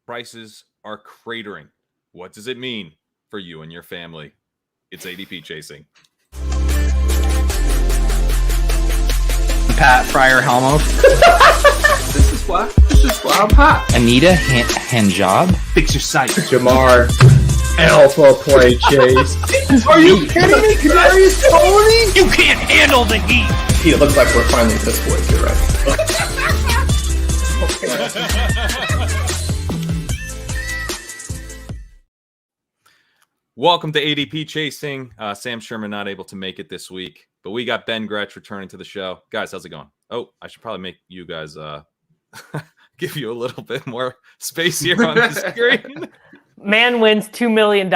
prices are cratering. What does it mean for you and your family? It's ADP chasing. Pat Fryer Helmo. This is why I'm hot. Anita hand job. Fix your site. Jamar. Alpha play chase. Are you kidding me? Kadarius Toney? You can't handle the heat. It looks like we're finally at this point. You're right. Welcome to ADP Chasing. Sam Sherman not able to make it this week, but we got Ben Gretch returning to the show. Guys, how's it going? Oh, I should probably make you guys give you a little bit more space here on the screen. Man wins $2 million,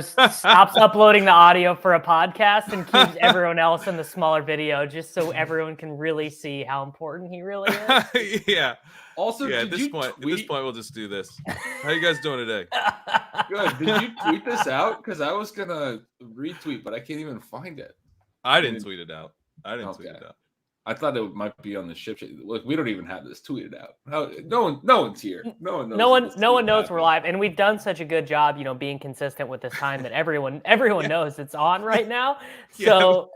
stops uploading the audio for a podcast, and keeps everyone else in the smaller video just so everyone can really see how important he really is. Yeah. Also, yeah, at this point, we'll just do this. How you guys doing today? Good. Did you tweet this out? Because I was gonna retweet, but I can't even find it. I didn't tweet it out. Tweet it out. I thought it might be on the ship. Look, we don't even have this tweeted out. No one's here. No one knows. No one knows we're live, and we've done such a good job, being consistent with this time that everyone knows it's on right now. So,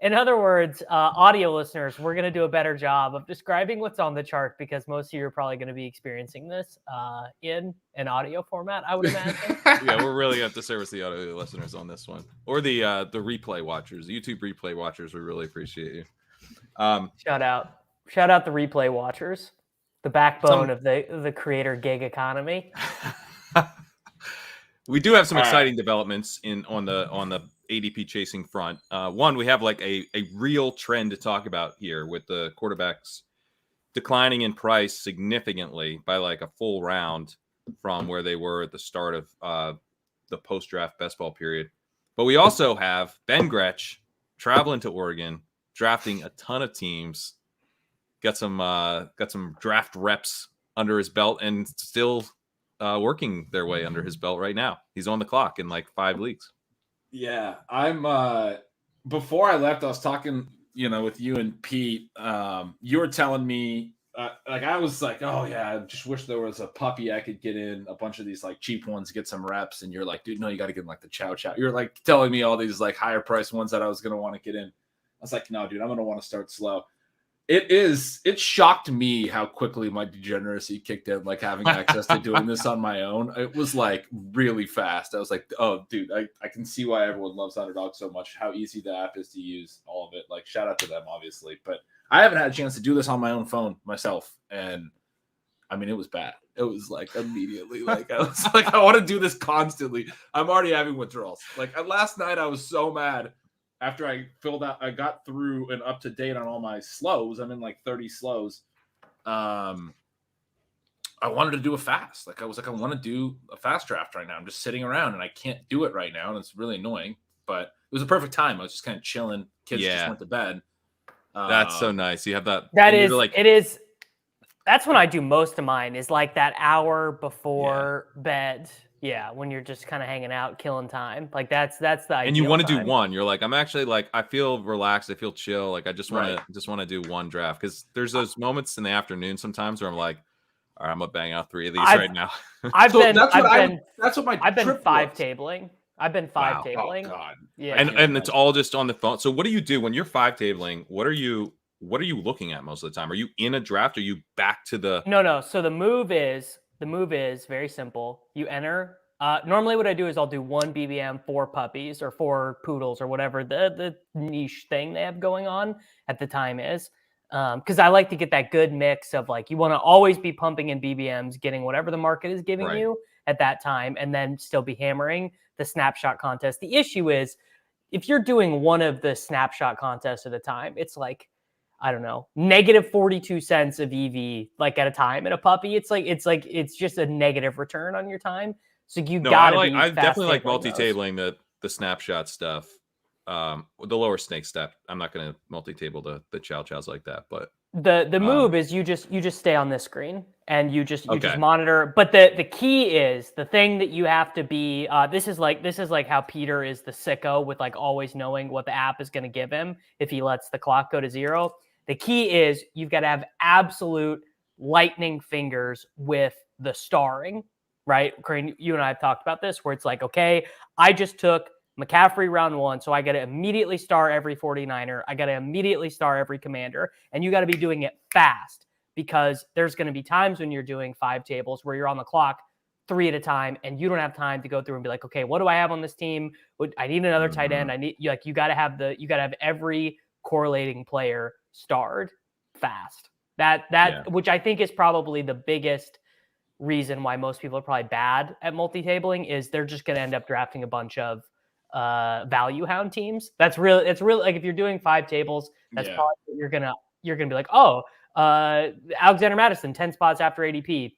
in other words, audio listeners, we're going to do a better job of describing what's on the chart because most of you are probably going to be experiencing this in an audio format, I would imagine. Yeah, we're really going to have to service the audio listeners on this one, or the replay watchers, the YouTube replay watchers. We really appreciate you. Shout out the replay watchers, the backbone of the creator gig economy. We do have some exciting developments on the ADP chasing front. One, we have like a real trend to talk about here with the quarterbacks declining in price significantly by like a full round from where they were at the start of the post-draft best ball period. But we also have Ben Gretch traveling to Oregon, drafting a ton of teams, got some draft reps under his belt, and still working their way under his belt right now. He's on the clock in like 5 leagues. Yeah, I'm. Before I left, I was talking, with you and Pete. You were telling me, I was like, oh yeah, I just wish there was a puppy I could get in a bunch of these like cheap ones, get some reps. And you're like, dude, no, you got to get in like the Chow Chow. You're like telling me all these like higher price ones that I was gonna want to get in. I was like, no, dude, I'm going to want to start slow. It shocked me how quickly my degeneracy kicked in, like having access to doing this on my own. It was like really fast. I was like, oh, dude, I can see why everyone loves Underdog so much, how easy the app is to use, all of it. Like, shout out to them, obviously. But I haven't had a chance to do this on my own phone myself. And I mean, it was bad. It was like immediately, like, I was like, I want to do this constantly. I'm already having withdrawals. Like last night, I was so mad. After I got through and up to date on all my slows. I'm in like 30 slows. I wanted to do a fast. I was like, I want to do a fast draft right now. I'm just sitting around and I can't do it right now. And it's really annoying, but it was a perfect time. I was just kind of chilling. Kids just went to bed. That's so nice. You have that. It is. That's when I do most of mine is like that hour before bed. Yeah, when you're just kind of hanging out, killing time. Like that's the ideal. And you want to time. do one. You're like, I'm actually like, I feel relaxed. I feel chill. Like I just want to do one draft because there's those moments in the afternoon sometimes where I'm like, all right, I'm gonna bang out 3 of these right now. I've been five tabling. I've been five tabling. Oh God. Yeah, and it's all just on the phone. So what do you do when you're five tabling? What are you looking at most of the time? Are you in a draft? Are you back to the? No. So the move is very simple. You enter. Normally what I do is I'll do 1 BBM, 4 puppies or 4 poodles or whatever the niche thing they have going on at the time is. Because I like to get that good mix of like, you want to always be pumping in BBMs, getting whatever the market is giving you at that time, and then still be hammering the snapshot contest. The issue is if you're doing one of the snapshot contests at a time, it's like, I don't know, negative 42 cents of EV like at a time in a puppy. It's just a negative return on your time. So I definitely like multi-tabling the snapshot stuff. The lower snake step. I'm not going to multi-table the chow chows like that, but the move is you just stay on this screen and you just monitor. But the key is the thing that you have to be. This is like how Peter is the sicko with like always knowing what the app is going to give him if he lets the clock go to 0. The key is you've got to have absolute lightning fingers with the starring, right? Crane, you and I have talked about this, where it's like, okay, I just took McCaffrey round 1, so I got to immediately star every 49er. I got to immediately star every commander, and you got to be doing it fast, because there's going to be times when you're doing 5 tables where you're on the clock 3 at a time, and you don't have time to go through and be like, okay, what do I have on this team? I need another tight end. I need, like, you got to have every correlating player starred fast. Which I think is probably the biggest reason why most people are probably bad at multi-tabling, is they're just going to end up drafting a bunch of value hound teams. It's really like, if you're doing 5 tables, that's probably what you're gonna be like, oh, Alexander Madison 10 spots after ADP,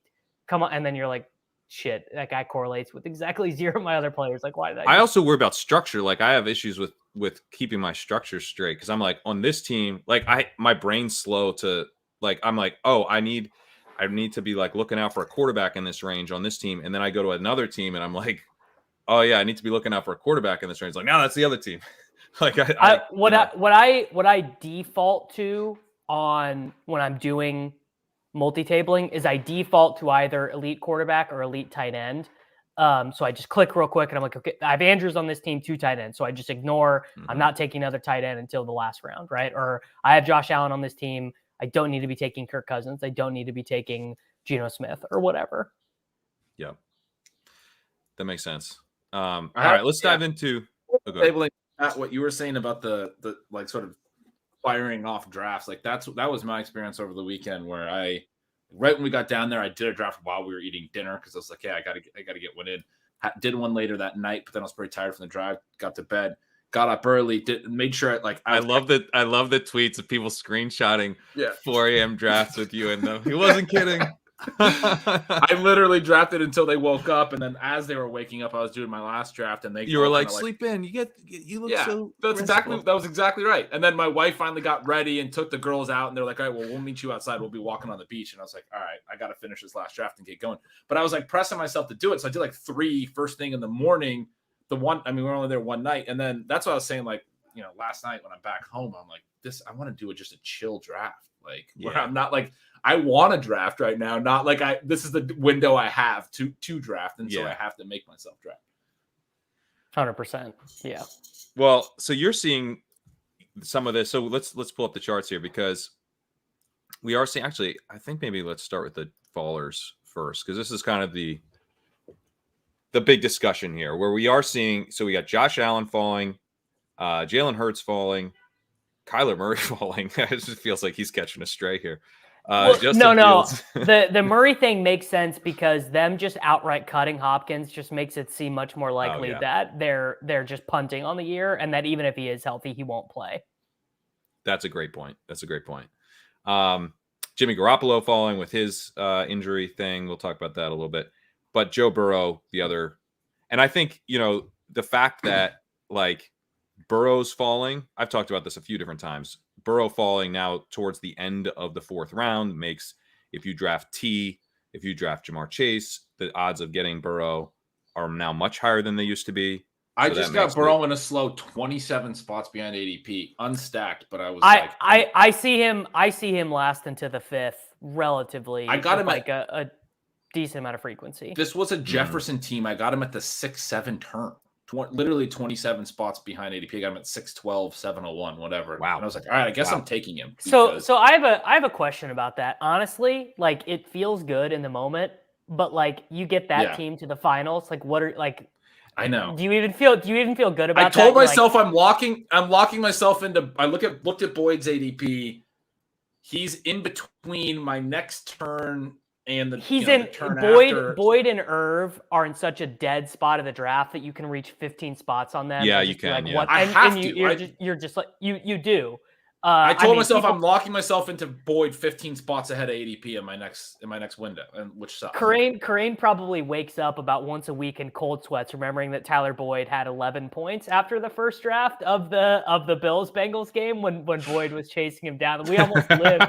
come on, and then you're like, shit, that guy correlates with exactly 0 of my other players. Like, why did I also worry about structure. Like, I have issues with keeping my structure straight, because I'm like, on this team, like, my brain's slow to, like, I'm like, oh, I need to be like looking out for a quarterback in this range on this team, and then I go to another team and I'm like, oh yeah, I need to be looking out for a quarterback in this range. Like, no, that's the other team. Like, what I default to on when I'm doing multi-tabling is I default to either elite quarterback or elite tight end. So I just click real quick and I'm like, okay, I have Andrews on this team, 2 tight ends. So I just ignore, I'm not taking another tight end until the last round, right? Or I have Josh Allen on this team. I don't need to be taking Kirk Cousins. I don't need to be taking Geno Smith or whatever. Yeah, that makes sense. All right, let's dive into tabling. What you were saying about the like sort of firing off drafts, like that was my experience over the weekend, where right when we got down there, I did a draft while we were eating dinner, because I was like, yeah, I gotta get one in. Did one later that night, but then I was pretty tired from the drive. Got to bed, got up early, made sure I love the tweets of people screenshotting 4 a.m. drafts with you in them. He wasn't kidding. I literally drafted until they woke up, and then as they were waking up, I was doing my last draft, and you were like, sleep in. You look so. That was exactly right. And then my wife finally got ready and took the girls out, and they're like, all right, well, we'll meet you outside. We'll be walking on the beach. And I was like, all right, I got to finish this last draft and get going. But I was like pressing myself to do it, so I did like 3 first thing in the morning. We were only there one night, and then that's what I was saying. Like, last night when I'm back home, I'm like, I want to do just a chill draft, like where I'm not like, I want to draft right now, not like this is the window I have to draft, and so I have to make myself draft. 100%. Yeah. Well, so you're seeing some of this. So let's pull up the charts here, because we are seeing, actually, I think maybe let's start with the fallers first, because this is kind of the big discussion here, where we are seeing, so we got Josh Allen falling, Jalen Hurts falling, Kyler Murray falling. It just feels like he's catching a stray here. No. The Murray thing makes sense, because them just outright cutting Hopkins just makes it seem much more likely that they're just punting on the year, and that even if he is healthy, he won't play. That's a great point. Jimmy Garoppolo falling with his injury thing. We'll talk about that a little bit. But Joe Burrow, the other, and I think, the fact that, like, Burrow's falling, I've talked about this a few different times. Burrow falling now towards the end of the 4th round makes, if you draft if you draft Jamar Chase, the odds of getting Burrow are now much higher than they used to be. I just got Burrow in a slow 27 spots behind ADP, unstacked, but I see him last into the 5th relatively. I got him like a decent amount of frequency. This was a Jefferson team. I got him at the 6-7 turn. Literally 27 spots behind ADP. I got him at 612, 701, whatever. Wow. And I was like, all right, I guess I'm taking him. So I have a question about that. Honestly, like, it feels good in the moment, but like, you get that team to the finals. Like, what are, like, I know. Do you even feel good about that? I told myself I'm locking myself into, I looked at Boyd's ADP. He's in between my next turn and the turn after. Boyd and Irv are in such a dead spot of the draft that you can reach 15 spots on them. Yeah, you can. Like, you're just like, you do. I told myself I'm locking myself into Boyd 15 spots ahead of ADP in my next window, and which sucks. Corain probably wakes up about once a week in cold sweats, remembering that Tyler Boyd had 11 points after the first draft of the Bills Bengals game when Boyd was chasing him down. We almost lived.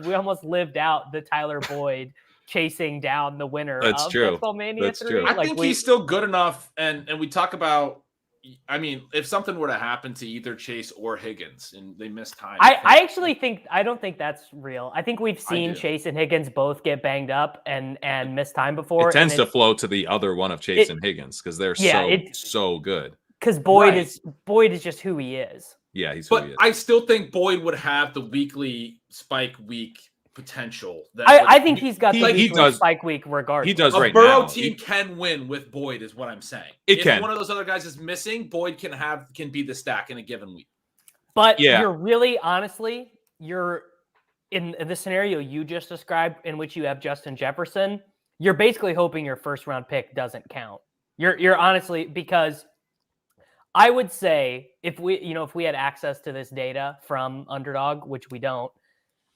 we almost lived out the Tyler Boyd chasing down the winner of WrestleMania 3. I think he's still good enough, and we talk about I mean, if something were to happen to either Chase or Higgins and they miss time, I actually think I don't think that's real. I think we've seen do. Chase and Higgins both get banged up and miss time before. It tends to flow to the other one of Chase and Higgins because they're so good. Because Boyd is just who he is. Yeah, he's who he is. I still think Boyd would have the weekly spike week potential. I think he's got the weekly spike week regardless. He does right now. A Burrow now. team can win with Boyd, is what I'm saying. If one of those other guys is missing, Boyd can be the stack in a given week. But you're really, honestly, you're in the scenario you just described, in which you have Justin Jefferson. You're basically hoping your first round pick doesn't count. You're honestly, because I would say if we had access to this data from Underdog, which we don't,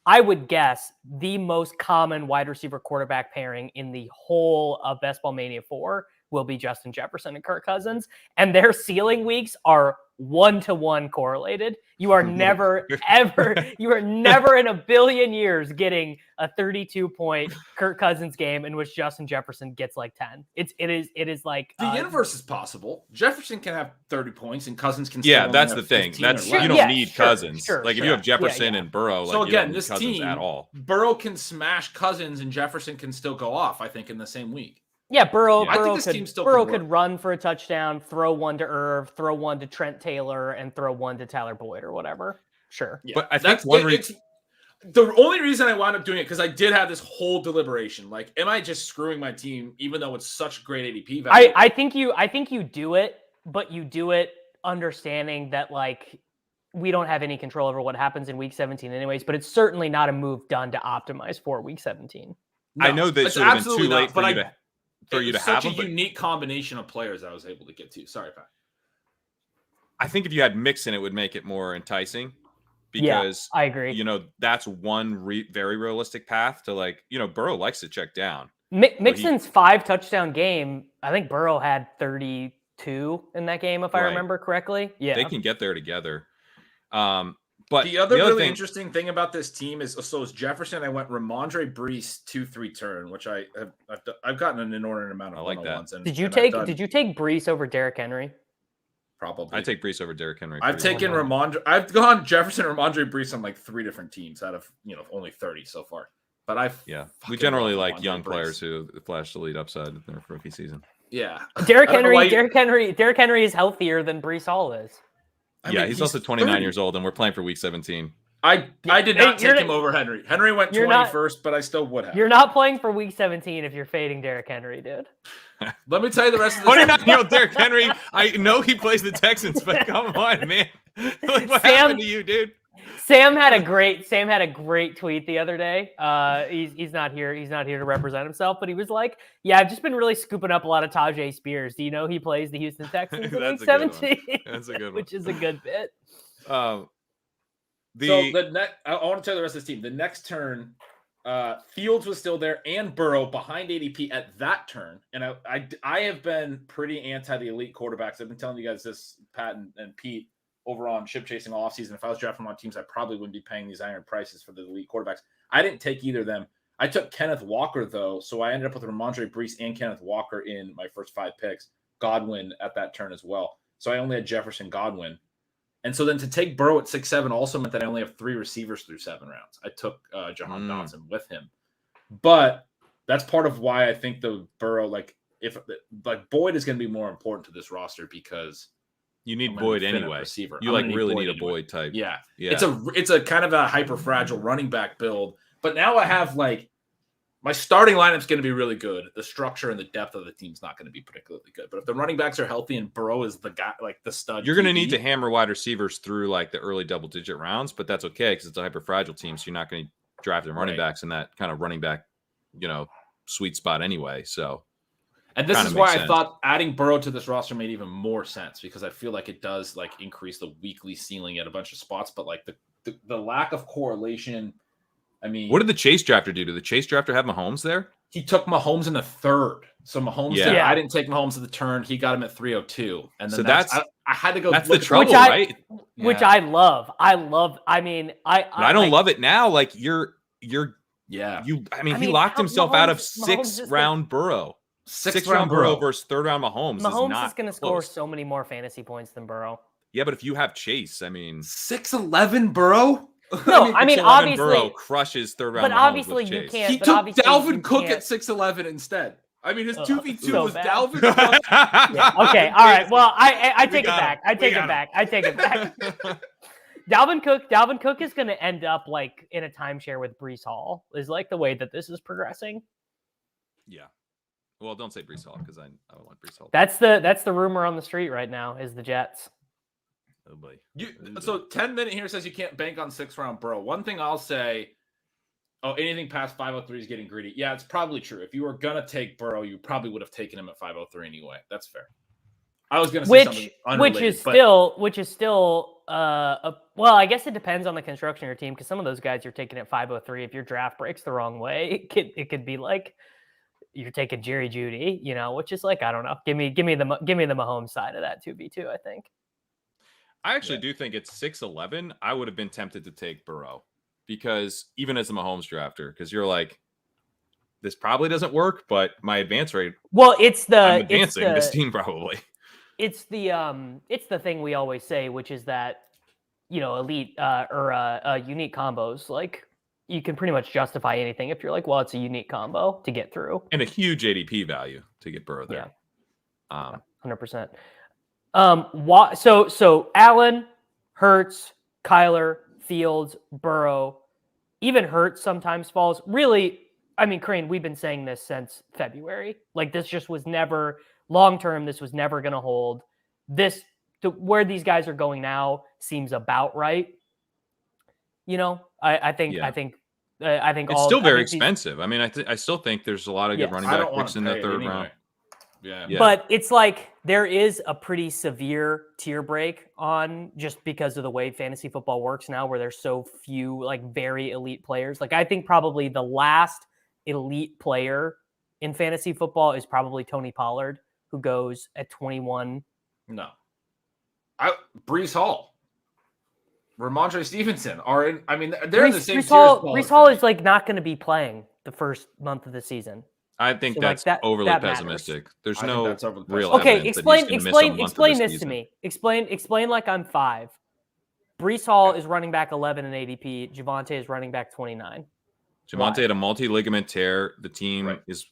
I would guess the most common wide receiver quarterback pairing in the whole of Best Ball Mania 4 will be Justin Jefferson and Kirk Cousins, and their ceiling weeks are 1-to-1 correlated. You are never, ever, in a billion years getting a 32-point Kirk Cousins game in which Justin Jefferson gets like 10. It is like the inverse is possible. Jefferson can have 30 points and Cousins can. That's the thing. You don't need Cousins. If you have Jefferson and Burrow, so again, this Cousins team at all. Burrow can smash Cousins and Jefferson can still go off. I think in the same week. Yeah, Burrow could run for a touchdown, throw one to Irv, throw one to Trent Taylor, and throw one to Tyler Boyd or whatever. Sure. Yeah, but I think the only reason I wound up doing it, because I did have this whole deliberation. Like, am I just screwing my team, even though it's such great ADP value? I think you do it, but you do it understanding that, like, we don't have any control over what happens in week 17 anyways, but it's certainly not a move done to optimize for week 17. No, I know this would have been too late for you to have such a unique combination of players I was able to get to. Sorry, Pat. I think if you had Mixon, it would make it more enticing because I agree. That's one very realistic path to, like, Burrow likes to check down. Mixon's 5 touchdown game, I think Burrow had 32 in that game, if I remember correctly. Yeah, they can get there together. But the other really interesting thing about this team is Jefferson. I went Ramondre Brees 2-3 turn, which I've gotten an inordinate amount of one-on-ones. Did you take Brees over Derrick Henry? Probably. I take Brees over Derrick Henry. I've taken Ramondre. I've gone Jefferson, Ramondre Brees on like 3 different teams out of only 30 so far. But we generally like young players who flash the lead upside in their rookie season. Yeah, Derrick Henry is healthier than Brees Hall is. I mean, he's also 29 years old, and we're playing for week 17. I did not take him over Henry. Henry went 21st, but I still would have. You're not playing for week 17 if you're fading Derrick Henry, dude. Let me tell you the rest of the 29-year-old Derrick Henry. I know he plays the Texans, but come on, man. What happened to you, dude? Sam had a great tweet the other day. He's not here. He's not here to represent himself, but he was like, "Yeah, I've just been really scooping up a lot of Tajay Spears. Do you know he plays the Houston Texans in week 17?" That's a good one. Which is a good bit. I want to tell you the rest of this team. The next turn, Fields was still there and Burrow behind ADP at that turn. And I have been pretty anti the elite quarterbacks. I've been telling you guys this, Pat and Pete, over on ship chasing all offseason. If I was drafting on teams, I probably wouldn't be paying these iron prices for the elite quarterbacks. I didn't take either of them. I took Kenneth Walker, though, so I ended up with Ramondre Brees and Kenneth Walker in my first 5 picks. Godwin at that turn as well. So I only had Jefferson, Godwin. And so then to take Burrow at 6-7 also meant that I only have 3 receivers through 7 rounds. I took Jahan Dotson with him. But that's part of why I think the Burrow, if Boyd is going to be more important to this roster because you need Boyd anyway. You really need a Boyd type. Yeah. It's a kind of a hyper fragile running back build. But now I have my starting lineup's going to be really good. The structure and the depth of the team's not going to be particularly good. But if the running backs are healthy and Burrow is the guy, the stud, you're going to need to hammer wide receivers through the early double-digit rounds. But that's okay because it's a hyper fragile team, so you're not going to drive them running backs in that kind of running back, sweet spot anyway. So. And this is why I thought adding Burrow to this roster made even more sense because I feel like it does increase the weekly ceiling at a bunch of spots, but the lack of correlation. I mean, what did the Chase drafter do? Did the Chase drafter have Mahomes there? He took Mahomes in the 3rd. So Mahomes, I didn't take Mahomes at the turn. He got him at 302, and then I had to go. That's the trouble, right? Which I love. I mean, I don't love it now. He locked himself out of 6th round Burrow. Sixth round round Burrow Burrow. versus third round Mahomes is Mahomes not is going to score close. so many more fantasy points than Burrow. Yeah, but if you have Chase, I mean, 6'11" Burrow. No, I mean 6'11" obviously, Burrow crushes third round but Mahomes obviously with you Chase. can't. He but took obviously you Dalvin Cook can't- at 6'11" instead. I mean, his Ugh, 2v2 so was bad. Dalvin Cook. Yeah, okay, all right. Well, I We take it got back. him. I We take got it him. back. I take it back. Dalvin Cook is going to end up like in a timeshare with Brees Hall. Is like the way that this is progressing. Yeah. Well, don't say Brees Hall because I don't want Brees Hall. That's the rumor on the street right now is the Jets. Oh boy. So 10-minute here says you can't bank on 6th round Burrow. One thing I'll say, anything past 503 is getting greedy. Yeah, it's probably true. If you were gonna take Burrow, you probably would have taken him at 503 anyway. That's fair. I was gonna say something unrelated, which is still well, I guess it depends on the construction of your team because some of those guys you're taking at 503. If your draft breaks the wrong way, it could be like you're taking Jerry Jeudy, which is like I don't know. Give me the Mahomes side of that 2v2. I think. I actually do think it's 6'11". I would have been tempted to take Burrow because even as a Mahomes drafter, because you're like, this probably doesn't work, but my advance rate. Well, I'm advancing this team probably. It's the thing we always say, which is that elite or unique combos, like you can pretty much justify anything if you're like, well, it's a unique combo to get through And a huge ADP value to get Burrow there. Yeah. 100%. So Allen, Hurts, Kyler, Fields, Burrow, even Hurts sometimes falls. Really, I mean, Crane, we've been saying this since February. Like this just was never long term. This was never going to hold. Where these guys are going now seems about right. I think It's still very expensive. I mean, I still think there's a lot of good running back picks in the third round. Yeah. But it's like there is a pretty severe tier break on just because of the way fantasy football works now, where there's so few like very elite players. Like I think probably the last elite player in fantasy football is probably Tony Pollard, who goes at 21. No. Brees Hall, Ramondre Stevenson are in. I mean, they're in the same tier as Brees Hall is like not going to be playing the first month of the season. I think So, that's overly that pessimistic. There's I think no that's overly real pessimistic. Okay, evidence that he's gonna miss a month explain of the this to season. me. Explain like I'm 5. Brees Hall is running back 11 in ADP. Javonte is running back 29. Javonte had a multi-ligament tear. The team Right. is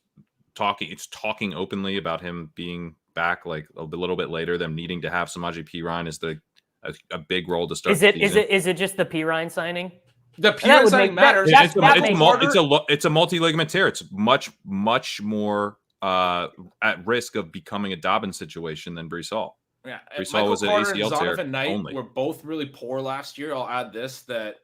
talking openly about him being back like a little bit later, them needing to have Samaje Perine as a big role to start. Is it just the Perine signing? The that P would signing make- matters. It's a multi-ligament tear. It's much more at risk of becoming a Dobbins situation than Brees Hall. Yeah, Brees Hall was an Carter and ACL tear Zonovan Knight only. were both really poor last year. I'll add this that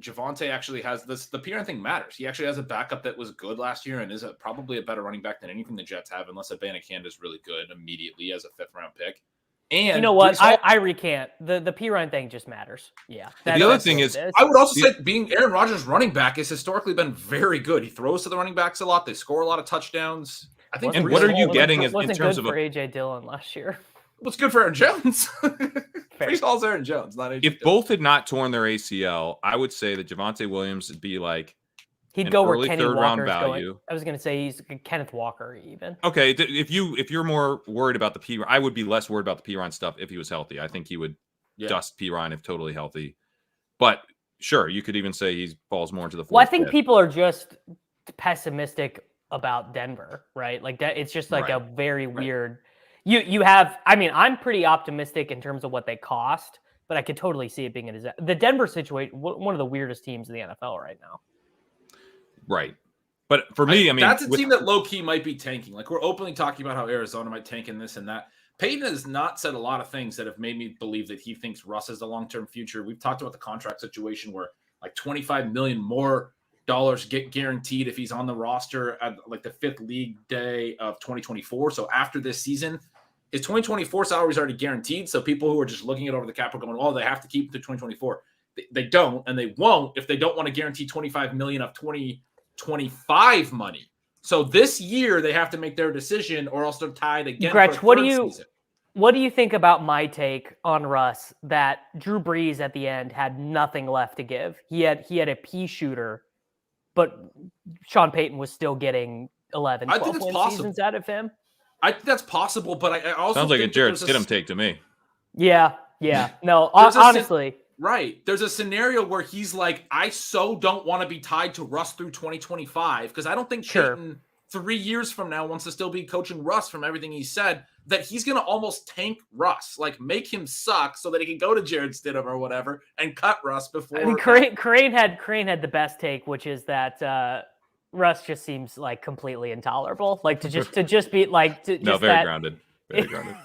Javonte actually has this. The Perine thing matters. He actually has a backup that was good last year and is probably a better running back than anything the Jets have, unless Abanikanda is really good immediately as a 5th round pick. And You know what? Brees Hall- I recant. The Perine thing just matters. Yeah. The other that's thing what is- it I would also say being Aaron Rodgers' running back has historically been very good. He throws to the running backs a lot. They score a lot of touchdowns. I think. And Brees what are Hall you was- getting in wasn't terms good of for AJ Dillon last year. What's good for Aaron Jones? Fair. Brees Hall's Aaron Jones, not AJ if Dillon. both had not torn their ACL, I would say that Javonte Williams would be like He'd an go where early Kenny third-round Walker's value. going. I was going to say he's Kenneth Walker even. okay. If you're more worried about the P, I would be less worried about the Perine stuff if he was healthy. I think he would dust Perine if totally healthy. But sure, you could even say he falls more into the. Well, I think people are just pessimistic about Denver, right? Like that, it's just like a very weird. You have. I mean, I'm pretty optimistic in terms of what they cost, but I could totally see it being a disaster. The Denver situation, one of the weirdest teams in the NFL right now. Right. But for me, I mean, that's a team that low key might be tanking. Like we're openly talking about how Arizona might tank in this and that. Peyton has not said a lot of things that have made me believe that he thinks Russ is the long-term future. We've talked about the contract situation where like $25 million more get guaranteed if he's on the roster at like the 5th league day of 2024. So after this season, his 2024 salary is already guaranteed. So people who are just looking at over the cap are going, "Oh, they have to keep the 2024." They don't, and they won't if they don't want to guarantee $25 million of 2025 money. So this year they have to make their decision, or else they're tied again. Gretch, for a what third do you season. what do you think about my take on Russ that Drew Brees at the end had nothing left to give? He had a pea shooter, but Sean Payton was still getting 11, I 12 think it's win possible. seasons out of him. I think that's possible, but I also Sounds like a think Jared Stidham take to me. Yeah. No, There's a honestly. Right. There's a scenario where he's like, I so don't want to be tied to Russ through 2025 because I don't think Peyton 3 years from now wants to still be coaching Russ from everything he said, that he's going to almost tank Russ, like make him suck so that he can go to Jared Stidham or whatever and cut Russ before. I mean, Crane had the best take, which is that Russ just seems like completely intolerable. Like to just be like very grounded. Very grounded.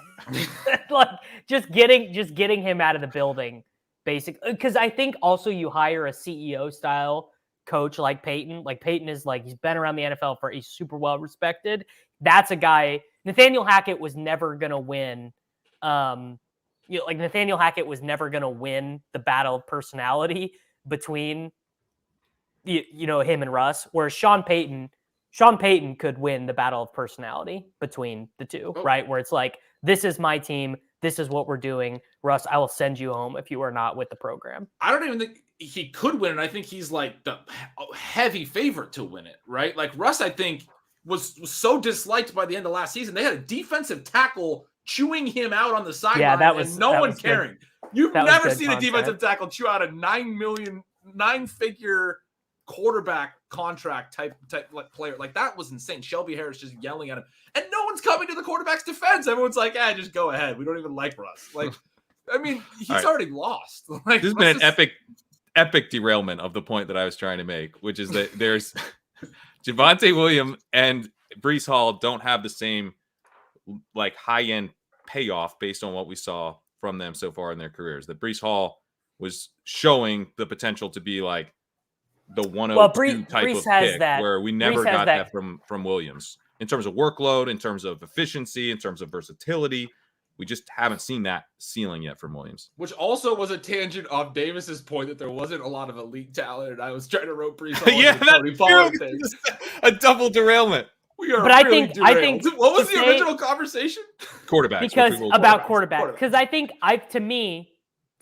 Like just getting him out of the building, basically. Because I think also you hire a CEO style coach like Peyton. Like Peyton is like, he's been around the NFL he's super well respected. That's a guy. Nathaniel Hackett was never gonna win. Nathaniel Hackett was never gonna win the battle of personality between him and Russ. Whereas Sean Payton could win the battle of personality between the two, right? Where it's like, this is my team. This is what we're doing. Russ, I will send you home if you are not with the program. I don't even think he could win it. I think he's like the heavy favorite to win it, right? Like Russ, I think, was so disliked by the end of last season. They had a defensive tackle chewing him out on the sideline and no one caring. Good. You've never seen a defensive tackle chew out a nine-figure quarterback contract type like player. Like that was insane. Shelby Harris just yelling at him, and no one's coming to the quarterback's defense. Everyone's like, just go ahead. We don't even like Russ. Like, I mean, he's already lost. Like, this has been an epic derailment of the point that I was trying to make, which is that there's Javonte Williams and Breece Hall don't have the same like high-end payoff based on what we saw from them so far in their careers. That Breece Hall was showing the potential to be like the 102 type of pick, where we never got that from Williams in terms of workload, in terms of efficiency, in terms of versatility. We just haven't seen that ceiling yet from Williams. Which also was a tangent off Davis's point that there wasn't a lot of elite talent, and I was trying to rope Breece Hall. That's a double derailment. I think what was the original conversation? Quarterbacks. Because about quarterback. Because I think to me,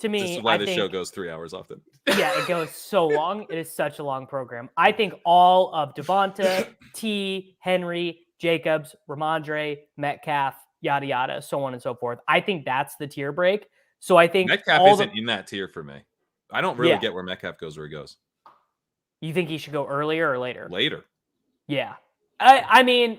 this is why the show goes 3 hours often. Yeah, it goes so long. It is such a long program. I think all of Devonta, T, Henry, Jacobs, Ramondre, Metcalf, yada yada, so on and so forth. I think that's the tier break. So I think Metcalf isn't in that tier for me. I don't really get where Metcalf goes where he goes. You think he should go earlier or later? Later. Yeah. I mean,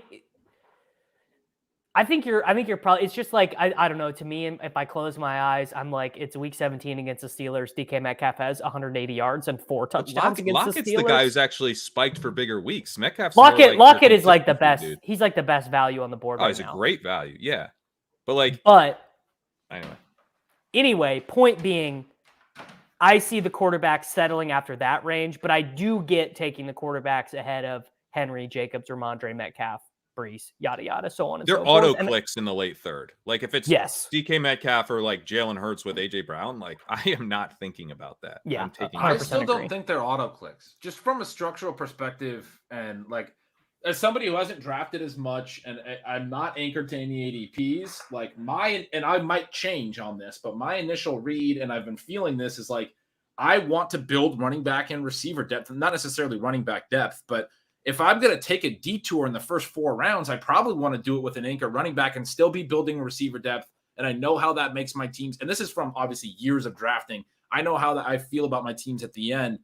I think you're probably, it's just like, I don't know, to me, if I close my eyes, I'm like, it's week 17 against the Steelers. DK Metcalf has 180 yards and 4 touchdowns against Lockett's the Steelers. The guy who's actually spiked for bigger weeks. Metcalf's Lockett is like the best. Dude. He's like the best value on the board right now. He's a great value. Yeah. But anyway, point being, I see the quarterbacks settling after that range, but I do get taking the quarterbacks ahead of Henry, Jacobs, Ramondre, Metcalf, Breece, yada yada, so on and so forth. They're auto clicks in the late third. Like if it's DK Metcalf or like Jalen Hurts with AJ Brown, like I am not thinking about that. Yeah, I still don't think they're auto clicks. Just from a structural perspective, and like as somebody who hasn't drafted as much, and I'm not anchored to any ADPs. Like and I might change on this, but my initial read, and I've been feeling this, is like I want to build running back and receiver depth, not necessarily running back depth, but if I'm going to take a detour in the first 4 rounds, I probably want to do it with an anchor running back and still be building receiver depth. And I know how that makes my teams. And this is from obviously years of drafting. I know how I feel about my teams at the end.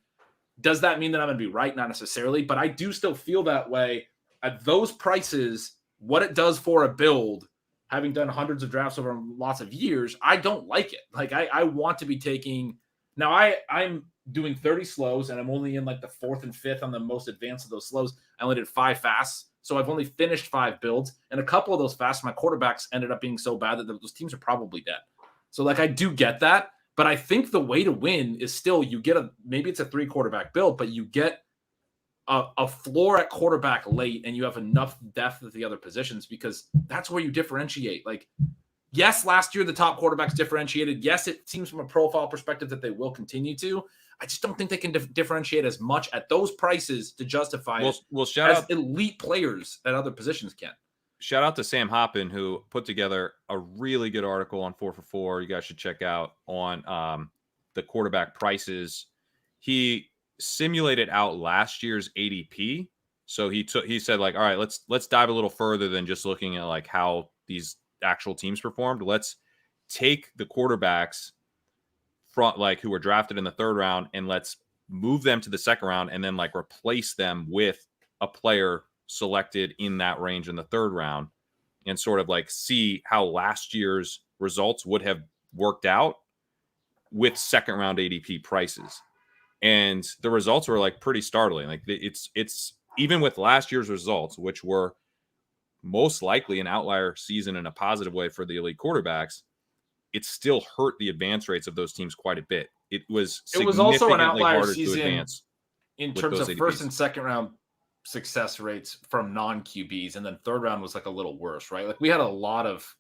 Does that mean that I'm going to be right? Not necessarily, but I do still feel that way at those prices. What it does for a build, having done hundreds of drafts over lots of years, I don't like it. Like I want to be taking now. I'm doing 30 slows, and I'm only in like the 4th and 5th on the most advanced of those slows. I only did 5 fasts, so I've only finished 5 builds, and a couple of those fasts, my quarterbacks ended up being so bad that those teams are probably dead. So like I do get that, but I think the way to win is still you get maybe it's a 3 quarterback build, but you get a floor at quarterback late, and you have enough depth at the other positions, because that's where you differentiate. Like, yes, last year the top quarterbacks differentiated. Yes, it seems from a profile perspective that they will continue to. I just don't think they can differentiate as much at those prices to justify it as elite players at other positions can. Shout out to Sam Hoppin, who put together a really good article on 4for4. You guys should check out on the quarterback prices. He simulated out last year's ADP So he said like, all right, let's dive a little further than just looking at like how these actual teams performed. Let's take the quarterbacks from like who were drafted in the third round and let's move them to the second round and then like replace them with a player selected in that range in the third round and sort of like see how last year's results would have worked out with second round ADP prices. And the results were like pretty startling. Like it's even with last year's results, which were most likely an outlier season in a positive way for the elite quarterbacks, it still hurt the advance rates of those teams quite a bit. It was also an outlier harder season to advance in terms of ADPs. first and second round success rates from non-QBs, and then third round was like a little worse, right? Like we had a lot of.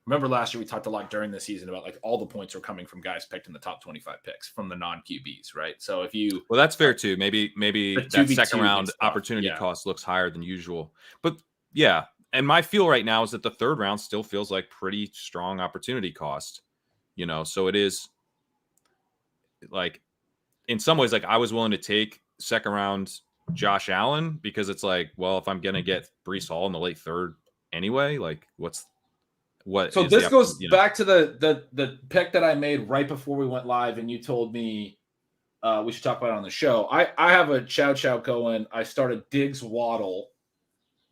Remember last year we talked a lot during the season about like all the points are coming from guys picked in the top 25 picks from the non-QBs, right? So if you that's fair too. Maybe that second round opportunity yeah. cost looks higher than usual. But yeah, and my feel right now is that the third round still feels like pretty strong opportunity cost. You know, so it is like in some ways like I was willing to take second round Josh Allen because it's like, well, if I'm gonna get Breece Hall in the late third anyway, like what so this goes back to the pick that I made right before we went live, and you told me we should talk about it on the show. I have a chow going. I started Diggs Waddle,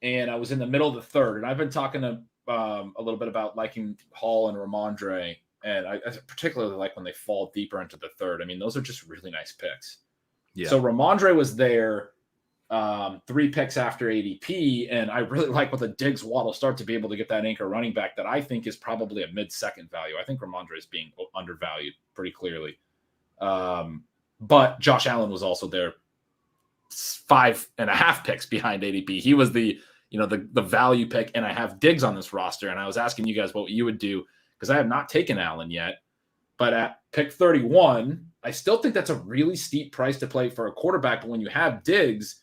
and I was in the middle of the third, and I've been talking to a little bit about liking Hall and Ramondre, and I particularly like when they fall deeper into the third. I mean, those are just really nice picks. Yeah. So Ramondre was there. 3 picks after ADP, and I really like what the Diggs Waddle start to be able to get that anchor running back that I think is probably a mid-second value. I think Ramondre is being undervalued pretty clearly. But Josh Allen was also there 5.5 picks behind ADP. He was the value pick, and I have Diggs on this roster, and I was asking you guys what you would do because I have not taken Allen yet. But at pick 31, I still think that's a really steep price to play for a quarterback. But when you have Diggs,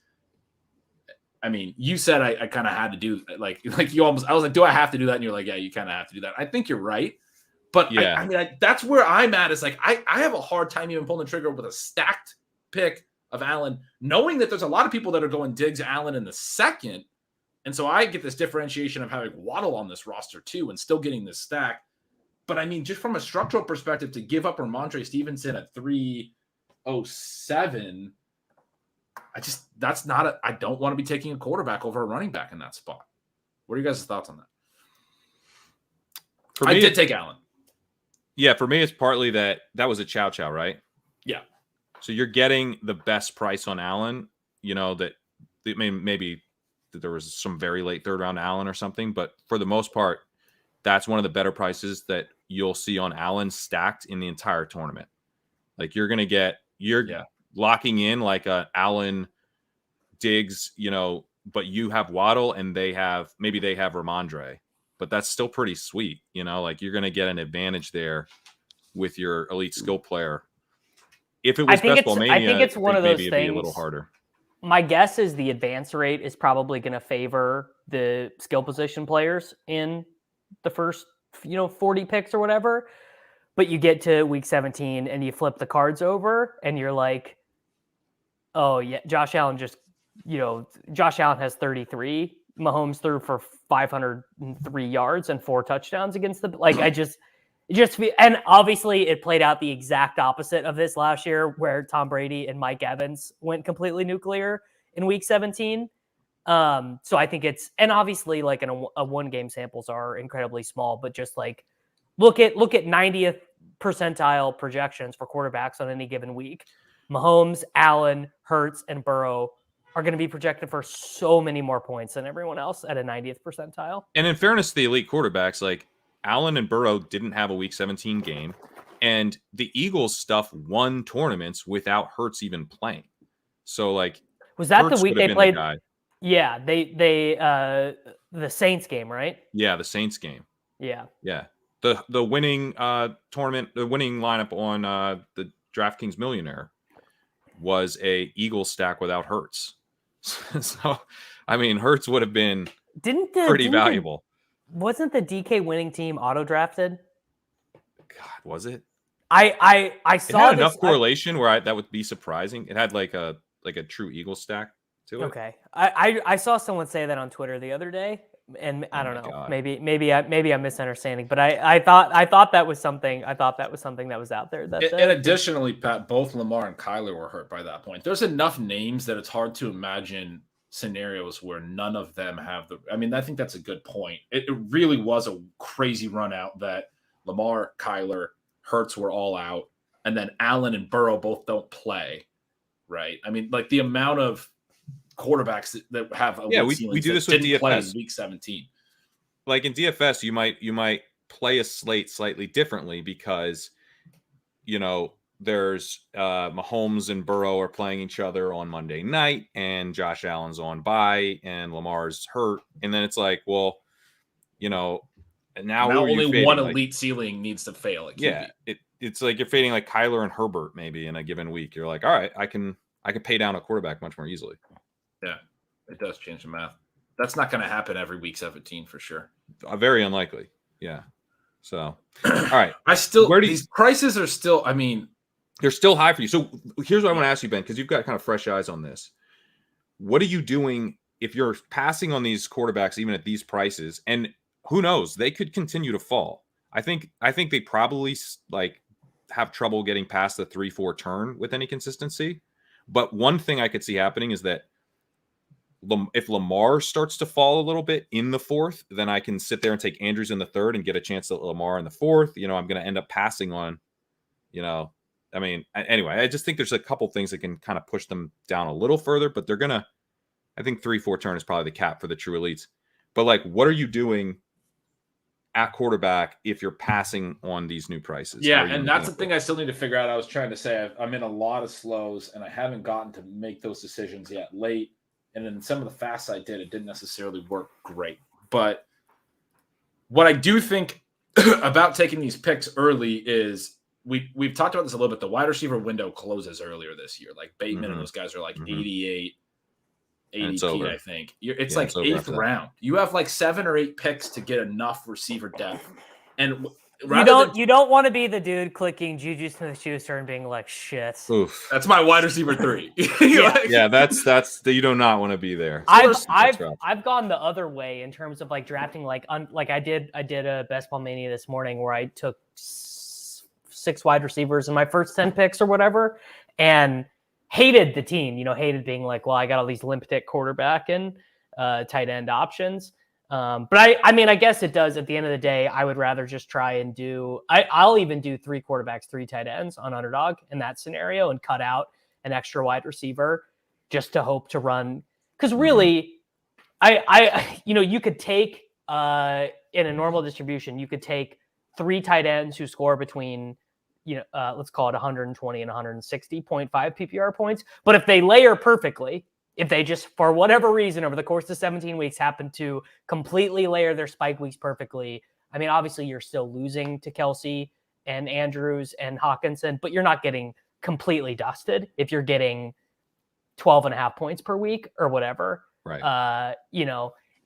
I mean, you said I kind of had to do like you almost. I was like, do I have to do that? And you're like, yeah, you kind of have to do that. I think you're right, but yeah, I mean, that's where I'm at. Is like I have a hard time even pulling the trigger with a stacked pick of Allen, knowing that there's a lot of people that are going Diggs Allen in the second, and so I get this differentiation of having Waddle on this roster too, and still getting this stack. But I mean, just from a structural perspective, to give up Ramondre Stevenson at 307. I don't want to be taking a quarterback over a running back in that spot. What are you guys' thoughts on that? I did take Allen. Yeah, for me, it's partly that was a chow, right? Yeah. So you're getting the best price on Allen, you know, maybe there was some very late third round Allen or something, but for the most part, that's one of the better prices that you'll see on Allen stacked in the entire tournament. Like you're locking in like a Allen Diggs, you know, but you have Waddle and they have Ramondre, but that's still pretty sweet. You know, like you're going to get an advantage there with your elite skill player. If it was Best Ball Mania, I think it's one of those things. Be a little harder. My guess is the advance rate is probably going to favor the skill position players in the first, 40 picks or whatever. But you get to week 17 and you flip the cards over and you're like, oh yeah, Josh Allen has 33. Mahomes threw for 503 yards and 4 touchdowns against and obviously it played out the exact opposite of this last year where Tom Brady and Mike Evans went completely nuclear in week 17. So I think and obviously like a 1-game samples are incredibly small, but just like look at 90th percentile projections for quarterbacks on any given week. Mahomes, Allen, Hurts, and Burrow are going to be projected for so many more points than everyone else at a 90th percentile. And in fairness to the elite quarterbacks, like Allen and Burrow didn't have a week 17 game, and the Eagles stuff won tournaments without Hurts even playing. So like, was that Hurts the week they played? The yeah, they the Saints game, right? Yeah, the Saints game. Yeah. The winning tournament, the winning lineup on the DraftKings Millionaire was a Eagles stack without Hurts. So, I mean, Hurts would have been pretty valuable. Wasn't the DK winning team auto drafted? God, was it? I saw it had enough correlation where that would be surprising. It had like a true Eagles stack. to it. Okay. I saw someone say that on Twitter the other day, and I don't know. God. Maybe I'm misunderstanding, but I thought that was something. I thought that was something that was out there. And additionally, Pat, both Lamar and Kyler were hurt by that point. There's enough names that it's hard to imagine scenarios where none of them have the. I mean, I think that's a good point. It really was a crazy run out that Lamar, Kyler, Hurts were all out, and then Allen and Burrow both don't play. Right? I mean, like the amount of quarterbacks that have a we do this with didn't play in DFS. week 17. Like in DFS, you might play a slate slightly differently because there's Mahomes and Burrow are playing each other on Monday night, and Josh Allen's on bye, and Lamar's hurt, and then it's like, well, now only one elite ceiling needs to fail. It's like you're fading like Kyler and Herbert maybe in a given week. You're like, all right, I can pay down a quarterback much more easily. Yeah, it does change the math. That's not going to happen every week 17 for sure. Very unlikely. Yeah. So, all right. These prices are still, I mean, they're still high for you. So here's what I want to ask you, Ben, because you've got kind of fresh eyes on this. What are you doing if you're passing on these quarterbacks, even at these prices? And who knows, they could continue to fall. I think they probably have trouble getting past the 3-4 turn with any consistency. But one thing I could see happening is that if Lamar starts to fall a little bit in the fourth, then I can sit there and take Andrews in the third and get a chance at Lamar in the fourth. I'm going to end up passing on, I mean, anyway, I just think there's a couple things that can kind of push them down a little further, but I think 3-4 turn is probably the cap for the true elites. But what are you doing at quarterback if you're passing on these new prices? Yeah, and that's the thing I still need to figure out. I was trying to say I'm in a lot of slows, and I haven't gotten to make those decisions yet late. And in some of the fasts I did, it didn't necessarily work great. But what I do think about taking these picks early is we've talked about this a little bit. The wide receiver window closes earlier this year. Like Bateman and those guys are like 88 ADP, I think. It's like eighth round. You have like 7 or 8 picks to get enough receiver depth. And you don't want to be the dude clicking Juju Smith-Schuster and being like, shit. Oof. That's my wide receiver 3. That's you do not want to be there. I've gone the other way in terms of drafting like I did a Best Ball Mania this morning where I took 6 wide receivers in my first 10 picks or whatever, and hated the team. Hated being like, well, I got all these limp dick quarterback and tight end options. But I guess it does. At the end of the day, I would rather just try and I'll even do 3 quarterbacks, 3 tight ends on Underdog in that scenario and cut out an extra wide receiver just to hope to run. Because really, you could take in a normal distribution, you could take 3 tight ends who score between, let's call it 120 and 160.5 PPR points. But if they layer perfectly, if they just, for whatever reason, over the course of 17 weeks, happen to completely layer their spike weeks perfectly, I mean, obviously you're still losing to Kelsey and Andrews and Hawkinson, but you're not getting completely dusted if you're getting 12.5 points per week or whatever. Right.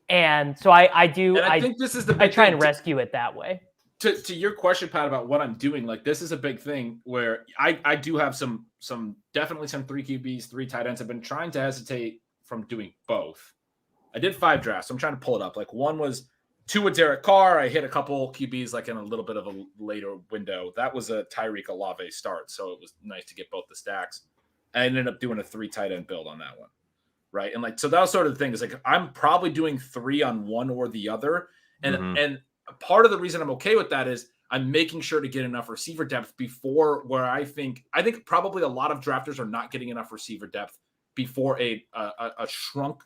And so I think this is the I try and rescue it that way. To your question, Pat, about what I'm doing, this is a big thing where I do have some definitely some 3 QBs, 3 tight ends. I've been trying to hesitate from doing both. I did 5 drafts. So I'm trying to pull it up. One was 2 with Derek Carr. I hit a couple QBs in a little bit of a later window. That was a Tyreek Olave start, so it was nice to get both the stacks. I ended up doing a 3 tight end build on that one, right? And so that was sort of the thing. Is I'm probably doing 3 on one or the other, and part of the reason I'm okay with that is I'm making sure to get enough receiver depth before where I think probably a lot of drafters are not getting enough receiver depth before a shrunk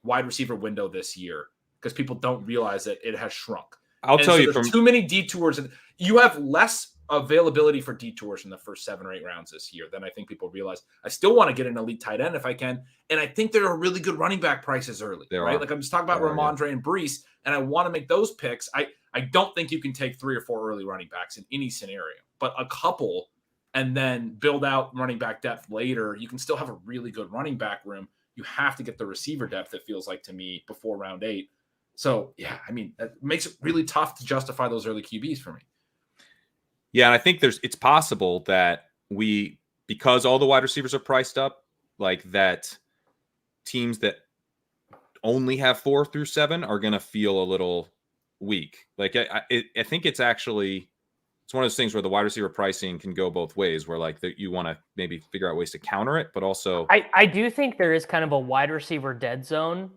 wide receiver window this year because people don't realize that it has shrunk. I'll tell you, there's too many detours, and you have less availability for detours in the first 7 or 8 rounds this year than I think people realize. I still want to get an elite tight end if I can, and I think there are really good running back prices early, right? I'm just talking about Ramondre and Brees, and I want to make those picks. I don't think you can take 3 or 4 early running backs in any scenario, but a couple and then build out running back depth later. You can still have a really good running back room. You have to get the receiver depth, it feels like to me, before round 8. So, yeah, I mean, that makes it really tough to justify those early QBs for me. Yeah, and I think it's possible that because all the wide receivers are priced up, that teams that only have 4 through 7 are going to feel a little weak. Like I think it's one of those things where the wide receiver pricing can go both ways, where like you want to maybe figure out ways to counter it, but also I do think there is kind of a wide receiver dead zone.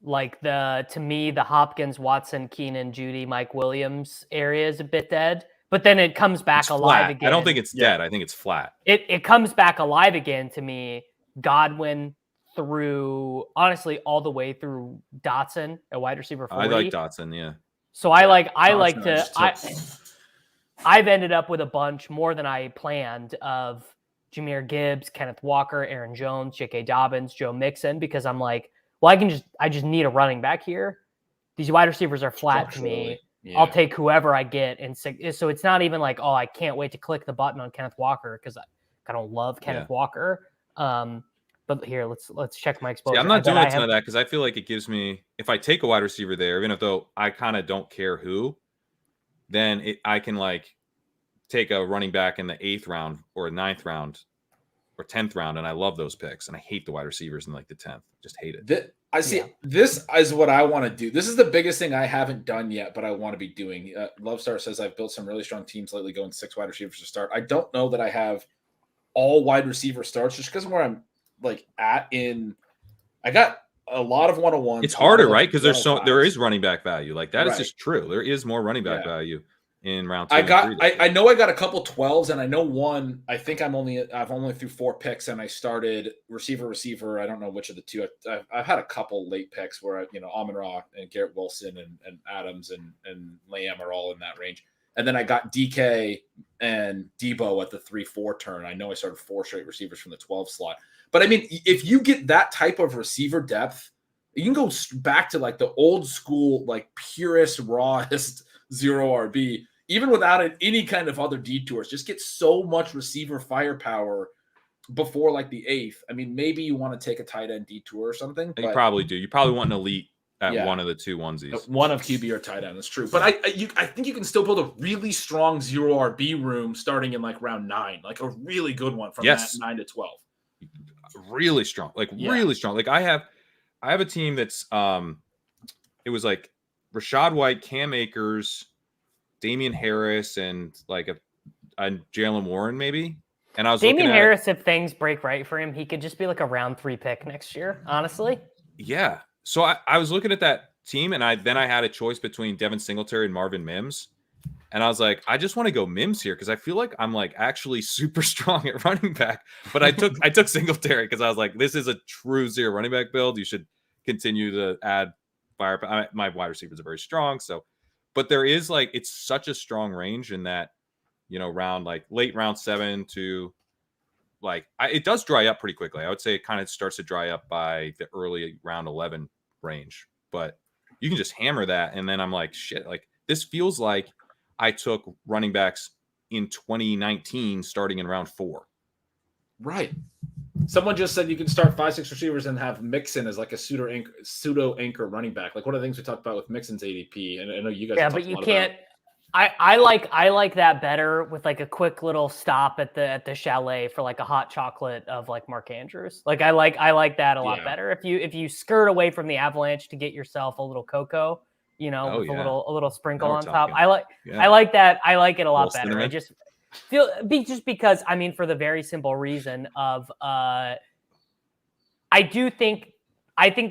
Like to me, the Hopkins, Watson, Keenan, Judy, Mike Williams area is a bit dead, but then it comes back alive again. I don't think it's dead. I think it's flat. It comes back alive again to me. Godwin through, honestly, all the way through Dotson, a wide receiver 40. I like Dotson, yeah. So I've ended up with a bunch more than I planned of Jahmyr Gibbs, Kenneth Walker, Aaron Jones, J.K. Dobbins, Joe Mixon, because I'm like, well, I just need a running back here. These wide receivers are flat to me. Yeah. I'll take whoever I get. And so it's not even like, oh, I can't wait to click the button on Kenneth Walker because I don't love Kenneth Walker. But here, let's check my exposure. See, I'm not doing a ton of that because I feel like it gives me, if I take a wide receiver there, even though I kind of don't care who, then I can like take a running back in the 8th round or 9th round or 10th round, and I love those picks. And I hate the wide receivers in like the 10th. Just hate it. This is what I want to do. This is the biggest thing I haven't done yet, but I want to be doing. Lovestar says I've built some really strong teams lately, going 6 wide receivers to start. I don't know that I have all wide receiver starts just because of where I'm like at in. I got a lot of 101. It's harder, right? Because there is running back value. Like that is just true. There is more running back value in round 2. I know I got a couple 12s, and I know one. I think I've only threw 4 picks, and I started receiver. I don't know which of the two. I've had a couple late picks where Amon-Ra and Garrett Wilson and Adams and Lamb are all in that range. And then I got DK and Debo at the 3-4 turn. I know I started 4 straight receivers from the 12 slot. But I mean, if you get that type of receiver depth, you can go back to like the old school, like purest, rawest 0 RB, even without any kind of other detours. Just get so much receiver firepower before like the 8th. I mean, maybe you want to take a tight end detour or something. You probably do. You probably want an elite at one of the 2 onesies. One of QB or tight end. That's true. But I think you can still build a really strong 0 RB room starting in like round 9, like a really good one from that 9 to 12. Really strong, really strong. Like I have a team that's it was like Rashad White, Cam Akers, Damian Harris, and like a Jalen Warren maybe. And I was Damian Harris, if things break right for him, he could just be like a round 3 pick next year, honestly. Yeah. So I was looking at that team, and I had a choice between Devin Singletary and Marvin Mims. And I was like, I just want to go Mims here because I feel like I'm like actually super strong at running back. But I took Singletary because I was like, this is a true 0 running back build. You should continue to add fire. My wide receivers are very strong. So, but there is like, it's such a strong range in that, round like late round 7 to like, it does dry up pretty quickly. I would say it kind of starts to dry up by the early round 11 range. But you can just hammer that. And then I'm like, shit, like this feels like I took running backs in 2019 starting in round 4. Right. Someone just said you can start 5-6 receivers and have Mixon as like a pseudo anchor running back. Like one of the things we talked about with Mixon's ADP, and I know you guys. Yeah, but you can't. I like that better with like a quick little stop at the chalet for like a hot chocolate of like Mark Andrews. Like I like that a lot better. If you skirt away from the avalanche to get yourself a little cocoa, with a little sprinkle on top. I like that. I like it a lot better. I just feel because I mean, for the very simple reason of I think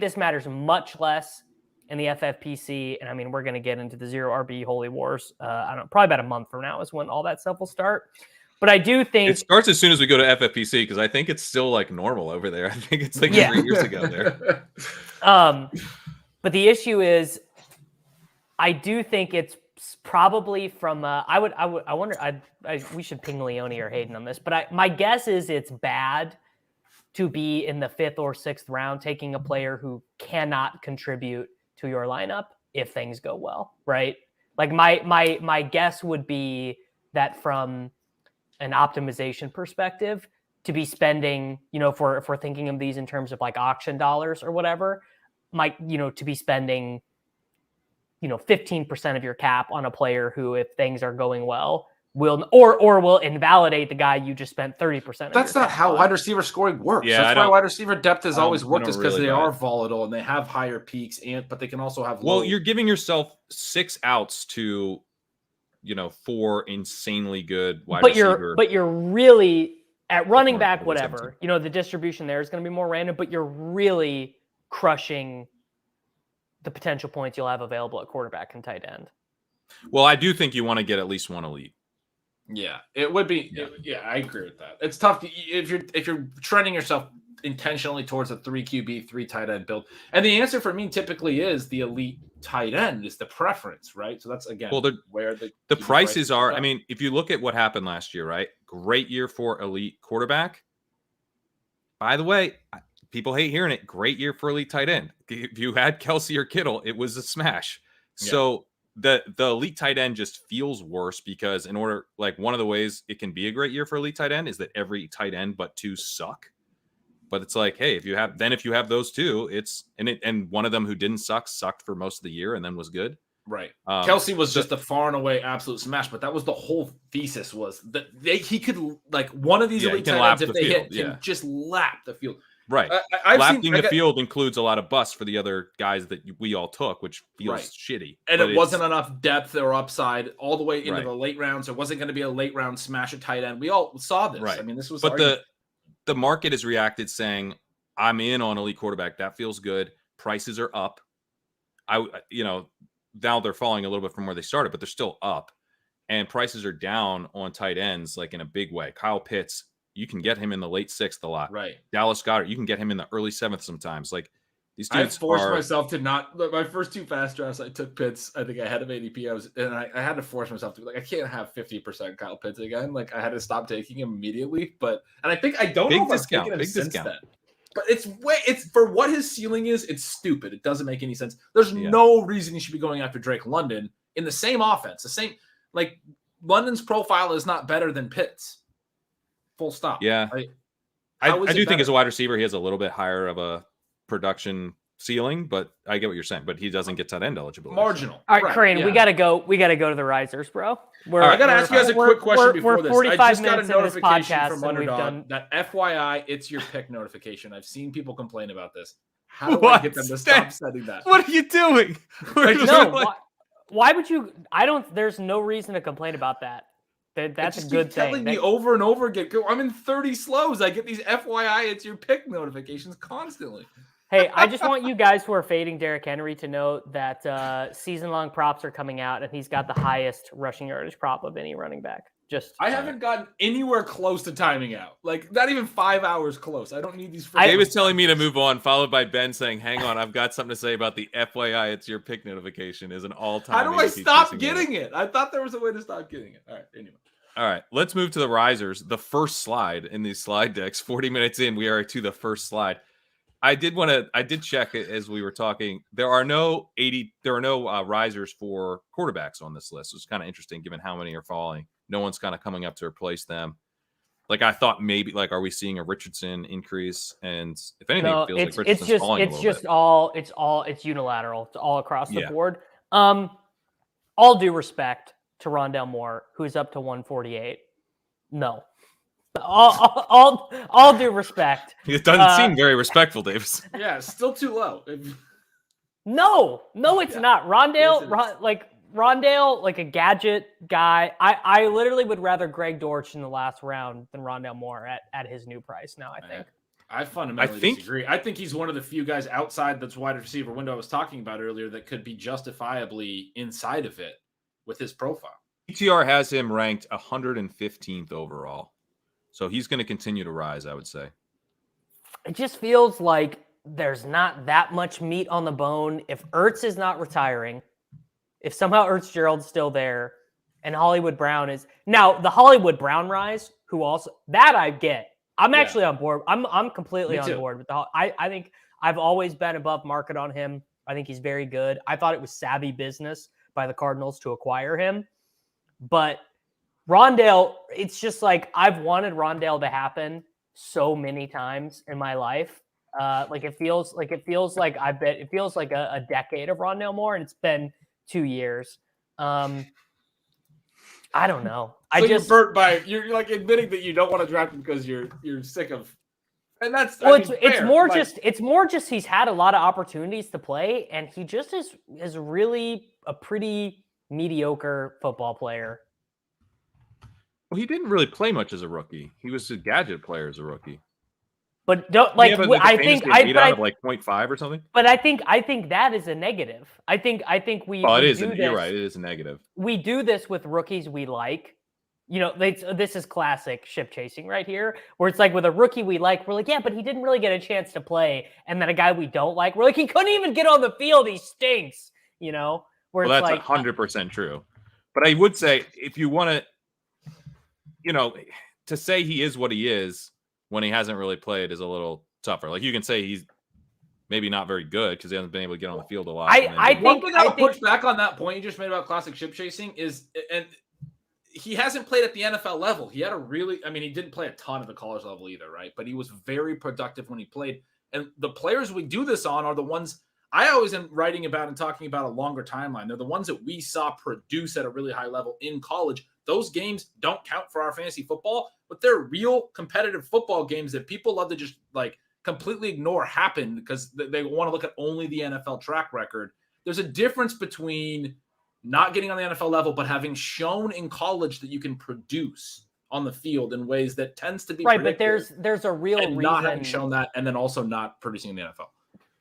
this matters much less in the FFPC, and I mean, we're going to get into the 0 RB holy wars. Probably about a month from now is when all that stuff will start. But I do think it starts as soon as we go to FFPC because I think it's still like normal over there. I think it's like 3 years ago there. But the issue is, I do think it's probably from. We should ping Leone or Hayden on this, but my guess is it's bad to be in the 5th or 6th round taking a player who cannot contribute to your lineup if things go well, right? Like my guess would be that from an optimization perspective, to be spending, if we're thinking of these in terms of like auction dollars or whatever, to be spending 15% of your cap on a player who, if things are going well, will will invalidate the guy you just spent 30%. That's not how wide receiver scoring works. Yeah, that's why wide receiver depth has always worked, is because really they are volatile and they have higher peaks, but they can also have low. Well, you're giving yourself 6 outs to, 4 insanely good wide receiver. But you're really at running back, whatever. The distribution there is going to be more random, but you're really crushing the potential points you'll have available at quarterback and tight end. Well, I do think you want to get at least one elite. Yeah, it would be. Yeah, I agree with that. It's tough if you're trending yourself intentionally towards a 3 QB, 3 tight end build. And the answer for me typically is the elite tight end is the preference, right? So that's again where the prices are. I mean, if you look at what happened last year, right? Great year for elite quarterback. By the way, people hate hearing it. Great year for elite tight end. If you had Kelsey or Kittle, it was a smash. Yeah. So the elite tight end just feels worse because one of the ways it can be a great year for elite tight end is that every tight end but 2 suck. But it's like, hey, if you have those 2, and one of them who didn't sucked for most of the year and then was good. Right. Kelsey was just a far and away absolute smash, but that was the whole thesis, was that he could, one of these elite tight ends, if they hit, can just lap the field. Right. Lapping the field includes a lot of busts for the other guys that we all took, which feels shitty. And it wasn't enough depth or upside all the way into the late rounds. There wasn't going to be a late round smash at tight end. We all saw this. Right. I mean, this was. But the market has reacted saying, "I'm in on elite quarterback. That feels good. Prices are up. Now they're falling a little bit from where they started, but they're still up, and prices are down on tight ends in a big way. Kyle Pitts." You can get him in the late 6th a lot. Right. Dallas Goedert, you can get him in the early 7th sometimes. These dudes I forced myself to not. My first 2 fast drafts, I took Pitts. I think ahead of ADP. I had to force myself to be I can't have 50% Kyle Pitts again. I had to stop taking him immediately. And I think I don't know if I've taken him since then. But it's for what his ceiling is. It's stupid. It doesn't make any sense. There's no reason you should be going after Drake London in the same offense. The same London's profile is not better than Pitts. Full stop. Yeah. I do think as a wide receiver, he has a little bit higher of a production ceiling, but I get what you're saying. But he doesn't get tight end eligibility. Marginal. All right, Crane, we gotta go. We gotta go to the risers, bro. I gotta ask you guys a quick question before this. 45 I just got a minutes into this notification podcast from and we've Underdog done. that FYI, it's your pick notification. I've seen people complain about this. How do I get them to stop sending that? What are you doing? Why would you? There's no reason to complain about that. That's a good thing. Telling me over and over again. I'm in 30 slows. I get these FYI, it's your pick notifications constantly. Hey, I just want you guys who are fading Derrick Henry to know that season-long props are coming out, and he's got the highest rushing yardage prop of any running back. I haven't gotten anywhere close to timing out. Not even 5 hours close. I don't need these. Dave was telling me to move on, followed by Ben saying, "Hang on, I've got something to say about the FYI. It's your pick notification is an all-time." How do I stop getting it? I thought there was a way to stop getting it. All right. Anyway. All right. Let's move to the risers. The first slide in these slide decks. 40 minutes in, we are to the first slide. I did check it as we were talking. There are no risers for quarterbacks on this list. It's kind of interesting given how many are falling. No one's kind of coming up to replace them. I thought maybe are we seeing a Richardson increase? And if anything, it feels like Richardson's falling a little bit. It's unilateral. It's all across the board. All due respect to Rondale Moore, who's up to 148. No. All due respect. It doesn't seem very respectful, Davis. Yeah, it's still too low. No, it's not. Rondale, Rondale, a gadget guy. I literally would rather Greg Dortch in the last round than Rondale Moore at his new price now, I think. I fundamentally disagree. I think he's one of the few guys outside that's wide receiver window I was talking about earlier that could be justifiably inside of it with his profile. PTR has him ranked 115th overall. So he's going to continue to rise, I would say. It just feels like there's not that much meat on the bone. If Ertz is not retiring, if somehow Ertz Gerald's still there, and Hollywood Brown is now the Hollywood Brown rise, who also that I get. I'm actually on board. I'm completely on board with the. I think I've always been above market on him. I think he's very good. I thought it was savvy business by the Cardinals to acquire him, but Rondale, it's just I've wanted Rondale to happen so many times in my life. It feels like a decade of Rondale Moore, and it's been 2 years. I don't know. So you're burnt by you're like admitting that you don't want to draft him because you're sick of, and that's well, I mean, it's fair. more Like, it's more just he's had a lot of opportunities to play, and he just is really a pretty mediocre football player. Well, he didn't really play much as a rookie. He was a gadget player as a rookie. But don't like I think of like 0.5 or something. But I think that is a negative. I think we. Well, it we is. do this, You're right. It is a negative. We do this with rookies we like. You know, this is classic ship chasing right here, where it's like with a rookie we like, we're like, yeah, but he didn't really get a chance to play. And then a guy we don't like, we're like, he couldn't even get on the field. He stinks. You know, where Well, it's that's like 100% true. But I would say if you want to, you know, to say he is what he is when he hasn't really played is a little tougher. Like you can say he's maybe not very good because he hasn't been able to get on the field a lot. One thing I'll push back on that point you just made about classic ship chasing is, and he hasn't played at the NFL level. He had he didn't play a ton at the college level either, right? But he was very productive when he played. And the players we do this on are the ones I always am writing about and talking about a longer timeline. They're the ones that we saw produce at a really high level in college. Those games don't count for our fantasy football, but they're real competitive football games that people love to just like completely ignore happen because they want to look at only the NFL track record. There's a difference between not getting on the NFL level, but having shown in college that you can produce on the field in ways that tends to be right. But there's a real and reason not having shown that, and then also not producing in the NFL.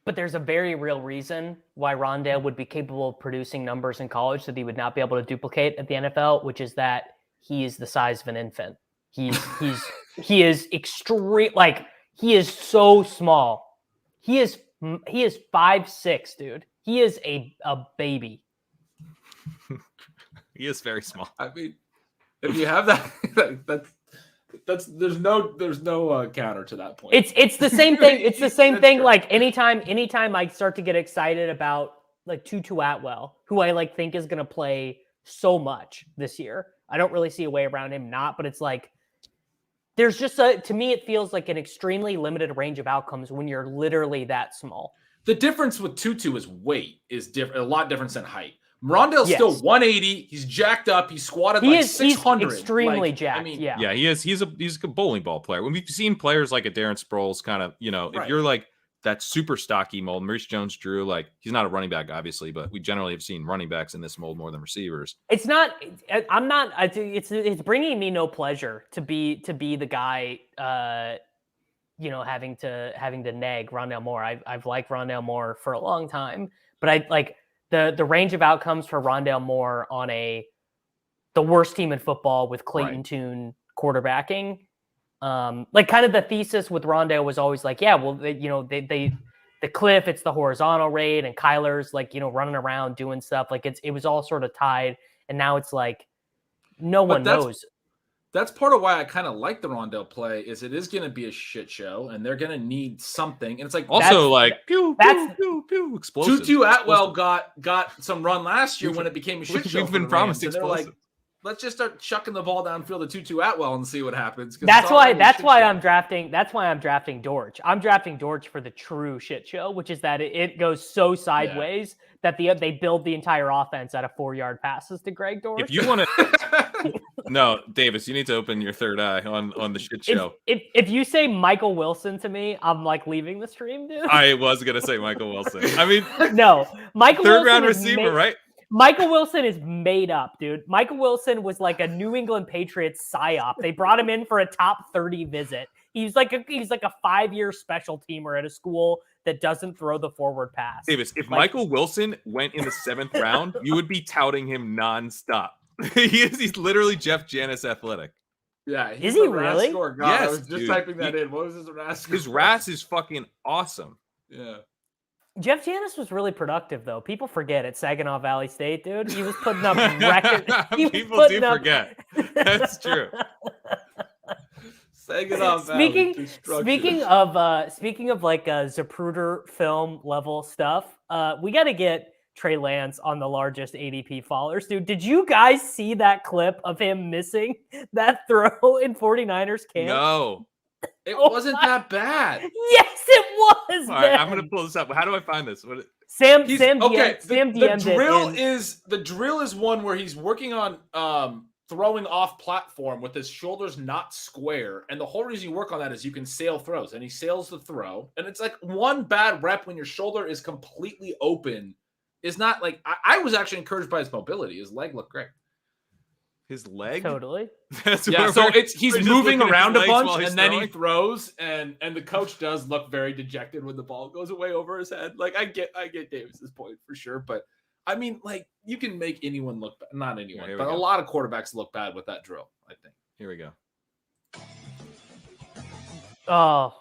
But there's a very real reason why Rondale would be capable of producing numbers in college that he would not be able to duplicate at the NFL, which is that he is the size of an infant. He is extreme. Like he is so small. He is 5'6", dude. He is a baby. He is very small. I mean, if you have that, that's there's no counter to that point. It's the same thing. It's the same thing. True. Like anytime I start to get excited about like Tutu Atwell, who I like think is going to play so much this year. I don't really see a way around him not, but it's like there's just to me it feels like an extremely limited range of outcomes when you're literally that small. The difference with Tutu is weight is different, a lot different than height. Rondale's still 180. He's jacked up. He's squatted like 600. He's extremely jacked. Yeah, he is. He's a bowling ball player. When we've seen players like a Darren Sproles, kind of, you know, if you're like that super stocky mold, Maurice Jones-Drew, like he's not a running back, obviously, but we generally have seen running backs in this mold more than receivers. It's not. I'm not. It's bringing me no pleasure to be the guy. You know, having to nag Rondale Moore. I've liked Rondale Moore for a long time, but I like. The range of outcomes for Rondale Moore on the worst team in football with Clayton Tune quarterbacking, like kind of the thesis with Rondale was always like, yeah, well, the cliff, it's the horizontal rate, and Kyler's like, you know, running around doing stuff like it was all sort of tied, and now it's like no one knows. That's part of why I kind of like the Rondale play is it is going to be a shit show and they're going to need something. And it's like also like pew, explosive. Tutu Atwell got some run last year when it became a shit show. We've been promised explosive. Like, let's just start chucking the ball downfield to Tutu Atwell and see what happens. That's why I'm drafting Dortch. I'm drafting Dortch for the true shit show, which is that it goes so sideways that they build the entire offense out of 4-yard passes to Greg Dortch. If you want to, no, Davis, you need to open your third eye on the shit show. If you say Michael Wilson to me, I'm like leaving the stream, dude. I was gonna say Michael Wilson. I mean, no, Michael third Wilson round receiver, right? Michael Wilson is made up, dude. Michael Wilson was like a New England Patriots psyop. They brought him in for a top 30 visit. He's like a 5-year special teamer at a school that doesn't throw the forward pass. Davis, if Michael Wilson went in the 7th round, you would be touting him nonstop. He's literally Jeff Janis athletic. Yeah, is he really? Yes, I was just typing that in. What was his RAS score? His RAS is fucking awesome. Yeah. Jeff Janis was really productive, though. People forget at Saginaw Valley State, dude. He was putting up records. People do forget. That's true. Saginaw Valley. Speaking of like Zapruder film level stuff, we got to get Trey Lance on the largest ADP fallers, dude. Did you guys see that clip of him missing that throw in 49ers camp? No. It wasn't that bad. Yes, it was. All right, I'm gonna pull this up. How do I find this? The drill is one where he's working on throwing off platform with his shoulders not square. And the whole reason you work on that is you can sail throws, and he sails the throw. And it's like one bad rep when your shoulder is completely open is not like, I was actually encouraged by his mobility. His leg looked great. His leg? Totally. Yeah, so he's moving around a bunch, and then throwing. he throws, and the coach does look very dejected when the ball goes away over his head. Like, I get Davis's point for sure, but I mean, like, you can make anyone look bad. Not anyone, but a lot of quarterbacks look bad with that drill, I think. Here we go. Oh,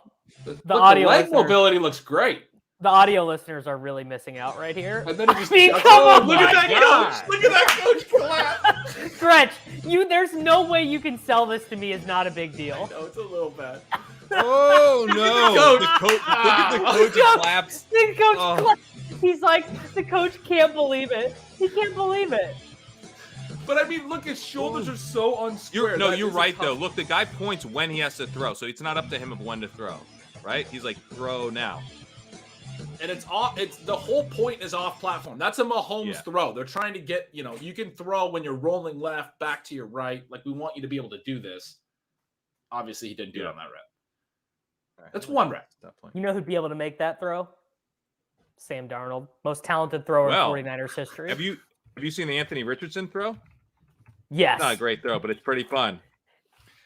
the leg mobility looks great. The audio listeners are really missing out right here. And then he just come on, look at that coach! Look at that coach collapse! Gretch, there's no way you can sell this to me as not a big deal. No, it's a little bad. Oh no! Look at the coach collapse. The coach collapsed. He's like, the coach can't believe it. He can't believe it. But I mean, look, his shoulders are so unsquare. You're right though. Look, the guy points when he has to throw, so it's not up to him of when to throw, right? He's like, throw now. And it's the whole point is off platform. That's a Mahomes throw. They're trying to get, you can throw when you're rolling left, back to your right. Like, we want you to be able to do this. Obviously, he didn't do it on that rep. Right. That's one rep. You know who'd be able to make that throw? Sam Darnold, most talented thrower in 49ers history. Have you seen the Anthony Richardson throw? Yes. It's not a great throw, but it's pretty fun.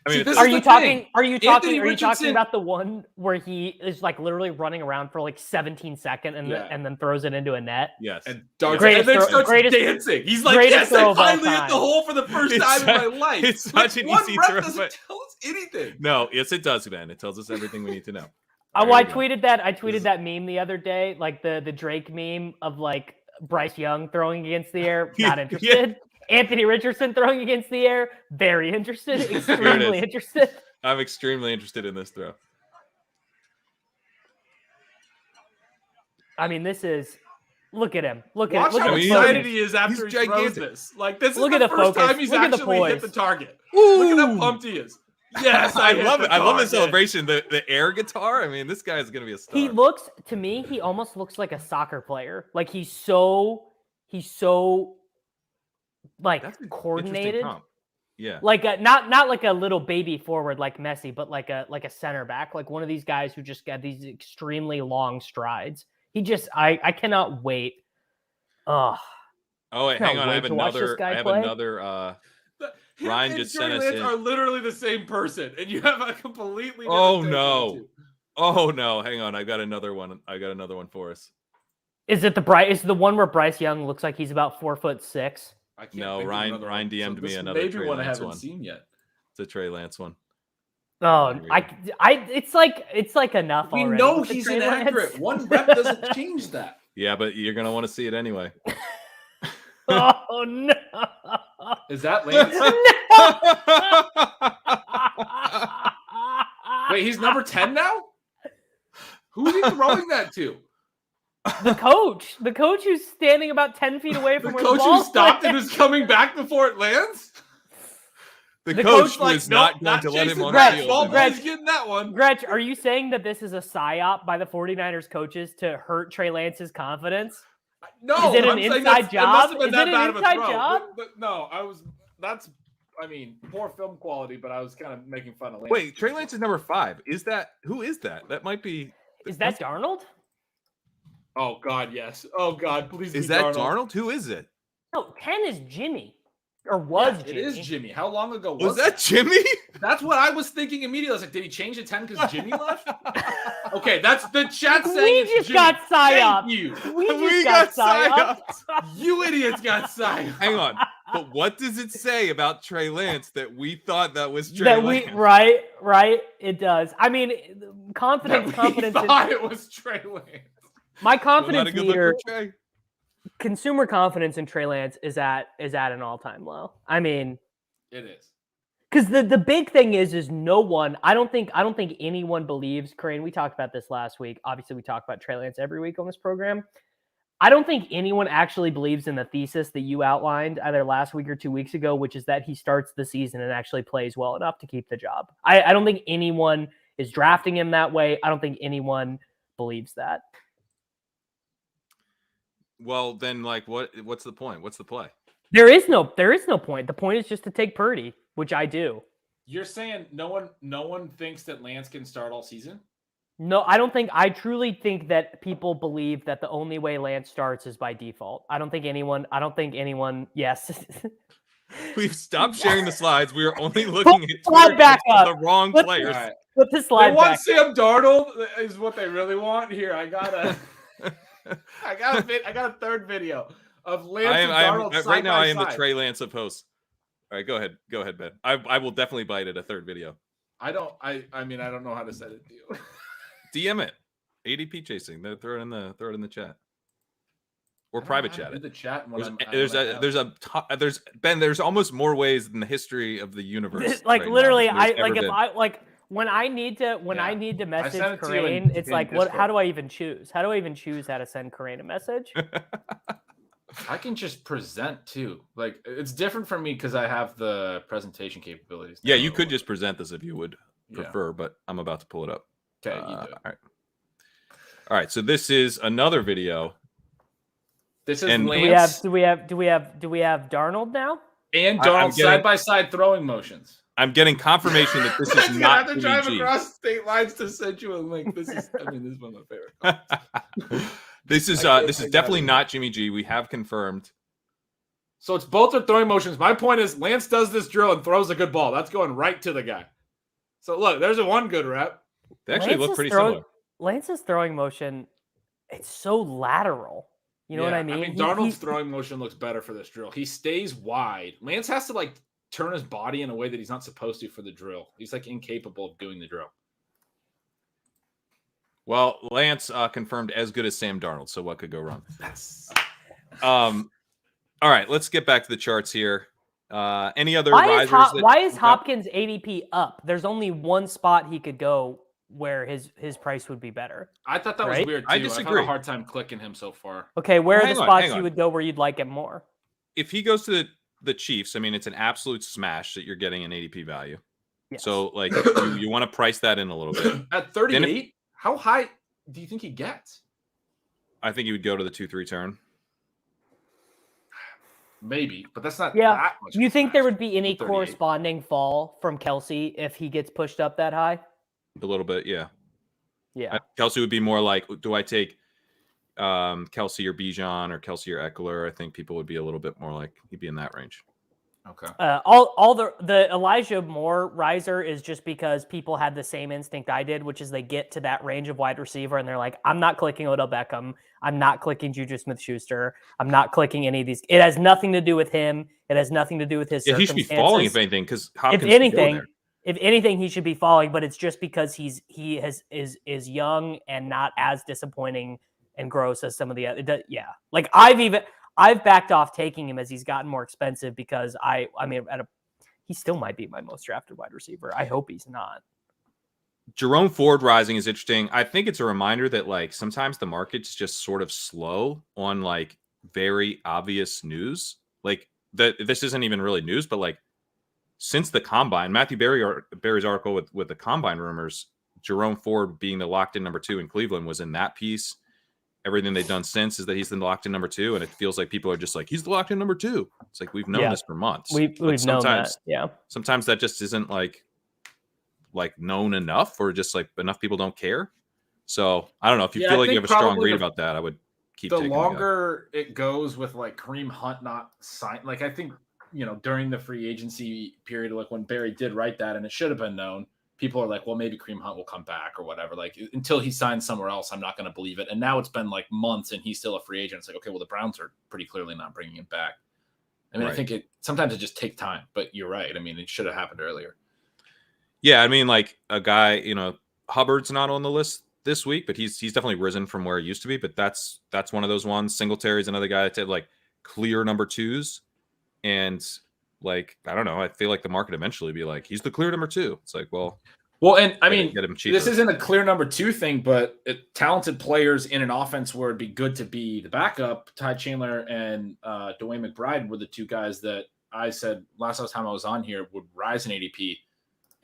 I mean, are you talking about the one where he is like literally running around for like 17 seconds and then throws it into a net? Yes. And starts dancing. He's like, yes, I finally hit the hole for the first time in my life. It's such an easy throw. Doesn't tell us anything. No, yes, it does, man. It tells us everything we need to know. I tweeted that meme the other day, like the Drake meme of like Bryce Young throwing against the air. Not interested. Anthony Richardson throwing against the air. Very interested. Extremely interested. I'm extremely interested in this throw. I mean, this is. Look at him. Look Watch how excited he is after he throws this. Like, this is the first time he's actually hit the target. Ooh. Look at how pumped he is. Yes, I love it. I love the celebration. The air guitar. I mean, this guy is going to be a star. He almost looks like a soccer player. Like, he's so like coordinated. Yeah. Like not like a little baby forward like Messi, but like a center back, like one of these guys who just got these extremely long strides. I cannot wait. Oh wait, hang on. I have another Ryan just sent us in. Are literally the same person, and you have a completely different Oh no, hang on. I got another one for us. Is it the one where Bryce Young looks like he's about 4'6"? No, Ryan DM'd me another Trey Lance one. I haven't seen yet. It's a Trey Lance one. Oh, it's like enough. We already know he's inaccurate. One rep doesn't change that. Yeah, but you're gonna want to see it anyway. Oh no! Is that Lance? Wait, he's number 10 now? Who's he throwing that to? The coach who's standing about 10 feet away from the coach who stopped and is coming back before it lands. The coach who is not going to let him on the field. Gretch, getting that one. Gretch, are you saying that this is a psyop by the 49ers coaches to hurt Trey Lance's confidence? No, is it an inside job? Is it an inside job? But no, poor film quality, but I was kind of making fun of Lance. Wait, Trey Lance is number 5. Who is that? That might be. Is that Darnold? Oh God, yes. Oh God, please. Is that Darnold? Who is it? No, 10 is Jimmy. Or was Jimmy. It is Jimmy. How long ago was that? Jimmy? That's what I was thinking immediately. I was like, did he change to 10 because Jimmy left? Okay, that's the chat saying. We just got psyop. Thank you. We just got psyop. You idiots got psyop. Hang on. But what does it say about Trey Lance that we thought that was Trey Lance? Right. It does. I mean, confidence. Thought it was Trey Lance. My confidence meter. Consumer confidence in Trey Lance is at an all-time low. I mean, it is. Because the big thing is no one. I don't think anyone believes. Crane, we talked about this last week. Obviously, we talk about Trey Lance every week on this program. I don't think anyone actually believes in the thesis that you outlined either last week or 2 weeks ago, which is that he starts the season and actually plays well enough to keep the job. I don't think anyone is drafting him that way. I don't think anyone believes that. Well, then, like, what's the point? What's the play? There is no point. The point is just to take Purdy, which I do. You're saying no one thinks that Lance can start all season? No, I don't think. I truly think that people believe that the only way Lance starts is by default. I don't think anyone. Yes. We've stopped sharing the slides. We are only looking at slide Twitter back of up. the wrong Put- players. Right. Put the slide They want back. Sam Darnold is what they really want. Here, I got a third video of Lance and Darnold side right now. by I am the side. Trey Lance of hosts. All right, go ahead, Ben. I will definitely bite at a third video. I don't know how to send it to you. DM it. ADP chasing. Throw it in the chat. Or private chat it. The chat. There's almost more ways in the history of the universe. Like right literally, now than there's I like ever if been. I like when I need to message sent it to you Corain, in it's like Discord. how do I even choose? How do I even choose how to send Corain a message? I can just present too. Like it's different for me because I have the presentation capabilities. Yeah, you could just present this if you would prefer, but I'm about to pull it up. Okay, you do. All right. So this is another video. This is And- Lance Do we have Darnold now? and I'm Darnold getting- side by side throwing motions. I'm getting confirmation that this is I not have to drive Jimmy G. across state lines to send you a link. This is one of my favorite. This is I definitely got it. not Jimmy G. We have confirmed. So it's both their throwing motions. My point is Lance does this drill and throws a good ball. That's going right to the guy. So look, there's a one good rep. They actually look pretty similar. Lance's throwing motion, it's so lateral. You know what I mean? Darnold's throwing motion looks better for this drill. He stays wide. Lance has to turn his body in a way that he's not supposed to for the drill. He's incapable of doing the drill. Well, Lance confirmed as good as Sam Darnold. So what could go wrong? Yes. All right, let's get back to the charts here. Any other Why risers? why is Hopkins ADP up? There's only one spot he could go where his price would be better. I thought that was Right? weird too. I I've had disagree. a hard time clicking him so far. Okay, where are Hang the on, spots hang you on. would go where you'd like him more? If he goes to the Chiefs, I mean, it's an absolute smash that you're getting an ADP value. Yes. So, you want to price that in a little bit. At 38, how high do you think he gets? I think you would go to the 2-3 turn. Maybe, but that's not Yeah. that much. You think there would be any 38. corresponding fall from Kelsey if he gets pushed up that high? A little bit, yeah. Yeah. Kelsey would be more like, do I take Kelsey or Bijan or Kelsey or Eckler? I think people would be a little bit more like he'd be in that range. Okay. All the Elijah Moore riser is just because people had the same instinct I did, which is they get to that range of wide receiver and they're like, I'm not clicking Odell Beckham. I'm not clicking Juju Smith-Schuster. I'm not clicking any of these. It has nothing to do with him. It has nothing to do with his Yeah, he should be falling if anything because Hopkins. If anything, he should be falling, but it's just because he is young and not as disappointing and gross as some of the other. Yeah, like I've backed off taking him as he's gotten more expensive because he still might be my most drafted wide receiver. I hope he's not. Jerome Ford rising is interesting. I think it's a reminder that sometimes the market's just sort of slow on very obvious news. This isn't even really news, but since the combine, Matthew Berry's article with the combine rumors, Jerome Ford being the locked in number 2 in Cleveland was in that piece. Everything they've done since is that he's the locked in number 2, and it feels like people are just he's the locked in number 2. It's we've known this for months. We've known that. Yeah. Sometimes that just isn't known enough, or just enough people don't care. So I don't know if you feel like you have a strong read about that. I would keep the taking longer it goes with Kareem Hunt not signed. I think during the free agency period, when Barry did write that, and it should have been known. People are well, maybe Kareem Hunt will come back or whatever. Until he signs somewhere else, I'm not going to believe it. And now it's been months and he's still a free agent. It's okay, well, the Browns are pretty clearly not bringing him back. I mean, right. I think sometimes it just takes time, but you're right. I mean, it should have happened earlier. Yeah. I mean, a guy, Hubbard's not on the list this week, but he's definitely risen from where he used to be. But that's one of those ones. Singletary's another guy that did clear number 2s. And I don't know. I feel like the market eventually be he's the clear number 2. It's well, and I mean, get him cheaper. This isn't a clear number 2 thing, but talented players in an offense where it'd be good to be the backup. Ty Chandler and Dwayne McBride were the 2 guys that I said last time I was on here would rise in ADP,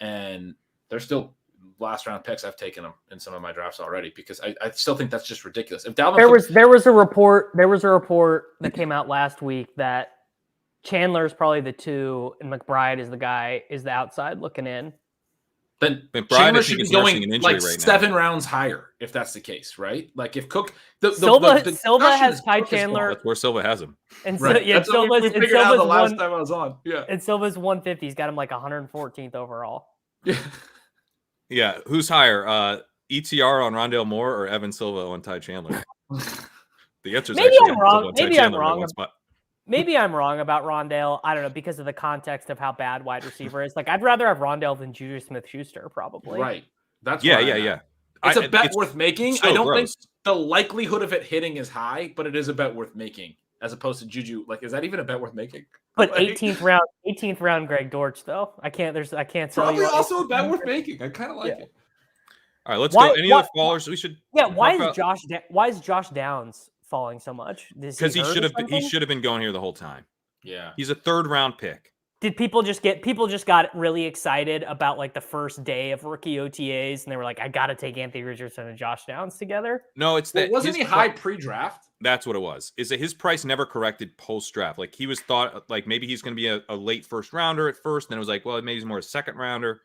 and they're still last round picks. I've taken them in some of my drafts already because I still think that's just ridiculous. If Dalvin there was a report that came out last week that Chandler's probably the 2, and McBride is the outside looking in. Then McBride, Chandler I think, should be is nursing going an injury like right now. 7 rounds higher if that's the case, right? Like if Cook, Silva discussion has is Ty Cook is Chandler, That's where Silva has him. and right. yeah, That's what we Silva's figured out the last one, time I was on. Yeah, and Silva's 150. He's got him like 114th overall. yeah. Yeah, who's higher, ETR on Rondale Moore or Evan Silva on Ty Chandler? The answer is Maybe actually I'm Evan wrong. Silva on Ty Maybe I'm Chandler by wrong. one spot. Maybe I'm wrong about Rondale. I don't know, because of the context of how bad wide receiver is. Like, I'd rather have Rondale than Juju Smith-Schuster, probably. Right. That's Yeah. It's a bet worth making. so I don't gross. think the likelihood of it hitting is high, but it is a bet worth making as opposed to Juju. Like, is that even a bet worth making? But Like, 18th round Greg Dortch, though. I can't sell probably you. also a bet worth making. I kind of like it. All right, let's go. Any other fallers we should? Yeah, why talk about? why is Josh Downs falling so much? Because he should have been going here the whole time. Yeah. He's a 3rd round pick. Did people just got really excited about like the first day of rookie OTAs, and they were like, I got to take Anthony Richardson and Josh Downs together? No, it's that. Wasn't he high pre-draft? That's what it was. Is that his price never corrected post-draft? Like he was thought like maybe he's going to be a late 1st rounder at first, and then it was like, well, maybe he's more a 2nd rounder.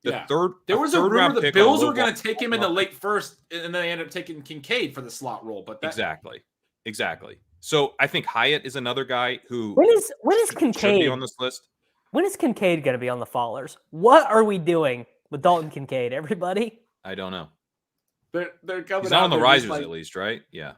There was a rumor the Bills were going to take him in the late 1st, and then they ended up taking Kincaid for the slot role. But exactly. So I think Hyatt is another guy who when is should Kincaid be on this list. When is Kincaid going to be on the fallers? What are we doing with Dalton Kincaid, everybody? I don't know. They're coming. He's not out on the there risers like, at least, right? Yeah.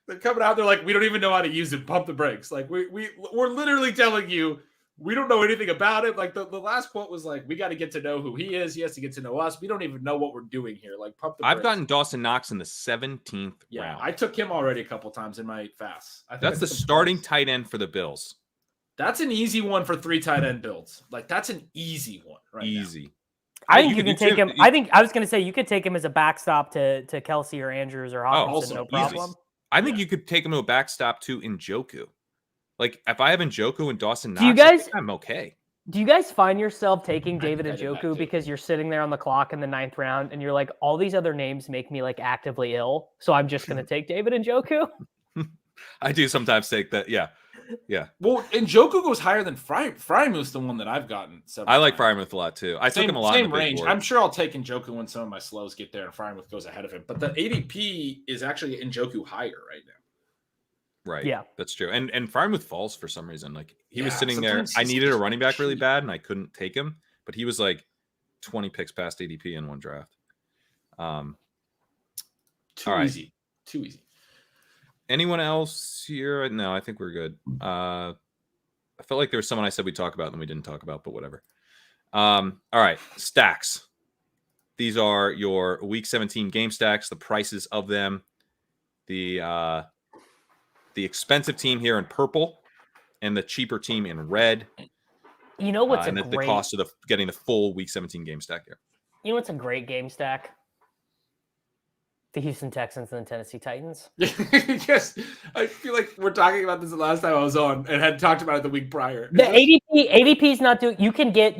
They're coming out there like we don't even know how to use it. Pump the brakes. Like we're literally telling you we don't know anything about it. Like the last quote was like, we got to get to know who he is. He has to get to know us. We don't even know what we're doing here. Like pump the brakes. I've gotten Dawson Knox in the 17th round. I took him already a couple times in my fast. That's the starting tight end for the Bills. That's an easy one for 3 tight end builds. Like that's an easy one, right? Easy. Now. I think you can take him. I was going to say you could take him as a backstop to Kelsey or Andrews or Hopkins. No problem. I think you could take him to a backstop to Njoku. Like if I have Njoku and Dawson Knox, I'm okay. Do you guys find yourself taking David Njoku because you're sitting there on the clock in the 9th round and you're like, all these other names make me like actively ill, so I'm just going to take David Njoku? I do sometimes take that. Yeah. Well, Njoku goes higher than Frymouth's the one that I've gotten. I like Frymouth a lot too. I took him a lot. Same range. I'm sure I'll take Njoku when some of my slows get there and Frymouth goes ahead of him. But the ADP is actually Njoku higher right now. Right. Yeah, that's true. And Frymouth falls for some reason. Like he was sitting there. I needed a running back really bad, and I couldn't take him. But he was like 20 picks past ADP in one draft. Too easy. Anyone else here? No, I think we're good. I felt like there was someone I said we'd talk about and we didn't talk about, but whatever. All right, stacks. These are your Week 17 game stacks. The prices of them. The expensive team here in purple and the cheaper team in red. You know what's the cost of getting the full Week 17 game stack here. You know what's a great game stack? The Houston Texans and the Tennessee Titans. Yes, I feel like we're talking about this the last time I was on and had talked about it the week prior. The ADP is not doing. You can get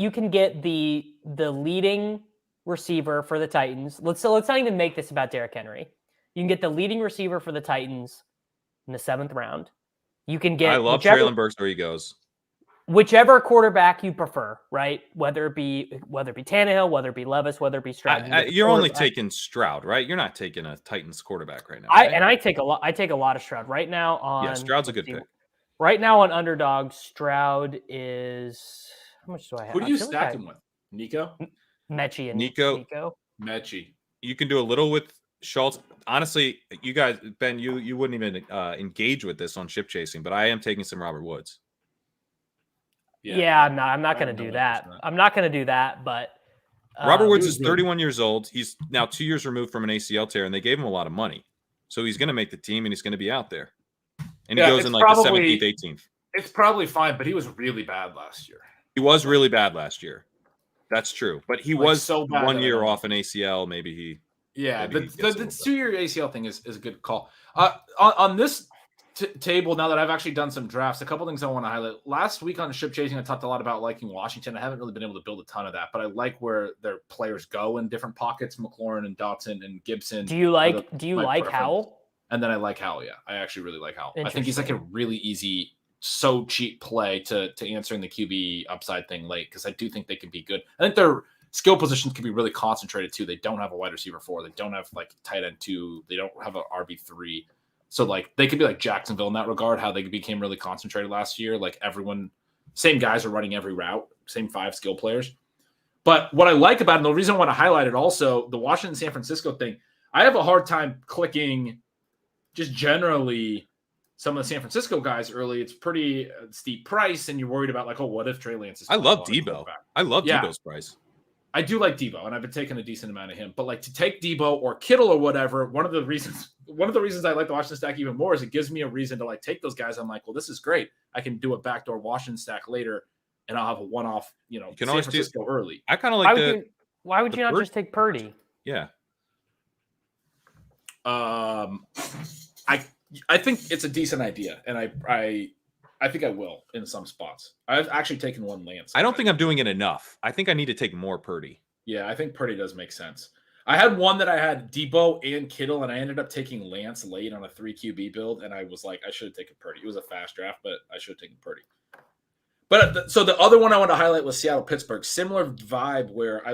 the leading receiver for the Titans. Let's not even make this about Derrick Henry. You can get the leading receiver for the Titans in the 7th round. You can get. I love Traylon Burks where he goes. Whichever quarterback you prefer, right? Whether it be Tannehill, whether it be Levis, whether it be Stroud. You're only taking Stroud, right? You're not taking a Titans quarterback right now. Right? I take a lot of Stroud right now. Stroud's a good pick. Right now on Underdog, Stroud is how much do I have? Who do you stack him with? Nico, Mechie, and Nico. Mechie. You can do a little with Schultz. Honestly, you guys, Ben, you wouldn't even engage with this on ship chasing, but I am taking some Robert Woods. Yeah, I'm not going to do that. I'm not going to do that, but Robert Woods is 31 years old. He's now 2 years removed from an ACL tear, and they gave him a lot of money. So he's going to make the team, and he's going to be out there. And he goes in like the 17th, 18th. It's probably fine, but he was really bad last year. He was really bad last year. That's true. But he was so bad 1 year off an ACL. Maybe he... Yeah, the 2-year ACL thing is a good call. On this table, now that I've actually done some drafts, a couple things I want to highlight. Last week on Ship Chasing, I talked a lot about liking Washington. I haven't really been able to build a ton of that, but I like where their players go in different pockets, McLaurin and Dotson and Gibson. Do you like Howell? And then I like Howell, yeah. I actually really like Howell. I think he's like a really easy so cheap play to answering the QB upside thing late, because I do think they can be good. I think their skill positions can be really concentrated too. They don't have a wide receiver 4. They don't have like tight end 2. They don't have an RB3. So like they could be like Jacksonville in that regard, how they became really concentrated last year. Like everyone, same guys are running every route, same 5 skill players. But what I like about it, and the reason I want to highlight it also, the Washington-San Francisco thing, I have a hard time clicking just generally some of the San Francisco guys early. It's pretty steep price, and you're worried about like, oh, what if Trey Lance is? I love Debo. I love Debo's price. I do like Debo, and I've been taking a decent amount of him. But like to take Debo or Kittle or whatever, one of the reasons I like the Washington stack even more is it gives me a reason to like take those guys. I'm like, well, this is great. I can do a backdoor Washington stack later, and I'll have a one-off, you can San Francisco early. I kind of like why would you not just take Purdy? Yeah. I think it's a decent idea, and I think I will in some spots. I've actually taken one Lance. I don't think I'm doing it enough. I think I need to take more Purdy. Yeah, I think Purdy does make sense. I had one that I had Debo and Kittle, and I ended up taking Lance late on a 3 QB build, and I was like, I should have taken Purdy. It was a fast draft, but I should have taken Purdy. But so the other one I want to highlight was Seattle-Pittsburgh. Similar vibe where I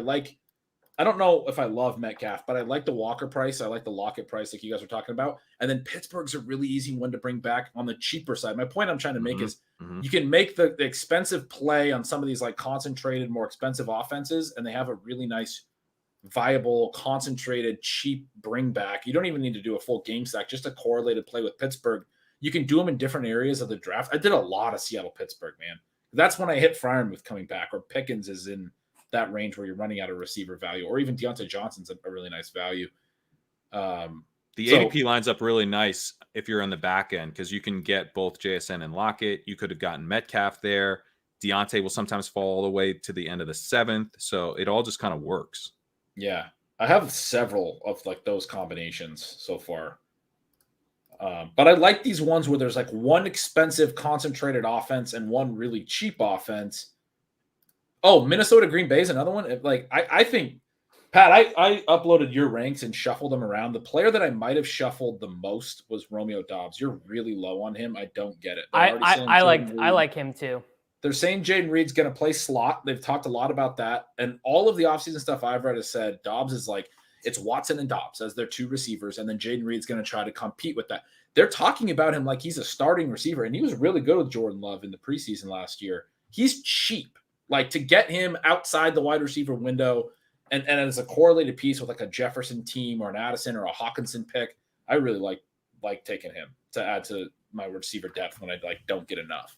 don't know if I love Metcalf, but I like the Walker price. I like the Lockett price like you guys were talking about. And then Pittsburgh's a really easy one to bring back on the cheaper side. My point I'm trying to make is you can make the expensive play on some of these like concentrated, more expensive offenses, and they have a really nice, viable, concentrated, cheap bring back. You don't even need to do a full game stack, just a correlated play with Pittsburgh. You can do them in different areas of the draft. I did a lot of Seattle-Pittsburgh, man. That's when I hit Freiermuth coming back, or Pickens is in that range where you're running out of receiver value, or even Deontay Johnson's a really nice value. The ADP lines up really nice if you're on the back end, because you can get both JSN and Lockett. You could have gotten Metcalf there. Deontay will sometimes fall all the way to the end of the 7th. So it all just kind of works. Yeah. I have several of like those combinations so far. But I like these ones where there's like one expensive concentrated offense and one really cheap offense. Oh, Minnesota Green Bay is another one. Like I think, Pat, I uploaded your ranks and shuffled them around. The player that I might have shuffled the most was Romeo Doubs. You're really low on him. I don't get it. I like him too. They're saying Jaden Reed's going to play slot. They've talked a lot about that. And all of the offseason stuff I've read has said Doubs is like, it's Watson and Doubs as their 2 receivers. And then Jaden Reed's going to try to compete with that. They're talking about him like he's a starting receiver. And he was really good with Jordan Love in the preseason last year. He's cheap. Like to get him outside the wide receiver window and as a correlated piece with like a Jefferson team or an Addison or a Hawkinson pick, I really like taking him to add to my receiver depth when I like don't get enough.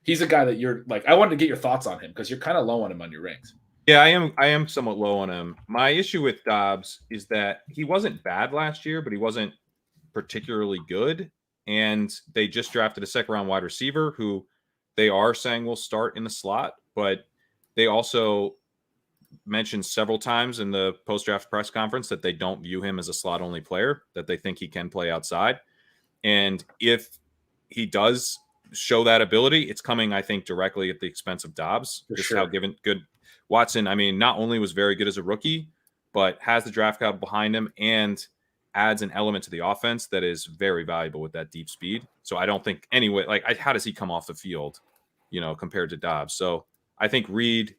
He's a guy that you're like, I wanted to get your thoughts on him because you're kind of low on him on your ranks. Yeah, I am somewhat low on him. My issue with Dobbs is that he wasn't bad last year, but he wasn't particularly good. And they just drafted a 2nd round wide receiver who they are saying will start in the slot, but they also mentioned several times in the post-draft press conference that they don't view him as a slot-only player, that they think he can play outside. And if he does show that ability, it's coming, I think, directly at the expense of Dobbs. Just how good Watson, I mean, not only was very good as a rookie, but has the draft capital behind him and adds an element to the offense that is very valuable with that deep speed. So I don't think anyway, how does he come off the field, compared to Dobbs? So I think Reed.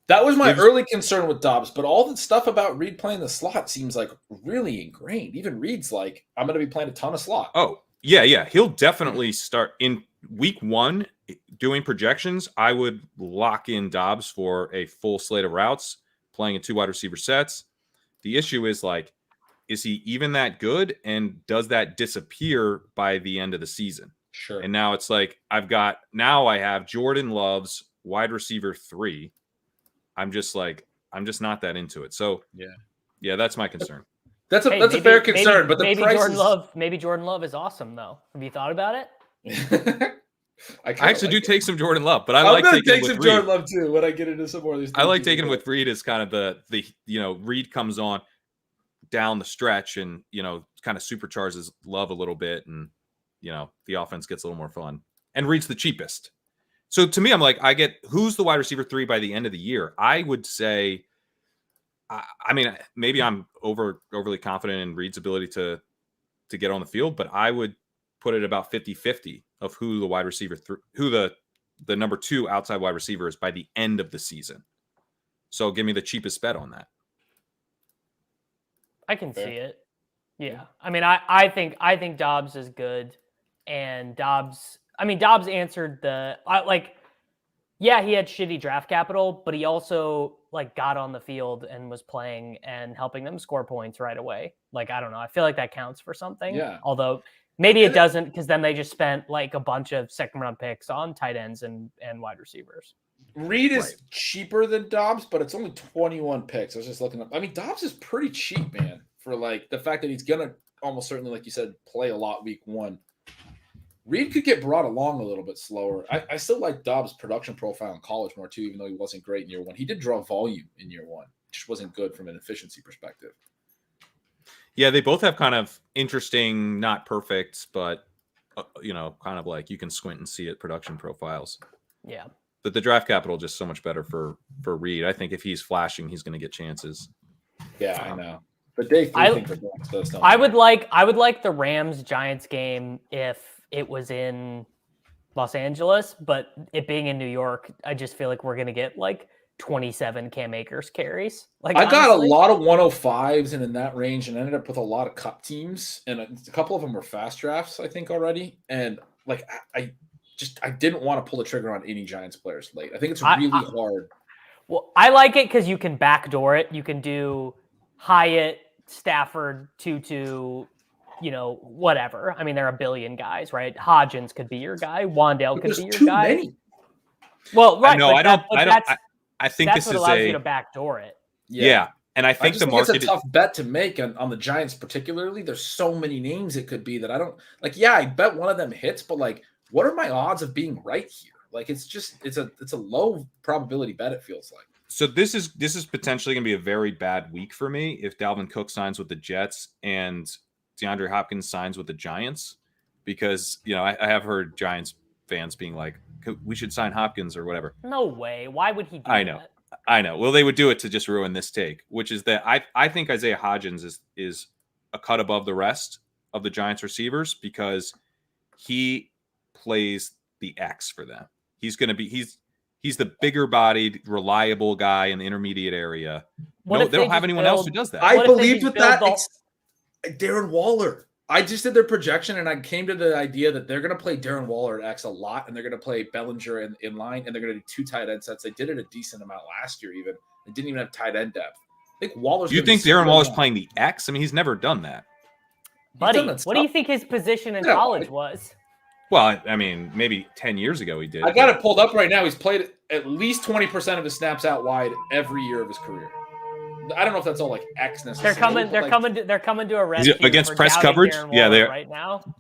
That was my early concern with Dobbs, but all the stuff about Reed playing the slot seems like really ingrained. Even Reed's like, I'm going to be playing a ton of slot. Oh, yeah. He'll definitely start in week 1 doing projections. I would lock in Dobbs for a full slate of routes, playing in 2 wide receiver sets. The issue is like, is he even that good? And does that disappear by the end of the season? Sure. And now it's like, I have Jordan Love's wide receiver 3. I'm just not that into it. So yeah, that's my concern. That's a fair concern, but the price maybe Jordan Love is awesome though. Have you thought about it? I actually do take some Jordan Love, but I I'm like gonna taking take some Jordan Love too when I get into some more of these things. I like taking with Reed as kind of the Reed comes on down the stretch and kind of supercharges Love a little bit, and the offense gets a little more fun. And Reed's the cheapest. So to me, I'm like, I get who's the wide receiver 3 by the end of the year. I would say, I mean, maybe I'm overly confident in Reed's ability to get on the field, but I would put it about 50-50 of who the wide receiver, who the number 2 outside wide receiver is by the end of the season. So give me the cheapest bet on that. I can see it. Yeah. I mean, I think Dobbs is good, and Dobbs answered he had shitty draft capital, but he also got on the field and was playing and helping them score points right away. I don't know. I feel like that counts for something. Yeah. Although maybe it doesn't, because then they just spent a bunch of second round picks on tight ends and wide receivers. Reed is cheaper than Dobbs, but it's only 21 picks. I was just looking up. I mean, Dobbs is pretty cheap, man, for the fact that he's gonna almost certainly, like you said, play a lot week 1. Reed could get brought along a little bit slower. I still like Dobbs' production profile in college more too, even though he wasn't great in year 1. He did draw volume in year 1, just wasn't good from an efficiency perspective. Yeah, they both have kind of interesting, not perfect, but kind of you can squint and see it production profiles. Yeah. But the draft capital just so much better for Reed. I think if he's flashing, he's going to get chances. Yeah, I know. But day 3 thing for Dobbs does I would like the Rams Giants game if it was in Los Angeles, but it being in New York, I just feel like we're going to get 27 Cam Akers carries. I got a lot of 105s and in that range, and ended up with a lot of cup teams, and a couple of them were fast drafts, I think, already. And I didn't want to pull the trigger on any Giants players late. I think it's really hard. Well, I like it because you can backdoor it. You can do Hyatt, Stafford, Tutu, whatever. I mean, there are a billion guys, right? Hodgins could be your guy. Wandale could be your too guy. Many. Well, right. No, I think that's this what is allows you to backdoor it. Yeah. And I think the market it's a tough bet to make on the Giants, particularly. There's so many names it could be that I don't I bet one of them hits, but what are my odds of being right here? It's a low probability bet, it feels like. So this is potentially going to be a very bad week for me if Dalvin Cook signs with the Jets and DeAndre Hopkins signs with the Giants, because I have heard Giants fans being like, we should sign Hopkins or whatever. No way. Why would he do that? I know. Well, they would do it to just ruin this take, which is that I think Isaiah Hodgins is a cut above the rest of the Giants receivers because he plays the X for them. He's going to be he's the bigger bodied, reliable guy in the intermediate area. They don't have anyone else who does that. I believed with that. Darren Waller. I just did their projection, and I came to the idea that they're going to play Darren Waller at X a lot, and they're going to play Bellinger in line, and they're going to do 2 tight end sets. They did it a decent amount last year even. They didn't even have tight end depth. I think Waller's. Do you think Darren Waller's playing the X? I mean, he's never done that. Buddy, what do you think his position in college was? Well, I mean, maybe 10 years ago he did. I got it pulled up right now. He's played at least 20% of his snaps out wide every year of his career. I don't know if that's all X necessarily. They're coming to arrest you against for press doubting coverage. Darren Yeah, Waller they're right now.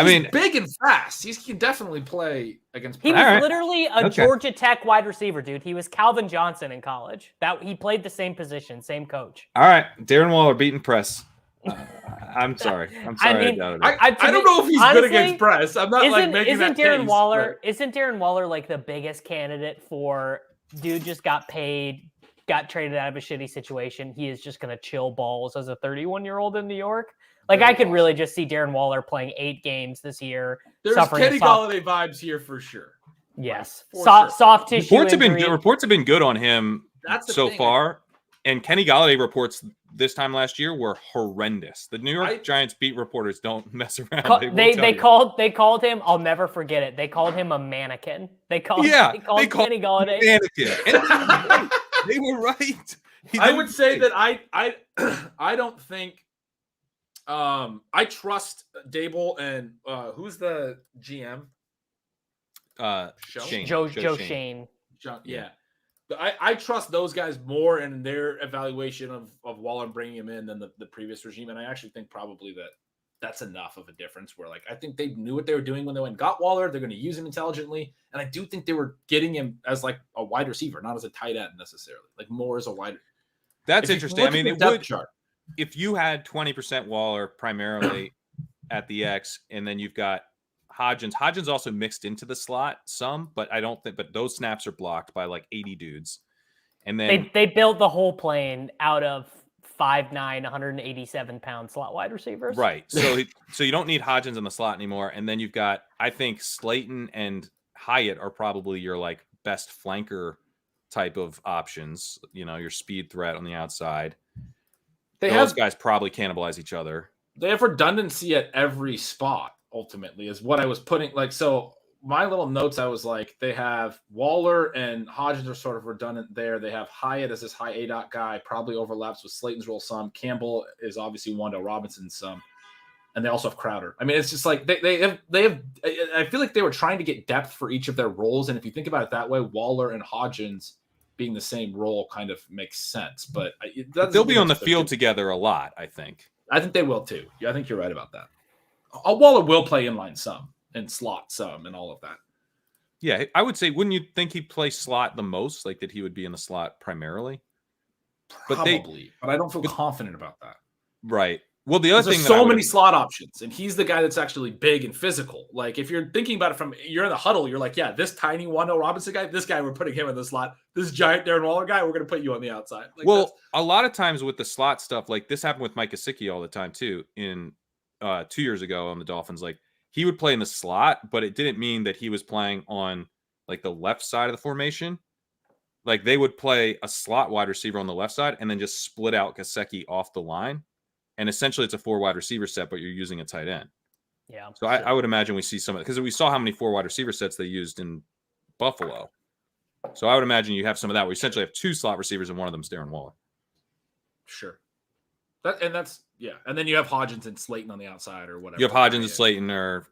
He's big and fast. He can definitely play against. He was literally a Georgia Tech wide receiver, dude. He was Calvin Johnson in college. He played the same position, same coach. All right, Darren Waller beating press. I'm sorry. I mean, I don't know if he's good against press. I'm not making that case. Isn't Darren Waller the biggest candidate for dude just got paid, got traded out of a shitty situation? He is just going to chill balls as a 31-year-old in New York. I could really just see Darren Waller playing 8 games this year. There's Kenny Golladay vibes here for sure. Yes, sure. Soft tissue. Reports have been good on him so thing. far. And Kenny Golladay reports this time last year were horrendous. The New York Giants beat reporters don't mess around. They called him. I'll never forget it. They called him a mannequin. They called Kenny Golladay mannequin. They were right. I would say that I don't think I trust Dable and who's the GM? Joe Shane. Yeah. I trust those guys more in their evaluation of Waller and bringing him in than the previous regime. And I actually think probably that's enough of a difference where I think they knew what they were doing when they went and got Waller. They're going to use him intelligently. And I do think they were getting him as a wide receiver, not as a tight end necessarily, more as a wide. That's interesting. I mean, it would chart. If you had 20% Waller primarily at the X, and then you've got Hodgins also mixed into the slot some, but those snaps are blocked by 80 dudes. And then they built the whole plane out of 5'9", 187-pound slot wide receivers. Right. So you don't need Hodgins in the slot anymore. And then you've got, I think Slayton and Hyatt are probably your like best flanker type of options. You know, your speed threat on the outside. Those guys probably cannibalize each other. They have redundancy at every spot, ultimately, is what I was putting. Like, so my little notes, I was like, they have Waller and Hodgins are sort of redundant there. They have Hyatt as this high A-dot guy, probably overlaps with Slayton's role some. Campbell is obviously Wandale Robinson some. And they also have Crowder. I mean, it's just like they have. I feel like they were trying to get depth for each of their roles. And if you think about it that way, Waller and Hodgins being the same role kind of makes sense. But they'll be on the field together a lot, I think. I think they will too. Yeah, I think you're right about that. Waller will play inline some and slot some and all of that. Yeah, I would say, wouldn't you think he'd play slot the most? Like that he would be in the slot primarily? Probably, but I don't feel confident about that. Right. Well, the other thing, there's so many slot options, and he's the guy that's actually big and physical. Like if you're thinking about it you're in the huddle, you're like, yeah, this tiny Wandale Robinson guy, this guy, we're putting him in the slot. This giant Darren Waller guy, we're going to put you on the outside. Like, well, a lot of times with the slot stuff, like this happened with Mike Gesicki all the time too. In 2 years ago on the Dolphins, like he would play in the slot, but it didn't mean that he was playing on like the left side of the formation. Like they would play a slot wide receiver on the left side and then just split out Gesicki off the line. And essentially it's a 4 wide receiver set, but you're using a tight end. Yeah. So I would imagine we see some of it because we saw how many 4 wide receiver sets they used in Buffalo. So I would imagine you have some of that. We essentially have 2 slot receivers and one of them is Darren Waller. Sure. And then you have Hodgins and Slayton on the outside or whatever. You have Hodgins and Slayton or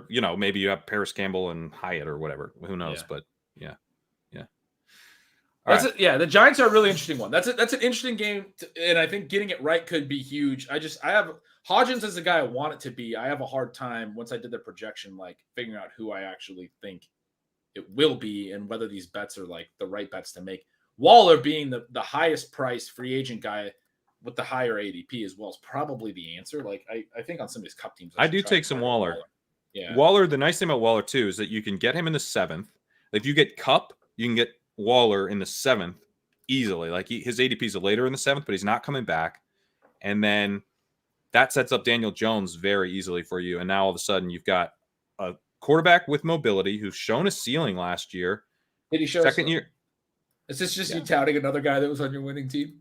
you know, maybe you have Paris Campbell and Hyatt or whatever. Who knows? Yeah. But yeah. The Giants are a really interesting one. That's an interesting game, and I think getting it right could be huge. I have Hodgins as the guy I want it to be. I have a hard time once I did the projection, like figuring out who I actually think it will be and whether these bets are like the right bets to make. Waller being the highest priced free agent guy with the higher ADP as well is probably the answer. Like I think on some of these cup teams, I do take some Waller. Yeah, Waller. The nice thing about Waller too is that you can get him in the 7th. If you get Cup, you can get Waller in the 7th easily. Like his ADP is later in the 7th, but he's not coming back. And then that sets up Daniel Jones very easily for you. And now all of a sudden you've got a quarterback with mobility who's shown a ceiling last year. Did he show second year? Is this just you touting another guy that was on your winning team?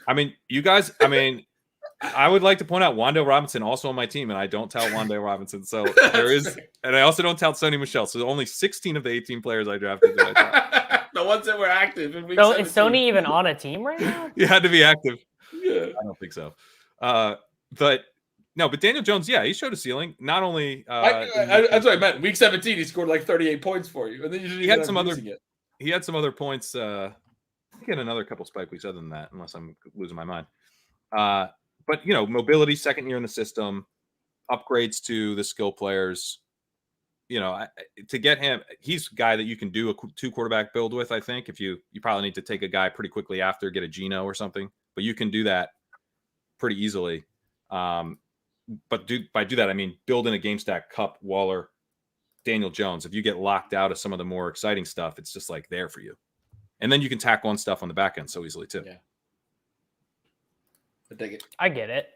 I mean, you guys, I would like to point out Wandale Robinson also on my team, and I don't tout Wandale Robinson. So there is, and I also don't tout Sony Michel. So only 16 of the 18 players I drafted did I tout. The ones that were active. In week so 17. is Sony even on a team right now? You had to be active. Yeah. I don't think so. But Daniel Jones, yeah, he showed a ceiling. Not only that's what I meant. Week 17, he scored like 38 points for you, and then he had some other. He had some other points. I think he had another couple spike weeks other than that, unless I'm losing my mind. But you know, mobility, second year in the system, upgrades to the skill players. You know, to get him, he's a guy that you can do a 2 quarterback build with. I think if you probably need to take a guy pretty quickly after, get a Geno or something, but you can do that pretty easily. But by do that, I mean build in a game stack, Cup, Waller, Daniel Jones. If you get locked out of some of the more exciting stuff, it's just like there for you, and then you can tack on stuff on the back end so easily too. Yeah, I dig it. I get it.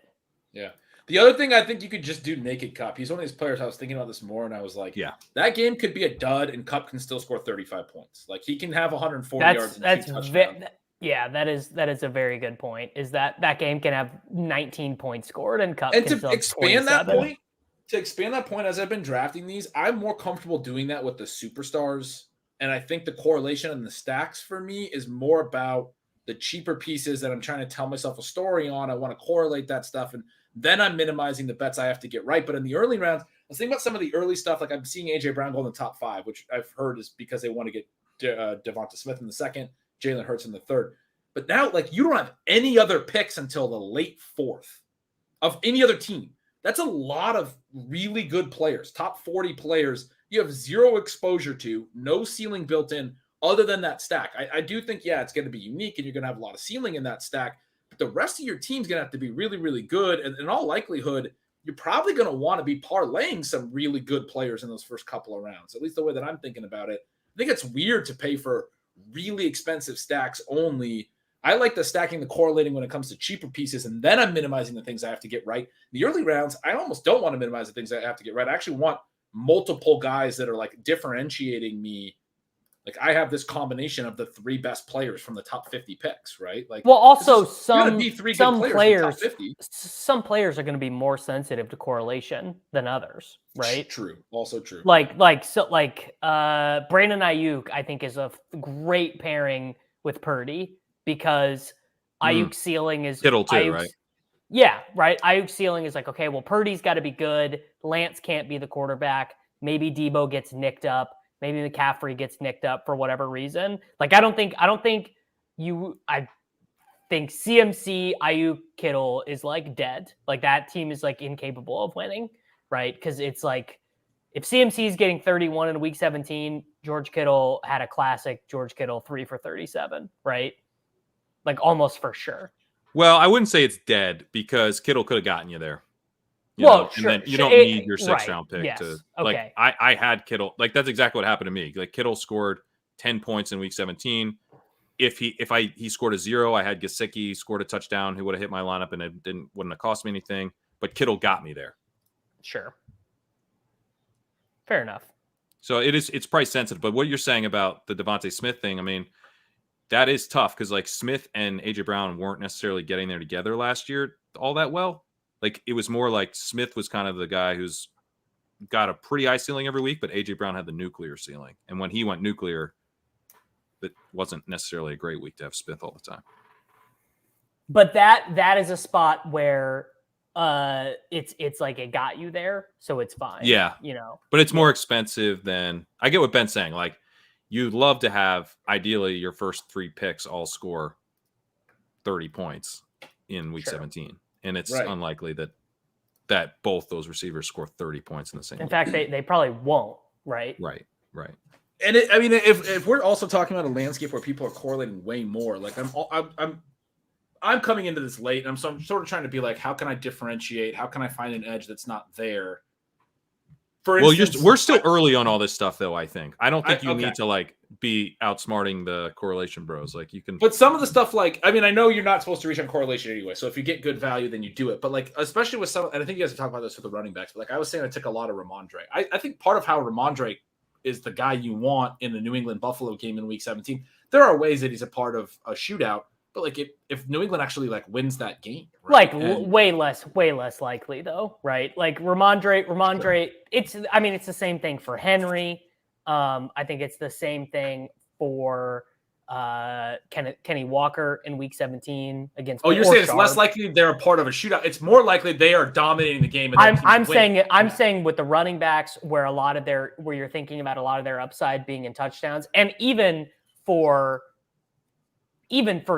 Yeah. The other thing I think you could just do naked Cup. He's one of these players I was thinking about this more, and I was like, yeah, that game could be a dud, and Cup can still score 35 points. Like he can have 140 yards and 2 touchdowns. That is a very good point. Is that game can have 19 points scored and Cup and can to expand that point. To expand that point, as I've been drafting these, I'm more comfortable doing that with the superstars, and I think the correlation in the stacks for me is more about the cheaper pieces that I'm trying to tell myself a story on. I want to correlate that stuff, and then I'm minimizing the bets I have to get right. But in the early rounds, I was thinking about some of the early stuff. Like I'm seeing AJ Brown go in the top 5, which I've heard is because they want to get Devonta Smith in the 2nd, Jalen Hurts in the 3rd. But now, like, you don't have any other picks until the late 4th of any other team. That's a lot of really good players, top 40 players. You have 0 exposure to, no ceiling built in other than that stack. I do think, it's going to be unique and you're going to have a lot of ceiling in that stack. But the rest of your team's going to have to be really, really good. And in all likelihood, you're probably going to want to be parlaying some really good players in those first couple of rounds, at least the way that I'm thinking about it. I think it's weird to pay for really expensive stacks only I like the stacking, the correlating when it comes to cheaper pieces, and then I'm minimizing the things I have to get right. In the early rounds, I almost don't want to minimize the things I have to get right. I actually want multiple guys that are like differentiating me. Like I have this combination of the 3 best players from the top 50 picks, right? Like, well, also some players are going to be more sensitive to correlation than others, right? True. Also true. Brandon Ayuk, I think, is a great pairing with Purdy because Ayuk's ceiling is Kittle too, right? Yeah, right. Ayuk's ceiling is like, okay, well, Purdy's got to be good. Lance can't be the quarterback. Maybe Debo gets nicked up. Maybe McCaffrey gets nicked up for whatever reason. Like, I think CMC, Ayuk, Kittle is like dead. Like that team is like incapable of winning, right? Because it's like if CMC is getting 31 in week 17, George Kittle had a classic George Kittle 3 for 37, right? Like almost for sure. Well, I wouldn't say it's dead because Kittle could have gotten you there. Sure. And then you don't need your 6th round pick to like. Okay. I had Kittle. Like that's exactly what happened to me. Like Kittle scored 10 points in week 17. If he scored a 0, I had Gesicki scored a touchdown who would have hit my lineup and it wouldn't have cost me anything. But Kittle got me there. Sure. Fair enough. So it's price sensitive. But what you're saying about the Devontae Smith thing, I mean, that is tough because like Smith and AJ Brown weren't necessarily getting there together last year all that well. Like it was more like Smith was kind of the guy who's got a pretty high ceiling every week, but AJ Brown had the nuclear ceiling. And when he went nuclear, it wasn't necessarily a great week to have Smith all the time. But that is a spot where it's like it got you there, so it's fine. Yeah. But it's more expensive than I get what Ben's saying. Like you'd love to have ideally your first 3 picks all score 30 points in week 17. And it's unlikely that both those receivers score 30 points in the same. In fact, they probably won't. Right. Right. And if we're also talking about a landscape where people are correlating way more, like I'm coming into this late, and I'm sort of trying to be like, how can I differentiate? How can I find an edge that's not there? For instance, we're still early on all this stuff, though. I think I don't think you need to like be outsmarting the correlation bros. Like you can, but some of the stuff, like I know you're not supposed to reach on correlation anyway. So if you get good value, then you do it. But like, especially with some, and I think you guys have talked about this with the running backs. But like I was saying, I took a lot of Ramondre. I think part of how Ramondre is the guy you want in the New England Buffalo game in week 17. There are ways that he's a part of a shootout. But like if New England actually like wins that game, right? way less likely though, right? Like Ramondre, it's the same thing for Henry. I think it's the same thing for Kenny Walker in week 17 against. Oh, you're saying it's less likely they're a part of a shootout. It's more likely they are dominating the game. And I'm saying with the running backs where you're thinking about a lot of their upside being in touchdowns, and even for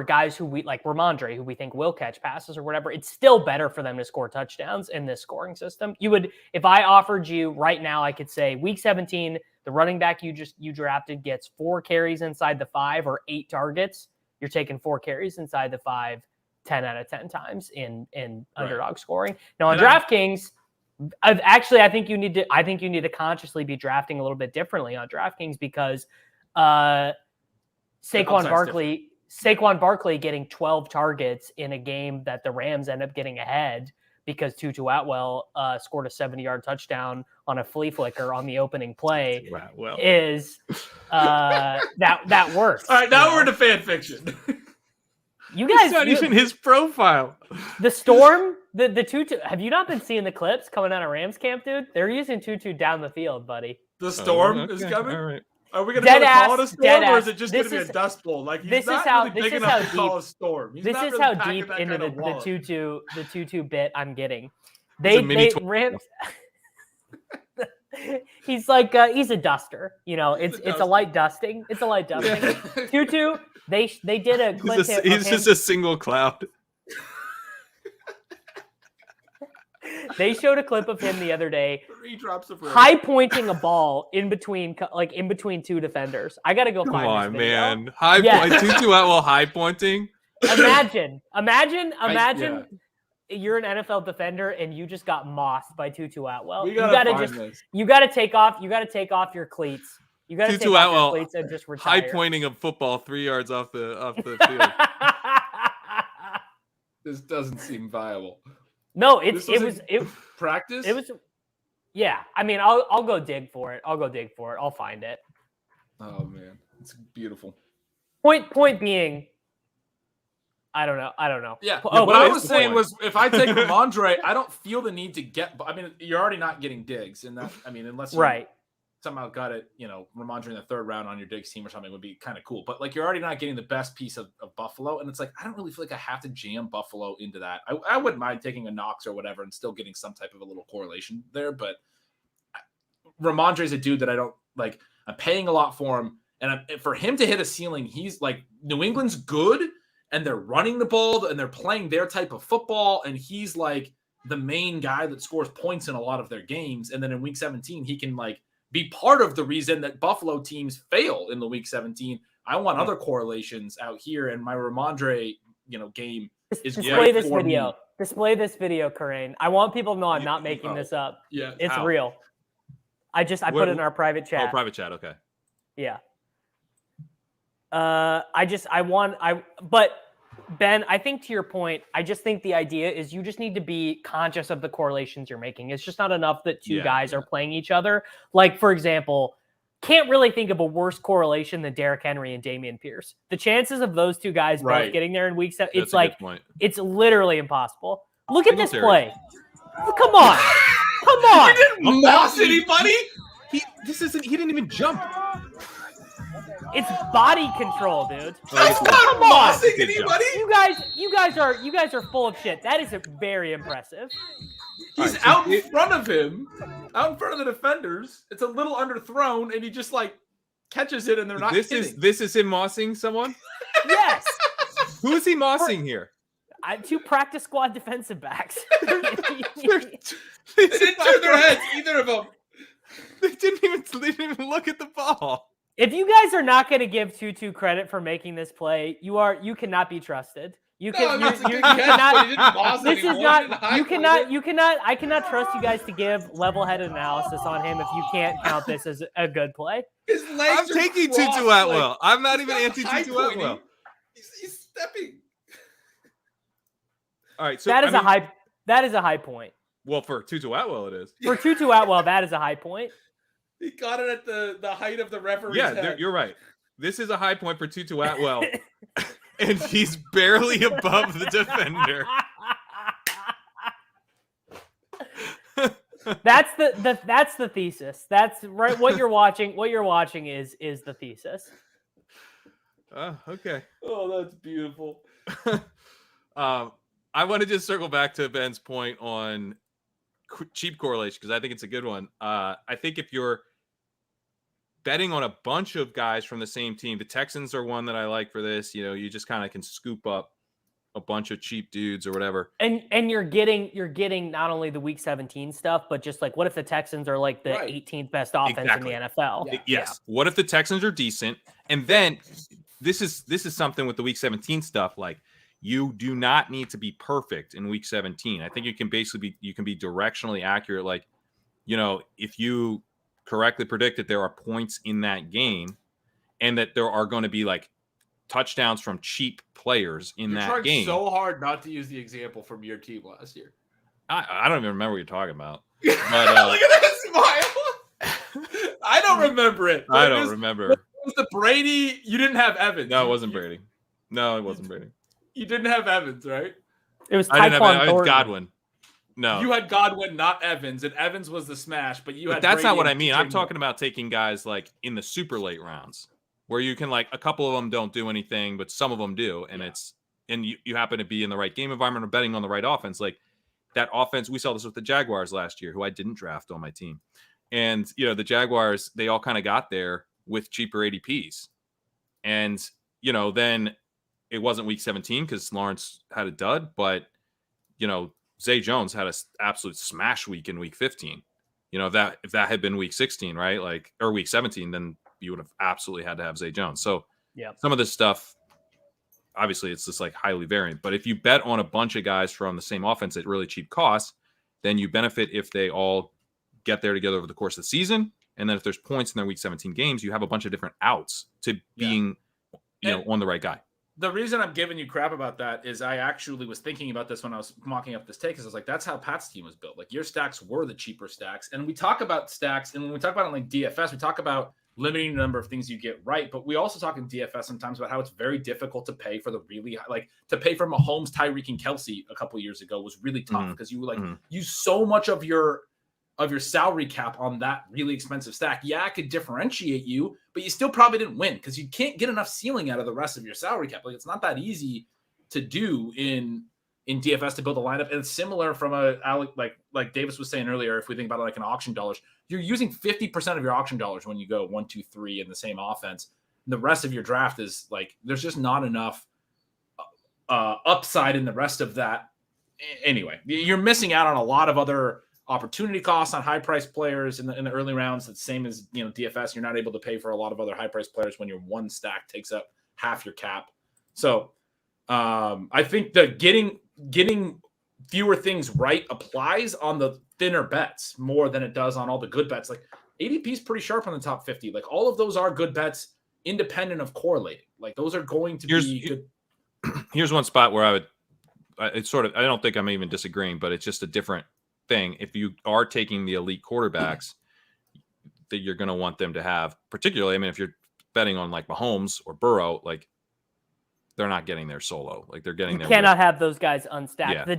guys who we like Ramondre, who we think will catch passes or whatever, it's still better for them to score touchdowns in this scoring system. If I offered you right now, I could say week 17, the running back you drafted gets 4 carries inside the 5 or 8 targets. You're taking 4 carries inside the 5, 10 out of 10 times in underdog scoring. Now on DraftKings, I think you need to consciously be drafting a little bit differently on DraftKings because Saquon Barkley getting 12 targets in a game that the Rams end up getting ahead because Tutu Atwell scored a 70-yard touchdown on a flea flicker on the opening play is that works. All right, now we're into fan fiction. You guys, it's not even his profile. The Storm, the Tutu. Have you not been seeing the clips coming out of Rams camp, dude? They're using Tutu down the field, buddy. The Storm is coming. All right. Are we going to call it a storm, or is it just going to be a dust bowl? Like he's not really big enough to call a storm. This is how deep into the Tutu bit I'm getting. They Rams. He's like he's a duster. It's a light dusting. It's a light dusting. Tutu. They did a clip. He's just a single cloud. They showed a clip of him the other day, 3 drops of rain, high pointing a ball in between 2 defenders. I gotta go find. Come on, this video. man! Tutu Atwell high pointing. Imagine, you're an NFL defender and you just got mossed by Tutu Atwell. You gotta take off your cleats. You gotta take off your cleats and just retire. High pointing a football 3 yards off the field. This doesn't seem viable. No, It practice. It was. Yeah, I mean, I'll go dig for it. I'll find it. Oh man, it's beautiful. Point being, I don't know. Yeah. Oh, what I was the saying point? was, if I take Ramondre, I don't feel the need to get. I mean, you're already not getting Diggs, and that. I mean, unless you right. somehow got it, Ramondre in the third round on your Diggs team or something would be kind of cool. But like, you're already not getting the best piece of Buffalo, and it's like I don't really feel like I have to jam Buffalo into that. I wouldn't mind taking a Knox or whatever and still getting some type of a little correlation there, but Ramondre is a dude that I don't like. I'm paying a lot for him. And for him to hit a ceiling, he's like, New England's good and they're running the ball and they're playing their type of football. And he's like the main guy that scores points in a lot of their games. And then in week 17, he can like be part of the reason that Buffalo teams fail in the week 17. I want other correlations out here. And my Ramondre, game is display this video. Display this video, Corain. I want people to know I'm not making this up. Yeah. It's real. I put it in our private chat. Oh, private chat. Okay. Yeah. But Ben, I think to your point, I just think the idea is you just need to be conscious of the correlations you're making. It's just not enough that two guys are playing each other. Like, for example, can't really think of a worse correlation than Derrick Henry and Dameon Pierce. The chances of those two guys both getting there in week 7, it's like, it's literally impossible. Look at this play. Come on. Come on. He didn't moss anybody. He didn't even jump. It's body control, dude. That's not mossing anybody. You guys are full of shit. That is very impressive. He's out in front of him, out in front of the defenders. It's a little underthrown, and he just like catches it, and they're not. This is him mossing someone. Yes. Who is he mossing here? 2 practice squad defensive backs. They didn't turn their heads, either of them. They didn't even look at the ball. If you guys are not going to give Tutu credit for making this play, you cannot be trusted. I cannot trust you guys to give level-headed analysis on him if you can't count this as a good play. His legs I'm taking Tutu Atwell. I'm not even anti-Tutu Atwell. He's stepping. All right, so that is a high point. Well, for Tutu Atwell, it is. For Tutu Atwell, that is a high point. He got it at the height of the referee's head. Yeah, you're right. This is a high point for Tutu Atwell, and he's barely above the defender. That's the thesis. That's right. What you're watching is the thesis. Okay. Oh, that's beautiful. I want to just circle back to Ben's point on cheap correlation because I think it's a good one. I think if you're betting on a bunch of guys from the same team, the Texans are one that I like for this. You just kind of can scoop up a bunch of cheap dudes or whatever. And you're getting not only the week 17 stuff, but just like what if the Texans are like the 18th best offense in the NFL? Yes. Yeah. What if the Texans are decent? And then this is something with the week 17 stuff. Like, you do not need to be perfect in week 17. I think you can be directionally accurate. Like, if you correctly predict that there are points in that game and that there are going to be like touchdowns from cheap players in that game. You're trying so hard not to use the example from your team last year. I don't even remember what you're talking about. But, look at that smile. I don't remember it. I don't remember. It was the Brady. You didn't have Evans. No, it wasn't Brady. No, it wasn't Brady. You didn't have Evans, right? It was I didn't have Godwin. No. You had Godwin, not Evans, and Evans was the smash, but you had that's Brady not what I mean. I'm talking about taking guys like in the super late rounds where you can like a couple of them don't do anything, but some of them do. And you happen to be in the right game environment or betting on the right offense. Like that offense, we saw this with the Jaguars last year, who I didn't draft on my team. And, the Jaguars, they all kind of got there with cheaper ADPs. And, then it wasn't week 17 because Lawrence had a dud, but, Zay Jones had an absolute smash week in week 15. If that had been week 16, right? Like, or week 17, then you would have absolutely had to have Zay Jones. So some of this stuff, obviously it's just like highly variant, but if you bet on a bunch of guys from the same offense at really cheap costs, then you benefit if they all get there together over the course of the season. And then if there's points in their week 17 games, you have a bunch of different outs to being, on the right guy. the reason I'm giving you crap about that is I actually was thinking about this when I was mocking up this take, because I was like, that's how Pat's team was built. Like, your stacks were the cheaper stacks. And we talk about stacks, and when we talk about it like DFS, we talk about limiting the number of things you get right. But we also talk in DFS sometimes about how it's very difficult to pay for the really high, like to pay for Mahomes, Tyreek, and Kelsey a couple years ago was really tough because you like use so much of your salary cap on that really expensive stack. Yeah, it could differentiate you, but you still probably didn't win because you can't get enough ceiling out of the rest of your salary cap. Like, it's not that easy to do in DFS to build a lineup. And it's similar from like Davis was saying earlier, if we think about it like an auction dollars, you're using 50% of your auction dollars when you go 1, 2, 3 in the same offense. And the rest of your draft is like, there's just not enough upside in the rest of that. Anyway, you're missing out on a lot of other opportunity costs on high-priced players in the early rounds. It's same as DFS. You're not able to pay for a lot of other high-priced players when your one stack takes up half your cap. So I think that getting fewer things right applies on the thinner bets more than it does on all the good bets. Like, ADP is pretty sharp on the top 50. Like, all of those are good bets independent of correlating. Like, those are going to be good. Here's one spot where I don't think I'm even disagreeing, but it's just a different thing. If you are taking the elite quarterbacks, that you're going to want them to have, particularly, I mean, if you're betting on like Mahomes or Burrow, like, they're not getting there solo. Like, they're getting there. You cannot have those guys unstacked. Yeah. The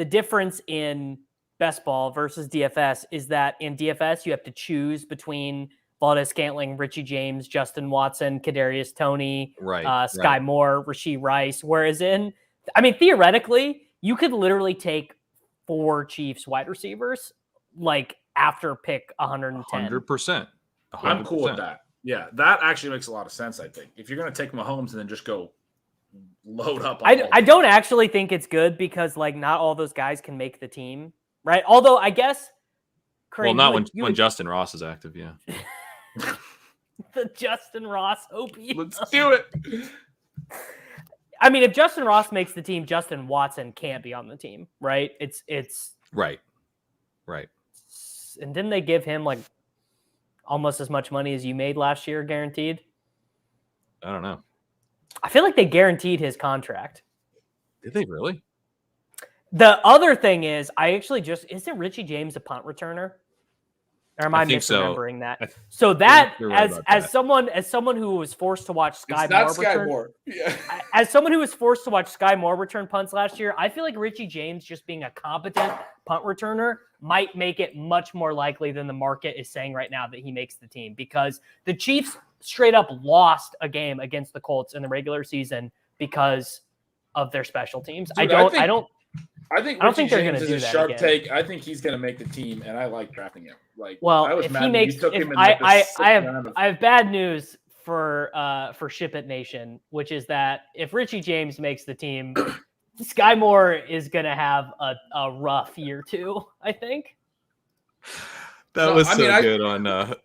difference in best ball versus DFS is that in DFS you have to choose between Valdez-Scantling, Richie James, Justin Watson, Kadarius Toney, Sky Moore, Rashee Rice. Whereas theoretically, you could literally take 4 Chiefs wide receivers like after pick 110. 100%. I'm cool with that. Yeah, that actually makes a lot of sense, I think. If you're going to take Mahomes and then just go load up. I don't actually think it's good because, like, not all those guys can make the team, right? Although, I guess... Kareem, not when Justin Ross is active, yeah. The Justin Ross OP. Let's do it. I mean, if Justin Ross makes the team, Justin Watson can't be on the team, right? It's right. And didn't they give him like almost as much money as you made last year, guaranteed? I don't know. I feel like they guaranteed his contract. Did they really? The other thing is, isn't Richie James a punt returner? Or am I misremembering that? So that, as someone who was forced to watch Sky Moore as someone who was forced to watch Sky Moore return punts last year, I feel like Richie James just being a competent punt returner might make it much more likely than the market is saying right now that he makes the team, because the Chiefs straight up lost a game against the Colts in the regular season because of their special teams. Dude, I don't think they're going to do that. Sharp take. I think he's going to make the team, and I like drafting him. Like, well, I was if mad he makes, you took him in I have bad news for Ship It Nation, which is that if Richie James makes the team, Sky Moore is going to have a rough year too, I think. That was good on the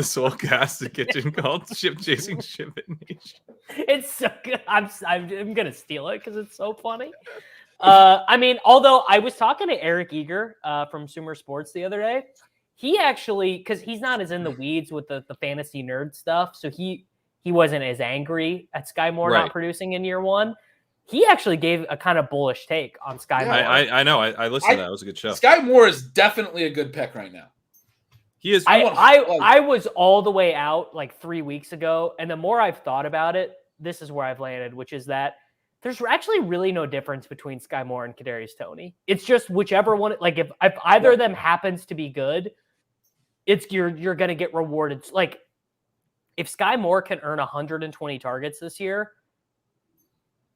Soulcast Kitchen called Ship Chasing Ship It Nation. It's so good. I'm going to steal it because it's so funny. Although I was talking to Eric Eager from Sumer Sports the other day, he actually, because he's not as in the weeds with the fantasy nerd stuff, so he wasn't as angry at Sky Moore not producing in year one. He actually gave a kind of bullish take on Sky Moore. I know. I listened to that. It was a good show. Sky Moore is definitely a good pick right now. He is. I was all the way out like 3 weeks ago, and the more I've thought about it, this is where I've landed, which is that there's actually really no difference between Sky Moore and Kadarius Toney. It's just whichever one. Like if either of them happens to be good, you're going to get rewarded. Like if Sky Moore can earn 120 targets this year,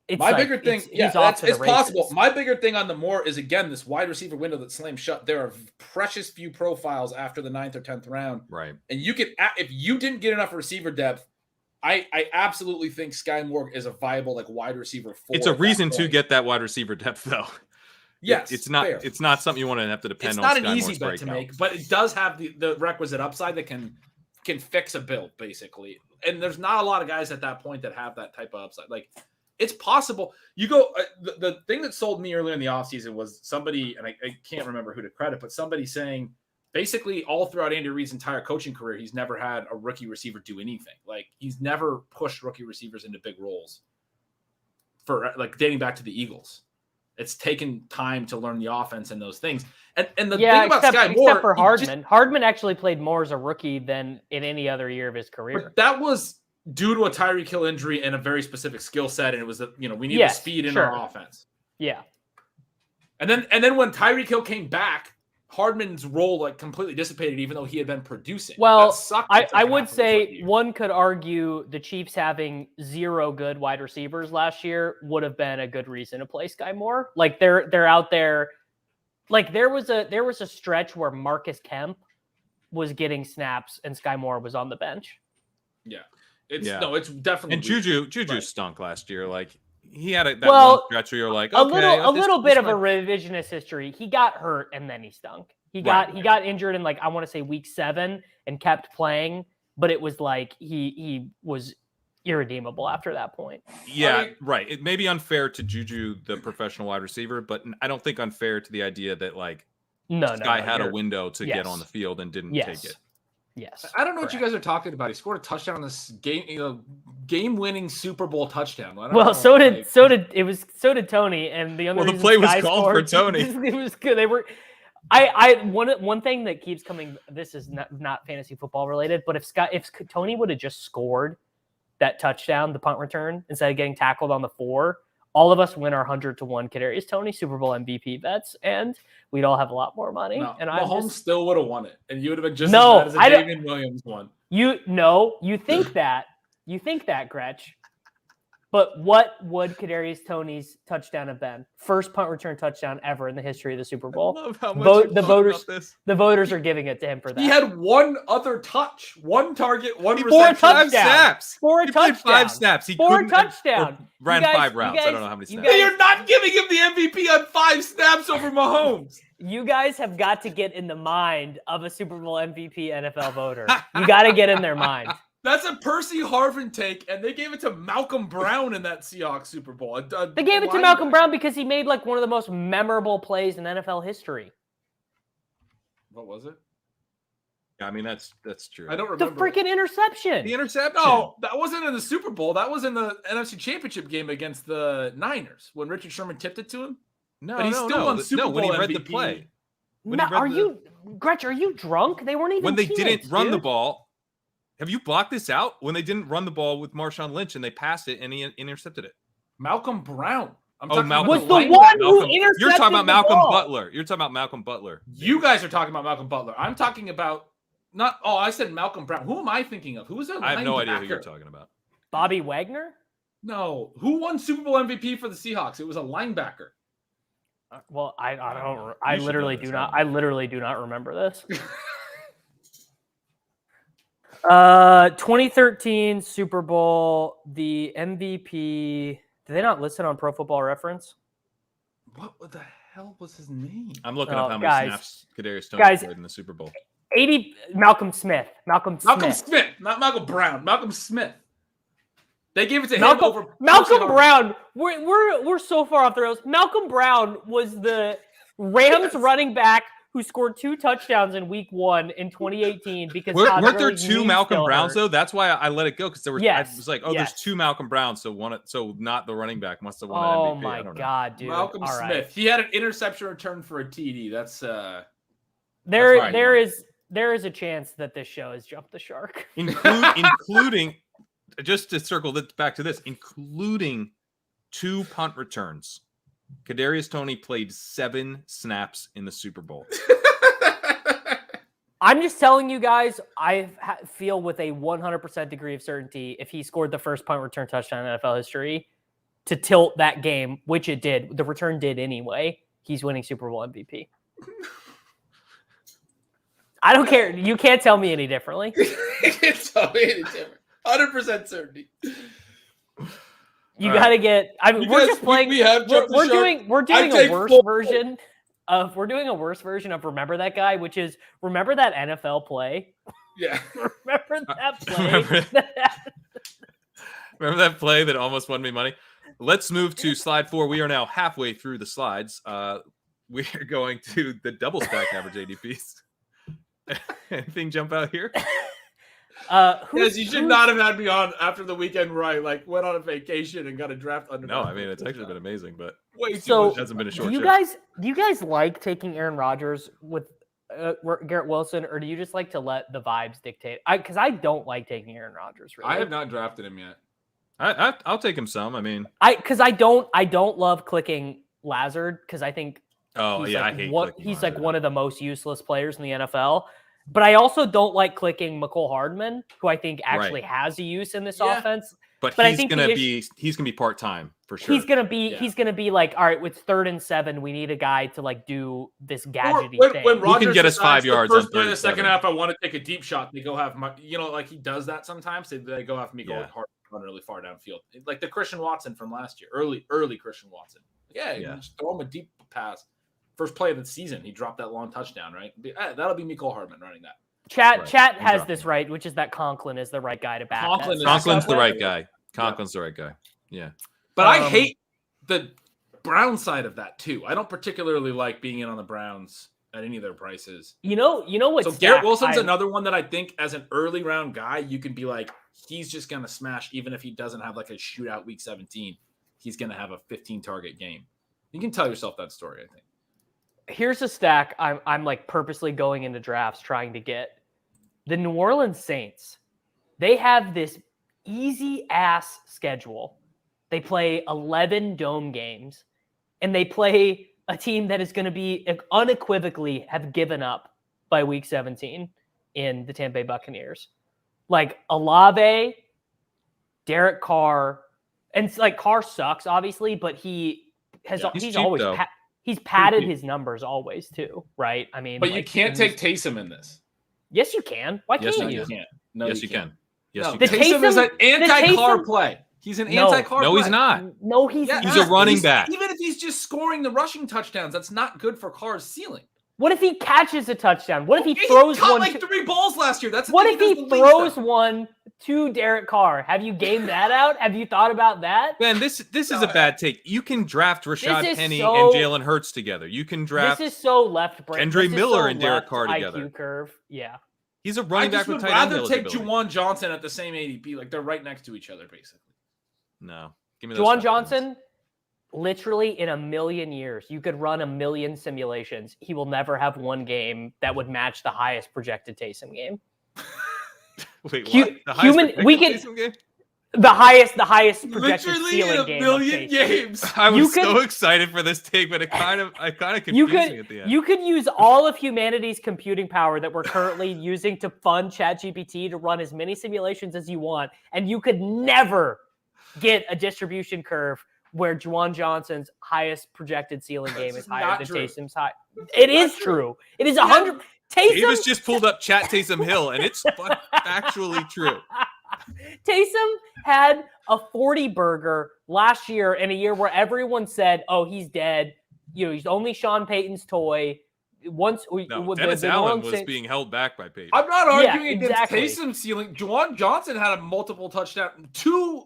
it's possible. My bigger thing on the Moore is, again, this wide receiver window that slams shut. There are precious few profiles after the 9th or 10th round, right? And you can, if you didn't get enough receiver depth, I absolutely think Sky Moore is a viable like wide receiver. It's a reason to get that wide receiver depth, though. Yes, it's not. Fair. It's not something you want to have to depend on. It's not an easy bet to make, but it does have the requisite upside that can fix a build basically. And there's not a lot of guys at that point that have that type of upside. Like it's possible. You go. The thing that sold me earlier in the offseason was somebody, and I can't remember who to credit, but somebody saying basically all throughout Andy Reid's entire coaching career, he's never had a rookie receiver do anything. Like, he's never pushed rookie receivers into big roles for like dating back to the Eagles. It's taken time to learn the offense and those things. And the thing about Sky Moore, except for Hardman. Hardman actually played more as a rookie than in any other year of his career. But that was due to a Tyreek Hill injury and a very specific skill set, and it was we need the speed in our offense. Yeah. And then when Tyreek Hill came back, Hardman's role like completely dissipated, even though he had been producing. Well, I would say one could argue the Chiefs having 0 good wide receivers last year would have been a good reason to play Sky Moore. Like they're out there. Like there was a stretch where Marcus Kemp was getting snaps and Sky Moore was on the bench. Yeah. It's definitely. And Juju stunk last year. Like he had that one stretch where you're like, okay, a little bit of a revisionist history. He got hurt and then he stunk. He got injured in I want to say week 7 and kept playing, but it was like he was irredeemable after that point. Yeah, right. It may be unfair to Juju, the professional wide receiver, but I don't think unfair to the idea that Sky had a window to get on the field and didn't take it. Yes. I don't know what you guys are talking about. He scored a touchdown on this game-winning Super Bowl touchdown. So did Tony, and the other. Well, the play was called for Tony. It was good. They were. One thing that keeps coming. This is not fantasy football related, but if Tony would have just scored that touchdown, the punt return, instead of getting tackled on the 4, all of us win our 100-1 Kadarius Toney Super Bowl MVP bets, and we'd all have a lot more money. No, and Mahomes still would have won it, and you would have been just as bad as David Williams won. You think that, Gretch. But what would Kadarius Toney's touchdown have been? First punt return touchdown ever in the history of the Super Bowl. I love how much the voters are giving it to him for that. He had one other touch, one target, one reception. 4 touchdowns. He played 5 snaps. He 4 touchdowns. Ran 5 routes. I don't know how many snaps. You're not giving him the MVP on 5 snaps over Mahomes. You guys have got to get in the mind of a Super Bowl MVP NFL voter. You got to get in their mind. That's a Percy Harvin take, and they gave it to Malcolm Brown in that Seahawks Super Bowl. They gave it to Malcolm Brown because he made one of the most memorable plays in NFL history. What was it? Yeah, I mean, that's true. I don't remember. The freaking interception. The interception. No, that wasn't in the Super Bowl. That was in the NFC Championship game against the Niners when Richard Sherman tipped it to him. But he still won Super Bowl when he read MVP. the play. Gretch, are you drunk? They weren't even when they teammates, didn't run dude. the ball. Have you blocked this out? When they didn't run the ball with Marshawn Lynch and they passed it and he intercepted it. Malcolm Brown. Malcolm was the one who intercepted You're talking about the Malcolm ball. Butler. You're talking about Malcolm Butler. You guys are talking about Malcolm Butler. I'm talking about I said Malcolm Brown. Who am I thinking of? Who was that? I have no idea who you're talking about. Bobby Wagner? No. Who won Super Bowl MVP for the Seahawks? It was a linebacker. Well, I literally do not remember this. 2013 Super Bowl, the MVP. Did they not list it on Pro Football Reference? What the hell was his name? I'm looking up how many snaps Kadarius Toney played in the Super Bowl. Malcolm Smith, not Malcolm Brown. Malcolm Smith. They gave it to him over Malcolm Brown. We're so far off the rails. Malcolm Brown was the Rams running back who scored 2 touchdowns in Week 1 in 2018 because weren't there 2 Malcolm Browns though? That's why I let it go because there were. I was like, there's 2 Malcolm Browns, so not the running back must have won an MVP. Oh my god, dude! Malcolm Smith. Right. He had an interception return for a TD. That's there is a chance that this show has jumped the shark, including just to circle back to this, including 2 punt returns. Kadarius Toney played 7 snaps in the Super Bowl. I'm just telling you guys, I feel with a 100% degree of certainty, if he scored the first punt return touchdown in NFL history to tilt that game, which it did, the return did anyway, he's winning Super Bowl MVP. I don't care. You can't tell me any differently. You can't tell me any different. 100% certainty. You got to get. I mean, we're just playing. We're doing a worse version of. We're doing a worse version of Remember That Guy, which is remember that NFL play. Yeah. Remember that play. Remember that play that almost won me money. Let's move to slide 4. We are now halfway through the slides. We are going to the double stack average ADPs. Anything jump out here? Yes, you should not have had me on after the weekend where I like went on a vacation and got a draft under. No, I mean it's actually been amazing, but way too So much. hasn't been a short do you guys like taking Aaron Rodgers with Garrett Wilson, or do you just like to let the vibes dictate? Because I don't like taking Aaron Rodgers. Really, I have not drafted him yet. I'll take him some. I mean, I don't love clicking Lazard because I think I hate clicking he's Lazard. like one of the most useless players in the NFL. But I also don't like clicking McCole Hardman, who I think actually has a use in this offense. But I he's think gonna be part-time for sure. He's gonna be like, all right, it's 3rd and 7. We need a guy to like do this gadgety thing. When Rodgers can get us 5 yards first on play 3rd in the and second 7. half, I want to take a deep shot. They go have my, like he does that sometimes. They go have me go hard, run really far downfield, like the Christian Watson from last year, early Christian Watson. You just throw him a deep pass. First play of the season, he dropped that long touchdown. Right, that'll be Mecole Hardman running that. Chat has this right, which is that Conklin is the right guy to back. Conklin's the right guy. Conklin's the right guy. Yeah. But I hate the Brown side of that too. I don't particularly like being in on the Browns at any of their prices. You know what? So Garrett Wilson's another one that I think as an early round guy, you can be like, he's just going to smash, even if he doesn't have like a shootout week 17, he's going to have a 15 target game. You can tell yourself that story, I think. Here's a stack I'm like purposely going into drafts trying to get. The New Orleans Saints, they have this easy ass schedule. They play 11 dome games, and they play a team that is going to be unequivocally have given up by week 17 in the Tampa Bay Buccaneers. Like Olave, Derek Carr, and it's like Carr sucks obviously, but he's cheap, always though. he's padded his numbers always too, right? I mean, but you can't take Taysom in this. Yes, you can. Why can't you? You can't. No, yes, you can. Yes, no, you can. Taysom is an anti-Carr play. He's an anti-Carr No, play. he's not. No, he's not. He's a running back. Even if he's just scoring the rushing touchdowns, that's not good for Carr's ceiling. What if he catches a touchdown? What if he throws caught one? Like 3 balls last year. That's what if he throws one to Derek Carr? Have you gamed that out? Have you thought about that? Man, this is a bad take. You can draft Rashad Penny and Jalen Hurts together. You can draft. This is so left brain. Kendra Miller and Derek Carr together. IQ curve. Yeah. He's a running back with tight end. I would rather take Juwan Johnson at the same ADP. Like they're right next to each other, basically. No. Give me those Juwan Johnson, literally in a million years, you could run a million simulations. He will never have one game that would match the highest projected Taysom game. Wait, what? The highest projected literally ceiling in a game. million games. I was so excited for this take, but it kind of confusing at the end. You could use all of humanity's computing power that we're currently using to fund ChatGPT to run as many simulations as you want, and you could never get a distribution curve where Juwan Johnson's highest projected ceiling game is higher than Taysom's high. It is true. It is 100. Davis just pulled up Chat Taysom Hill, and it's actually true. Taysom had a 40 burger last year in a year where everyone said, "Oh, he's dead." He's only Sean Payton's toy. Dennis Allen was being held back by Payton. I'm not arguing against Taysom's ceiling. Juwan Johnson had two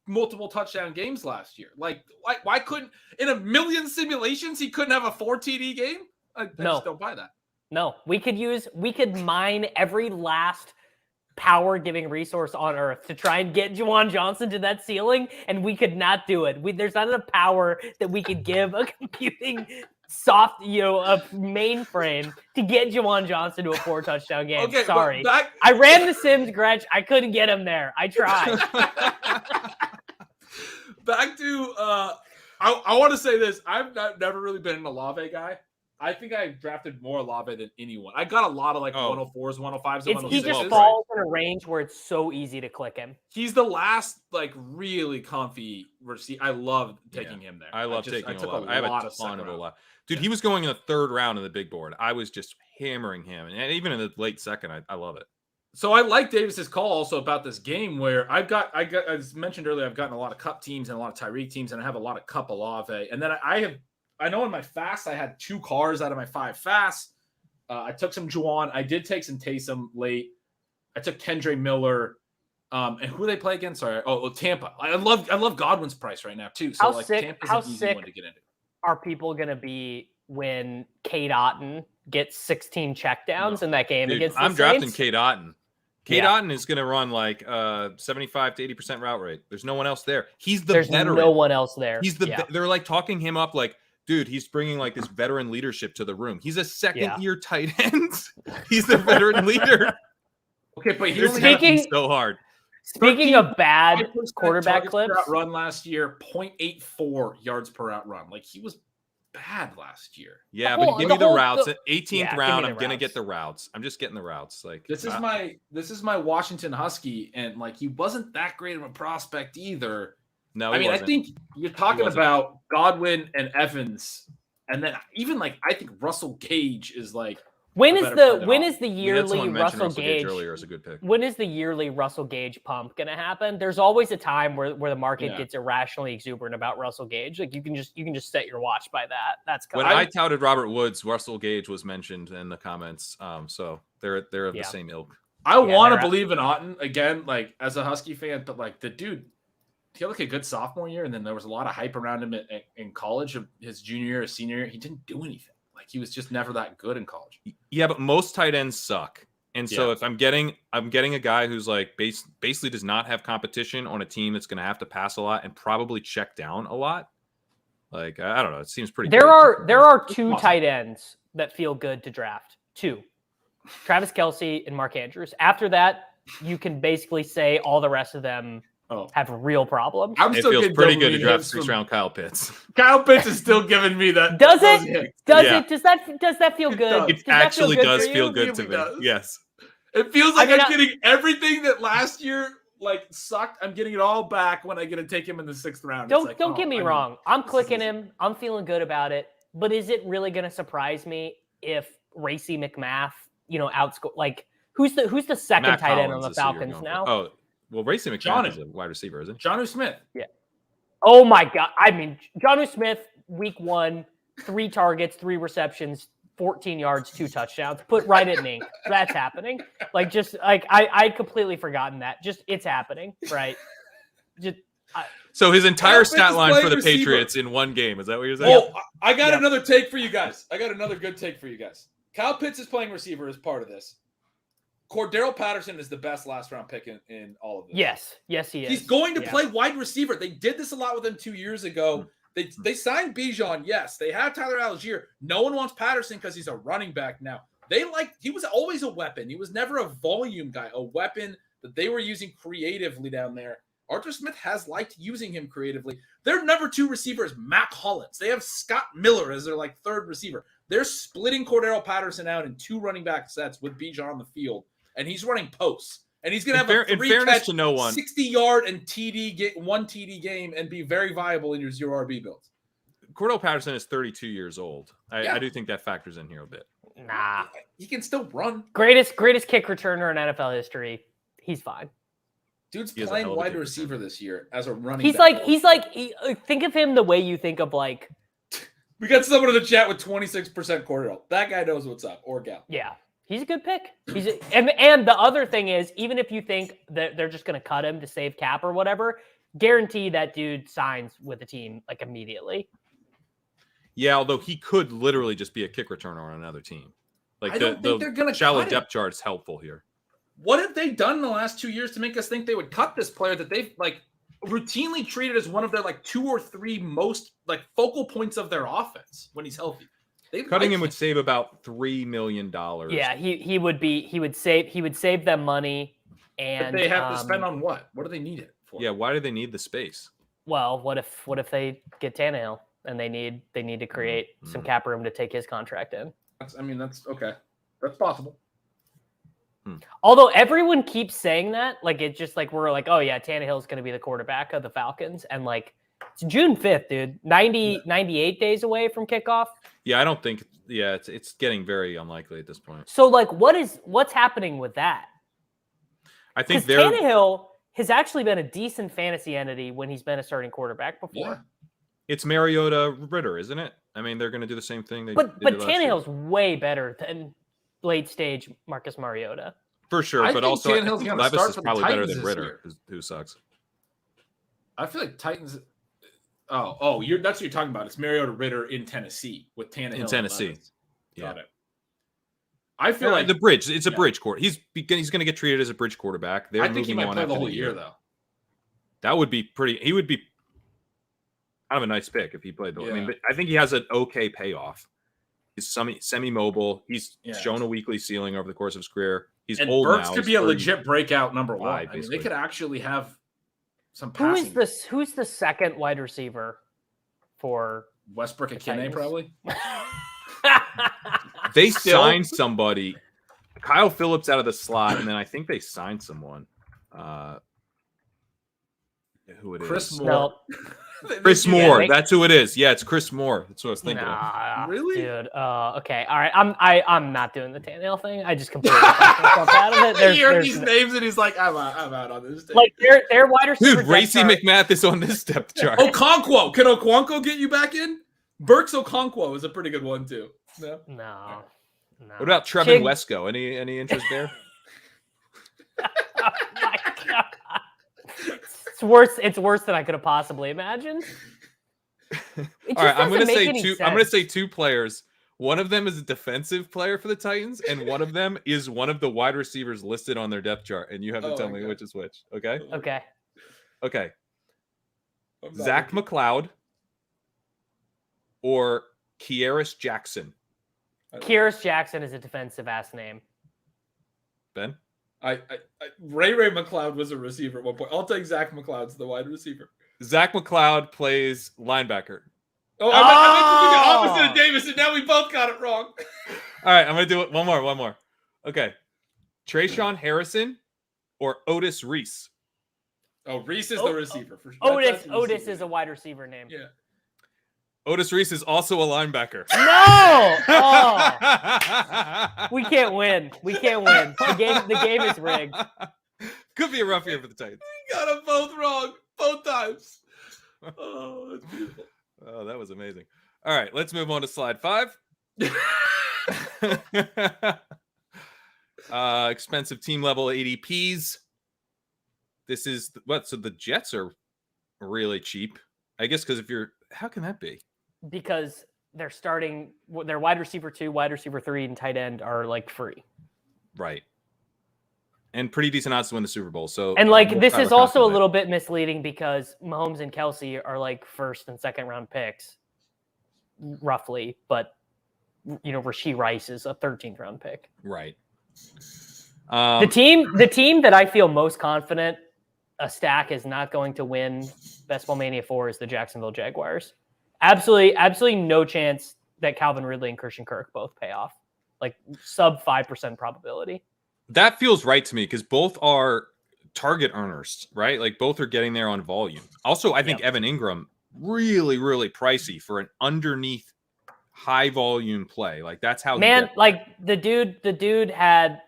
multiple touchdown games last year. Like, why couldn't in a million simulations he couldn't have a 4 TD game? I just don't buy that. No, we could mine every last power giving resource on earth to try and get Juwan Johnson to that ceiling, and we could not do it. There's not enough power that we could give a computing a mainframe to get Juwan Johnson to a 4 touchdown game. Okay, sorry. I ran the Sims, Gretch. I couldn't get him there. I tried. Back to I want to say this. I've never really been an Olave guy. I think I drafted more Olave than anyone. I got a lot of 104s, 105s, and 106s. He just falls in a range where it's so easy to click him. He's the last really comfy receiver. I love taking him there. I love taking Olave. I have a ton of Olave. Dude, he was going in the 3rd round in the big board. I was just hammering him. And even in the late second, I love it. So I like Davis's call also about this game where I as mentioned earlier, I've gotten a lot of Cup teams and a lot of Tyreek teams, and I have a lot of Cup Olave. And then I know in my fast, I had 2 cars out of my 5 fasts. I took some Juwan. I did take some Taysom late. I took Kendra Miller. And who do they play again? Sorry. Oh, Tampa. I love Godwin's price right now too. So Tampa's an easy one to get into. Are people going to be when Cade Otton gets 16 checkdowns in that game Dude, against the I'm drafting Saints. Cade Otton. Cade Yeah. Otton is going to run like 75 to 80% route rate. There's no one else there. He's the There's veteran. no one else there. He's they're like talking him up like, dude, he's bringing like this veteran leadership to the room. He's a second-year tight end. He's the veteran leader. Okay, but Speaking- so hard. Speaking of bad quarterback clips, run last year, 0.84 yards per out run. Like he was bad last year. Yeah, The but whole- give the me the whole- routes. the- At 18th Yeah, give me round, the I'm gonna routes. get the routes. I'm just getting the routes. Like This is my Washington Husky, and like he wasn't that great of a prospect either. no. I he mean, wasn't. I think you're talking wasn't. about Godwin and Evans, and then even like I think Russell Gage is like when a is better the player when than is the We had someone yearly mention Russell Gage earlier as a good pick. when is the yearly Russell Gage pump going to happen? There's always a time where the market Yeah. gets irrationally exaberant about Russell Gage. Like you can just set your watch by that. That's When coming. I touted Robert Woods, Russell Gage was mentioned in the comments. So they're of Yeah. the same ilk. I want to they're believe in Otton again, like as a Husky fan, but like the dude, he had like a good sophomore year, and then there was a lot of hype around him in college. His junior year, his senior year, he didn't do anything. Like he was just never that good in college. Yeah, but most tight ends suck. And so Yeah. if I'm getting a guy who's like basically does not have competition on a team that's going to have to pass a lot and probably check down a lot. Like I don't know, it seems pretty. there good. are two Awesome. tight ends that feel good to draft. Two, Travis Kelce and Mark Andrews. After that, you can basically say all the rest of them Oh, have real problems. I'm It still feels getting pretty good to dopamine draft hits first from- round Kyle Pitts. Kyle Pitts is still giving me that. Does those it? hits. Does Yeah. it? Does that feel good? does. It Does that actually feel good does for feel you? good It to really me. does. Yes. It feels like I mean, I'm getting everything that last year like sucked. I'm getting it all back when I get to take him in the 6th round. It's like, Don't oh, get me I mean, wrong. I'm this is clicking easy. him. I'm feeling good about it. But is it really going to surprise me if Racy McMath, outscore like who's the second Matt tight end on Collins the is who you're Falcons going now? for. Oh, well, Racing Johnny. McMahon is a wide receiver, isn't he? Jonnu Smith. Oh my God. I mean, Jonnu Smith, week 1, 3 targets, 3 receptions, 14 yards, 2 touchdowns. Put right in ink. That's happening. Like, just like I'd completely forgotten that. Just it's happening, right? Just So his entire Kyle Pitts stat is line playing for the receiver. Patriots in one game. Is that what you're saying? Oh, I got Yep. another take for you guys. I got another good take for you guys. Kyle Pitts is playing receiver as part of this. Cordero Patterson is the best last round pick in all of this. yes, he is. He's going to Yeah. play wide receiver. They did this a lot with him 2 years ago. They signed Bijan. Yes, they have Tyler Algier. No one wants Patterson because he's a running back now. He was always a weapon. He was never a volume guy, a weapon that they were using creatively down there. Arthur Smith has liked using him creatively. Their number 2 receiver is Mac Hollins. They have Scott Miller as their 3rd receiver. They're splitting Cordero Patterson out in 2 running back sets with Bijan on the field, and he's running posts. And he's going to have a In fairness 3-catch, to no one, 60-yard and one TD game and be very viable in your 0 RB builds. Cordell Patterson is 32 years old. Yeah. I do think that factors in here a bit. Nah. He can still run. Greatest kick returner in NFL history. He's fine. Dude's He has a playing hell of a wide kick receiver this year as a running He's back. think of him the way you think of like, We got someone in the chat with 26% Cordero. That guy knows what's up, or gal. yeah, he's a good pick. And the other thing is, even if you think that they're just going to cut him to save cap or whatever, guarantee that dude signs with the team like immediately. Yeah, although he could literally just be a kick returner on another team. Like I don't think they're going to shallow cut him. depth chart is helpful here. What have they done in the last 2 years to make us think they would cut this player that they've routinely treated as one of their 2 or 3 most focal points of their offense when he's healthy? Cutting him would save about $3 million. Yeah, he would save them money, But and they have to spend on what? What do they need it for? Yeah, why do they need the space? Well, what if they get Tannehill and they need to create some cap room to take his contract in? That's okay. That's possible. Although everyone keeps saying that, it's just we're oh yeah, Tannehill's going to be the quarterback of the Falcons, and it's June 5th, dude. 98 days away from kickoff. Yeah, I don't think. Yeah, it's getting very unlikely at this point. So what's happening with that? I think Because Tannehill has actually been a decent fantasy entity when he's been a starting quarterback before. Yeah. It's Mariota Ritter, isn't it? I mean, they're going to do the same thing. But did last year. Tannehill's way better than late stage Marcus Mariota. For sure, I but think also I Tannehill's think gonna Levis start is for the probably better Titans than this Ritter, who sucks. I feel like Titans. That's what you're talking about. It's Mariota Ritter in Tennessee with Tannehill. In Tennessee. Got it. I feel like the bridge. It's a bridge court. He's going to get treated as a bridge quarterback. I think he might play the whole year, though. That would be pretty. He would be kind of a nice pick if he played. I mean, but I think he has an okay payoff. He's semi-mobile. He's shown a weekly ceiling over the course of his career. He's old Burks now. could be a legit breakout number one. I mean, basically. they could actually have some passing. Who's the second wide receiver for Westbrook Akine, probably? They signed somebody. Kyle Phillips out of the slot, and then I think they signed someone. Who it is? Chris Moore. No. Chris Moore. That's who it is. Yeah, it's Chris Moore. That's what I was thinking of. Really? Dude. Okay. All right. I'm not doing the Tannehill thing. I just completely took myself out of it. He heard these names and he's like, I'm out on this thing. Like their wide receiver. Dude, Racy McMath is on this depth chart. Okonkwo. Can Okonkwo get you back in? Burks Okonkwo is a pretty good one too. No. What about Trevin Wesco? Any interest there? Oh my God. It's worse than I could have possibly imagined. All right, I'm going to say two players. One of them is a defensive player for the Titans, and one of them is one of the wide receivers listed on their depth chart, and you have to tell me which is which. Okay. Okay. Zach McLeod or Kieris Jackson. Kieris Jackson is a defensive ass name. Ben? Ray McLeod was a receiver at one point. I'll take Zach McLeod's the wide receiver. Zach McLeod plays linebacker. I meant to do the opposite of Davis, and now we both got it wrong. All right, I'm going to do it. One more. Okay. Trayshawn Harrison or Otis Reese? Oh, Reese is the receiver. For sure. Otis is a wide receiver name. Yeah. Otis Reese is also a linebacker. No! Oh. We can't win. The game is rigged. Could be a rough year for the Titans. We got them both wrong. Both times. Oh, that's beautiful. Oh, that was amazing. All right, let's move on to slide 5. Expensive team level ADPs. This is so the Jets are really cheap. I guess because how can that be? Because they're starting their wide receiver 2, wide receiver 3, and tight end are like free. Right. And pretty decent odds to win the Super Bowl. So this is also a little bit misleading because Mahomes and Kelsey are like first and second round picks, roughly. But Rashee Rice is a 13th round pick. Right. The team that I feel most confident a stack is not going to win Best Ball Mania 4 is the Jacksonville Jaguars. Absolutely no chance that Calvin Ridley and Christian Kirk both pay off. Like sub 5% probability. That feels right to me because both are target earners, right? Like both are getting there on volume. Also, I think Evan Ingram really, really pricey for an underneath high volume play. Like that's how the dude had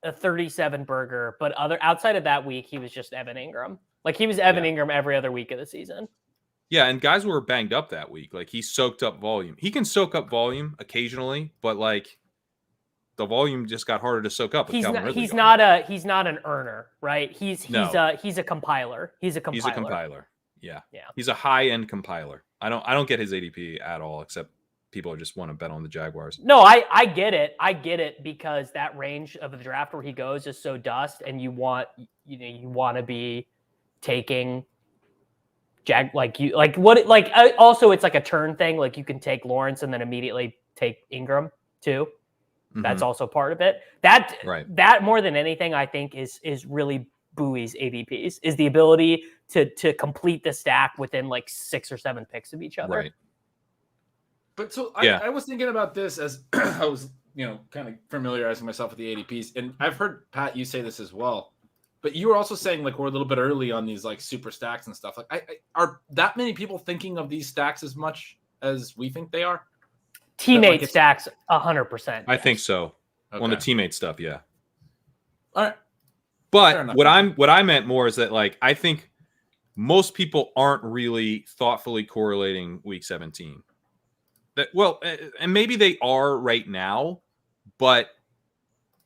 a 37 burger, but outside of that week, he was just Evan Ingram. Like he was Evan Ingram every other week of the season. Yeah, and guys were banged up that week. Like he soaked up volume. He can soak up volume occasionally, but like the volume just got harder to soak up. He's not an earner, right? He's a compiler. He's a compiler. Yeah. He's a high-end compiler. I don't get his ADP at all, except people just want to bet on the Jaguars. No, I get it. I get it because that range of the draft where he goes is so dust, and you want to be taking also it's like a turn thing. Like you can take Lawrence and then immediately take Ingram too. Mm-hmm. That's also part of it. That more than anything, I think is really buoys ADPs is the ability to complete the stack within like 6 or 7 picks of each other. Right. But so I was thinking about this as I was, kind of familiarizing myself with the ADPs, and I've heard Pat you say this as well. But you were also saying like we're a little bit early on these like super stacks and stuff. Like, are that many people thinking of these stacks as much as we think they are? Teammate stacks, 100%. I think so. Okay. On the teammate stuff, yeah. All right. But what I meant more is that like I think most people aren't really thoughtfully correlating week 17. And maybe they are right now, but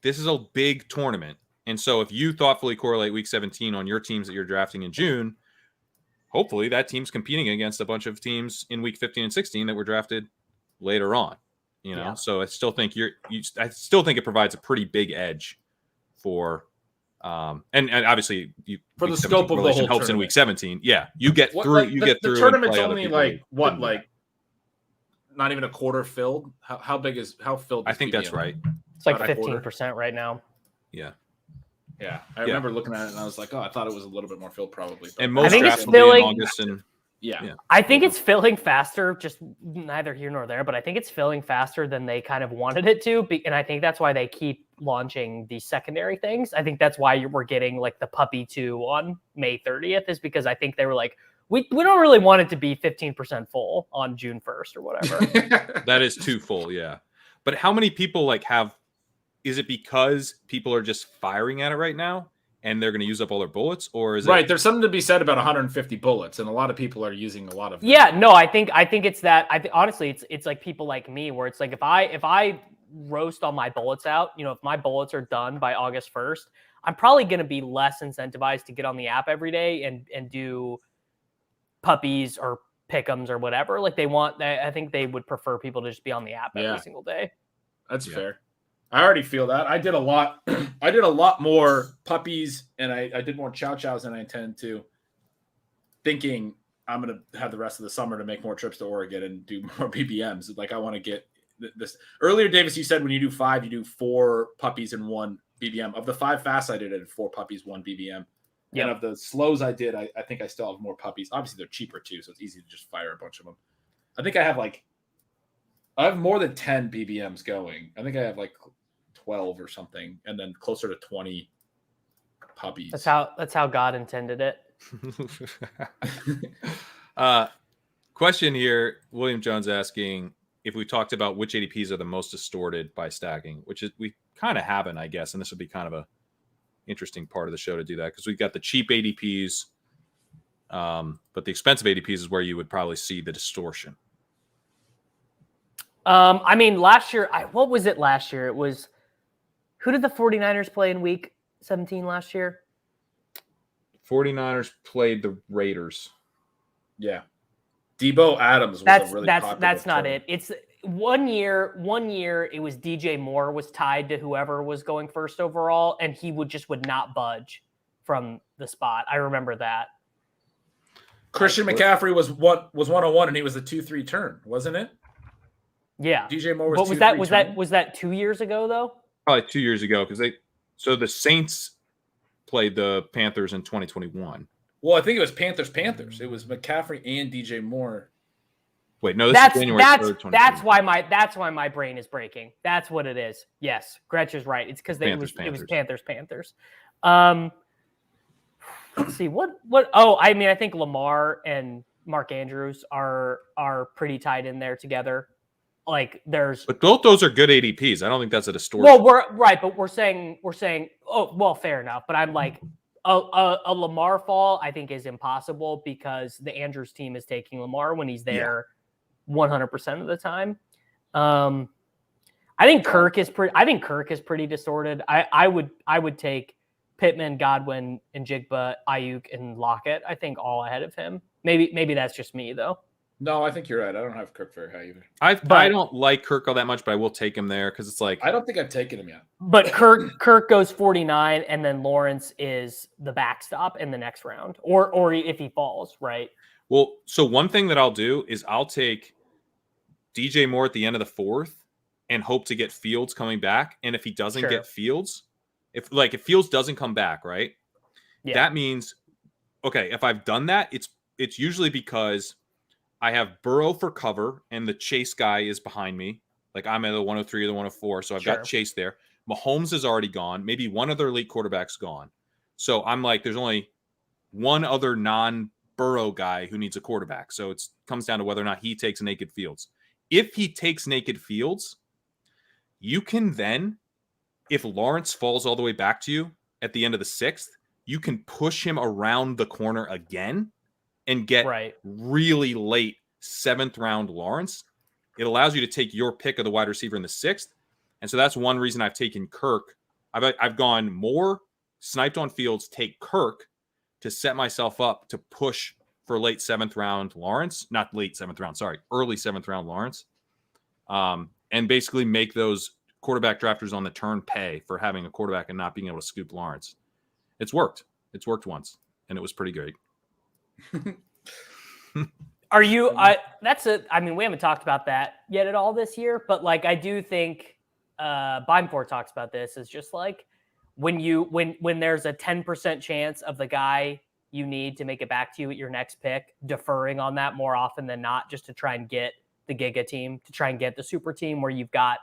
this is a big tournament. And so if you thoughtfully correlate week 17 on your teams that you're drafting in June, hopefully that team's competing against a bunch of teams in week 15 and 16 that were drafted later on. So I still think I still think it provides a pretty big edge for and obviously for the scope of the whole helps in week 17. Yeah, you get What, through. like, you the, get the through. tournament's and play only other like people what, couldn't do like that. not even a quarter filled. How big is how filled? I think that's right. It's like About a quarter. 15% right now. Yeah. Yeah, I remember looking at it and I was like, oh, I thought it was a little bit more filled, probably. But And most think drafts it's will be in filling- August and yeah. I think it's filling faster, just neither here nor there, but I think it's filling faster than they kind of wanted it to. And I think that's why they keep launching these secondary things. I think that's why we're getting like the puppy 2 on May 30th is because I think they were like, we don't really want it to be 15% full on June 1st or whatever. that is too full. Yeah. But how many people is it because people are just firing at it right now and they're going to use up all their bullets, or is right? There's something to be said about 150 bullets, and a lot of people are using a lot of them. Yeah, no, I think it's that. Honestly, it's like people like me, where it's like if I roast all my bullets out, if my bullets are done by August 1st, I'm probably going to be less incentivized to get on the app every day and do puppies or pick'ems or whatever. Like I think they would prefer people to just be on the app every single day. That's fair. I already feel that. I did a lot. I did a lot more puppies, and I did more chow chows than I intend to. Thinking I'm going to have the rest of the summer to make more trips to Oregon and do more BBMs. Like I want to get this. Earlier, Davis, you said when you do 5, you do 4 puppies and 1 BBM. Of the 5 fasts I did 4 puppies, 1 BBM. Yeah. And of the slows I did, I think I still have more puppies. Obviously, they're cheaper too, so it's easy to just fire a bunch of them. I think I have more than 10 BBMs going. I think I have 12 or something, and then closer to 20 puppies. That's how God intended it. Question here, William Jones asking if we talked about which ADPs are the most distorted by stacking, which is we kind of haven't, I guess, and this would be kind of a interesting part of the show to do that because we've got the cheap ADPs, but the expensive ADPs is where you would probably see the distortion. I mean, last year, what was it last year? It was, who did the 49ers play in week 17 last year? 49ers played the Raiders. Yeah. Debo Adams was a really popular that's not player. it. It's one year it was DJ Moore was tied to whoever was going first overall, and he would not budge from the spot. I remember that. Christian McCaffrey was 101, and he was a 2-3 turn, wasn't it? Yeah. DJ Moore was. What was that? Was that 2 years ago though? Probably 2 years ago because the Saints played the Panthers in 2021. Well, I think it was Panthers. It was McCaffrey and DJ Moore. Wait, no, this is January 3rd, that's why my brain is breaking. That's what it is. Yes, Gretch is right. It's because it was Panthers. Let's see what. Oh, I mean, I think Lamar and Mark Andrews are pretty tied in there together. But both those are good ADPs. I don't think that's a distortion. Well, we're saying. Oh, well, fair enough. But I'm like, a Lamar fall, I think, is impossible because the Andrews team is taking Lamar when he's there 100% of the time. I think Kirk is pretty distorted. I would take Pittman, Godwin, and Jigba, Ayuk, and Lockett. I think all ahead of him. Maybe that's just me though. No, I think you're right. I don't have Kirk very high either. I don't like Kirk all that much, but I will take him there because it's like I don't think I've taken him yet. But Kirk goes 49, and then Lawrence is the backstop in the next round, or if he falls, right? Well, so one thing that I'll do is I'll take DJ Moore at the end of the 4th and hope to get Fields coming back. And if he doesn't get Fields, if Fields doesn't come back, right? Yeah. That means if I've done that, it's usually because I have Burrow for cover, and the Chase guy is behind me. Like I'm at the 103 or the 104, so I've got Chase there. Mahomes is already gone. Maybe one other elite quarterback's gone. So I'm like, there's only one other non-Burrow guy who needs a quarterback. So it comes down to whether or not he takes naked Fields. If he takes naked Fields, you can then, if Lawrence falls all the way back to you at the end of the 6th, you can push him around the corner again and get really late 7th round Lawrence. It allows you to take your pick of the wide receiver in the 6th. And so that's one reason I've taken Kirk. I've gone more sniped on Fields, take Kirk to set myself up to push for late 7th round Lawrence, not late 7th round, sorry, early 7th round Lawrence, and basically make those quarterback drafters on the turn pay for having a quarterback and not being able to scoop Lawrence. It's worked. It's worked once, and it was pretty great. Are you? I mean, we haven't talked about that yet at all this year, but like I do think Bimeford talks about this is just like when there's a 10% chance of the guy you need to make it back to you at your next pick, deferring on that more often than not, just to try and get the Giga team, to try and get the super team where you've got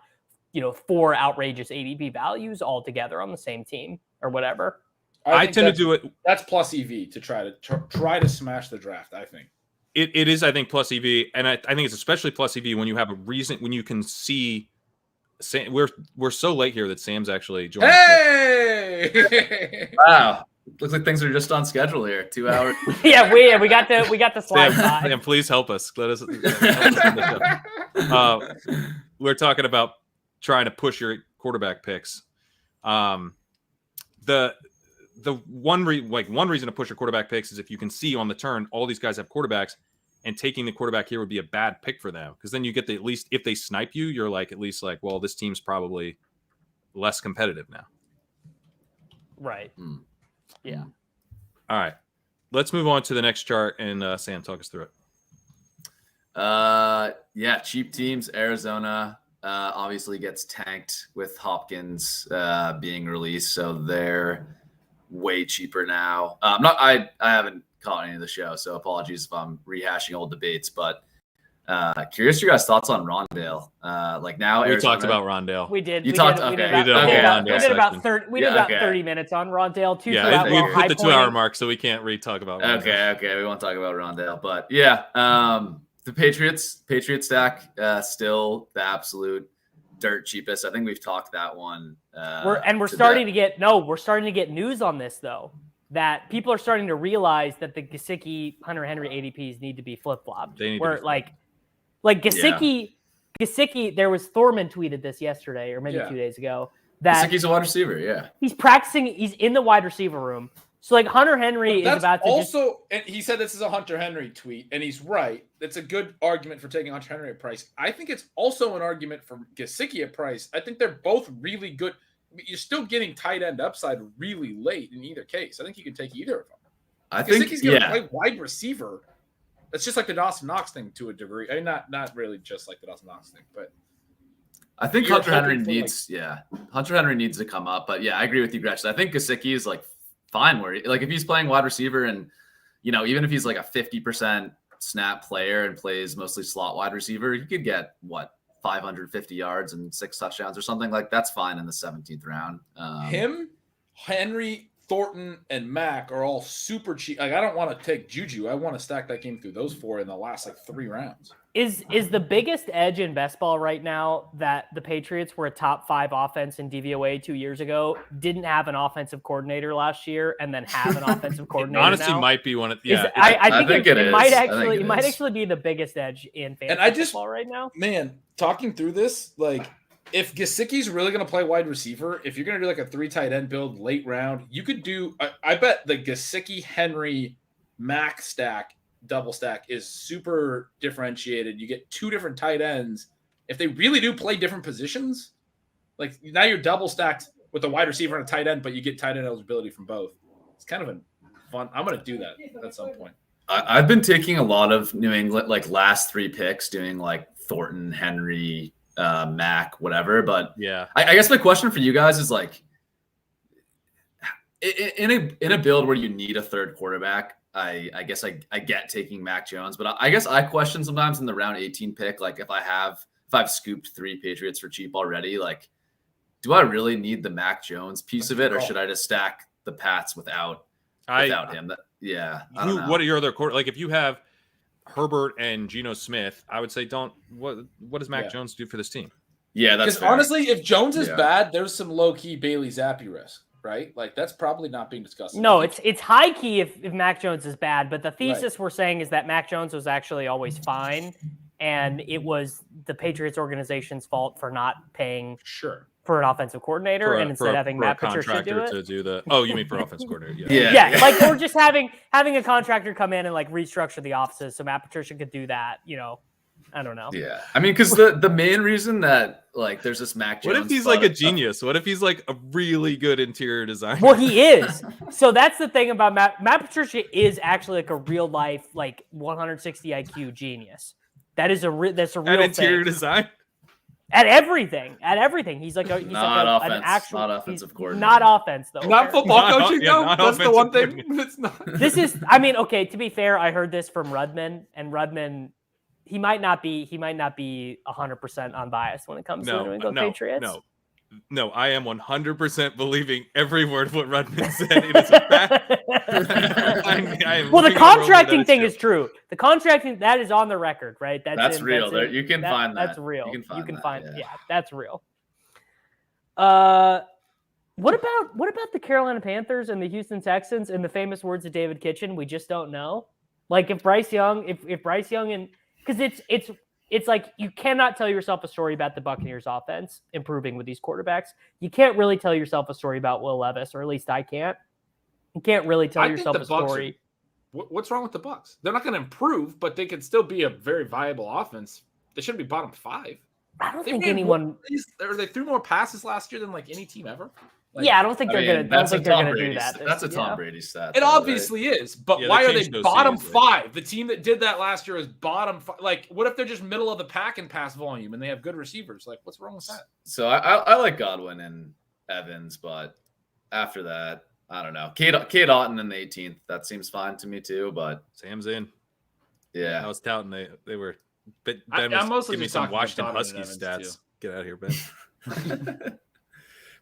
4 outrageous ADP values all together on the same team or whatever. I tend to do it. That's plus EV to try to smash the draft. I think it is. I think plus EV, and I think it's especially plus EV when you have a reason, when you can see. We're so late here that Sam's actually joined. Hey! Wow, looks like things are just on schedule here. 2 hours. Yeah, we got the slide. Sam, please help us. Let us. We're talking about trying to push your quarterback picks. The one reason to push your quarterback picks is if you can see on the turn all these guys have quarterbacks, and taking the quarterback here would be a bad pick for them because then you get at least if they snipe you, you're like at least like, well, this team's probably less competitive now. Right. Yeah. All right, let's move on to the next chart and Sam, talk us through it. Yeah, cheap teams. Arizona obviously gets tanked with Hopkins being released, so they're way cheaper now. I haven't caught any of the show, so apologies if I'm rehashing old debates, but curious your guys' thoughts on Rondale. Like now, we Arizona, talked about Rondale. We did. You we talked. Did, okay. We did about 30. 30 okay. minutes on Rondale. We hit the 2 hour mark, so we can't talk about Rondale. Okay. We won't talk about Rondale, but yeah, the Patriot stack still the absolute dirt cheapest. I think we've talked that one. We're starting to get news on this though, that people are starting to realize that the Gesicki Hunter Henry ADPs need to be flip flopped. Like Gesicki, there was Thorman tweeted this yesterday or maybe 2 days ago that Gesicki's a wide receiver. Yeah, he's practicing. He's in the wide receiver room. So like Hunter Henry is about to and he said this is a Hunter Henry tweet, and he's right. It's a good argument for taking Hunter Henry at price. I think it's also an argument for Gesicki at price. I think they're both really good. You're still getting tight end upside really late in either case. I think you can take either of them. I think Gesicki's going to play wide receiver. That's just like the Dawson Knox thing to a degree. I mean, not really just like the Dawson Knox thing, but I think Hunter Henry needs to come up. But yeah, I agree with you, Gretch. I think Gesicki is like fine where like if he's playing wide receiver and even if he's like a 50% snap player and plays mostly slot wide receiver, you could get 550 yards and 6 touchdowns or something. Like that's fine in the 17th round. Him, Henry, Thornton, and Mack are all super cheap. Like I don't want to take Juju. I want to stack that game through those 4 in the last 3 rounds. Is the biggest edge in best ball right now that the Patriots were a top 5 offense in DVOA 2 years ago, didn't have an offensive coordinator last year, and then have an offensive coordinator honestly now? might be one of I think it might actually be the biggest edge in fantasy football right now. Man, talking through this, like if Gesicki's really going to play wide receiver, if you're going to do like a 3 tight end build late round, you could do. I bet the Gesicki Henry Mac stack. Double stack is super differentiated. You get 2 different tight ends. If they really do play different positions, like now you're double stacked with a wide receiver and a tight end, but you get tight end eligibility from both. It's kind of fun. I'm going to do that at some point. I've been taking a lot of New England, like last 3 picks, doing like Thornton, Henry, Mac, whatever. But yeah, I guess my question for you guys is like, in a build where you need a third quarterback, I guess I get taking Mac Jones, but I guess I question sometimes in the round 18 pick, like if I've scooped 3 Patriots for cheap already, like, do I really need the Mac Jones piece of it, or should I just stack the Pats without him? What are your other like if you have Herbert and Geno Smith, I would say what does Mac Jones do for this team? Yeah, that's because honestly, if Jones is bad, there's some low key Bailey Zappi risk. Right? Like that's probably not being discussed. No, it's high key if Mac Jones is bad, but the thesis we're saying is that Mac Jones was actually always fine, and it was the Patriots organization's fault for not paying for an offensive coordinator, and instead having for a Matt Patricia do contractor it. to do the. Oh, you mean for offense coordinator? Yeah, like or just having a contractor come in and like restructure the offices so Matt Patricia could do that. I don't know. Yeah, I mean, because the main reason that like there's this Mac Jones. What if he's like a genius? What if he's like a really good interior designer? Well, he is. So that's the thing about Matt Patricia is actually like a real life, like 160 IQ genius. That's a real interior thing. design. At everything. He's like an actual not offensive coordinator. Not offense though. Not football coaching though. That's the one thing coordinator. that's not. This is. I mean, okay. To be fair, I heard this from Rudman, and Rudman, he might not be 100% unbiased when it comes to the New England Patriots. No, I am 100% believing every word of what Rudman said. It is a fact. Well, the contracting thing is true. The contracting that is on the record, right? That's real. You can find that. That's real. You can find that. Yeah, that's real. What about the Carolina Panthers and the Houston Texans and the famous words of David Kitchen? We just don't know. Like if Bryce Young and because it's like you cannot tell yourself a story about the Buccaneers offense improving with these quarterbacks. You can't really tell yourself a story about Will Levis, or at least I can't. You can't really tell yourself a story. What's wrong with the Bucs? They're not going to improve, but they can still be a very viable offense. They shouldn't be bottom 5. I don't think anyone. They threw more passes last year than like any team ever. Like, yeah, I don't think they're gonna. That's I don't think they're gonna Brady, do that. That's a Tom Brady stat. It obviously is, but why are they bottom 5? The team that did that last year is bottom 5. Like, what if they're just middle of the pack in pass volume and they have good receivers? Like, what's wrong with that? So I like Godwin and Evans, but after that, I don't know. Cade Otton in the 18th. That seems fine to me too. But Sam's in. Yeah, I was touting they were. But Ben was mostly giving me some Washington Huskies stats. Too. Get out of here, Ben.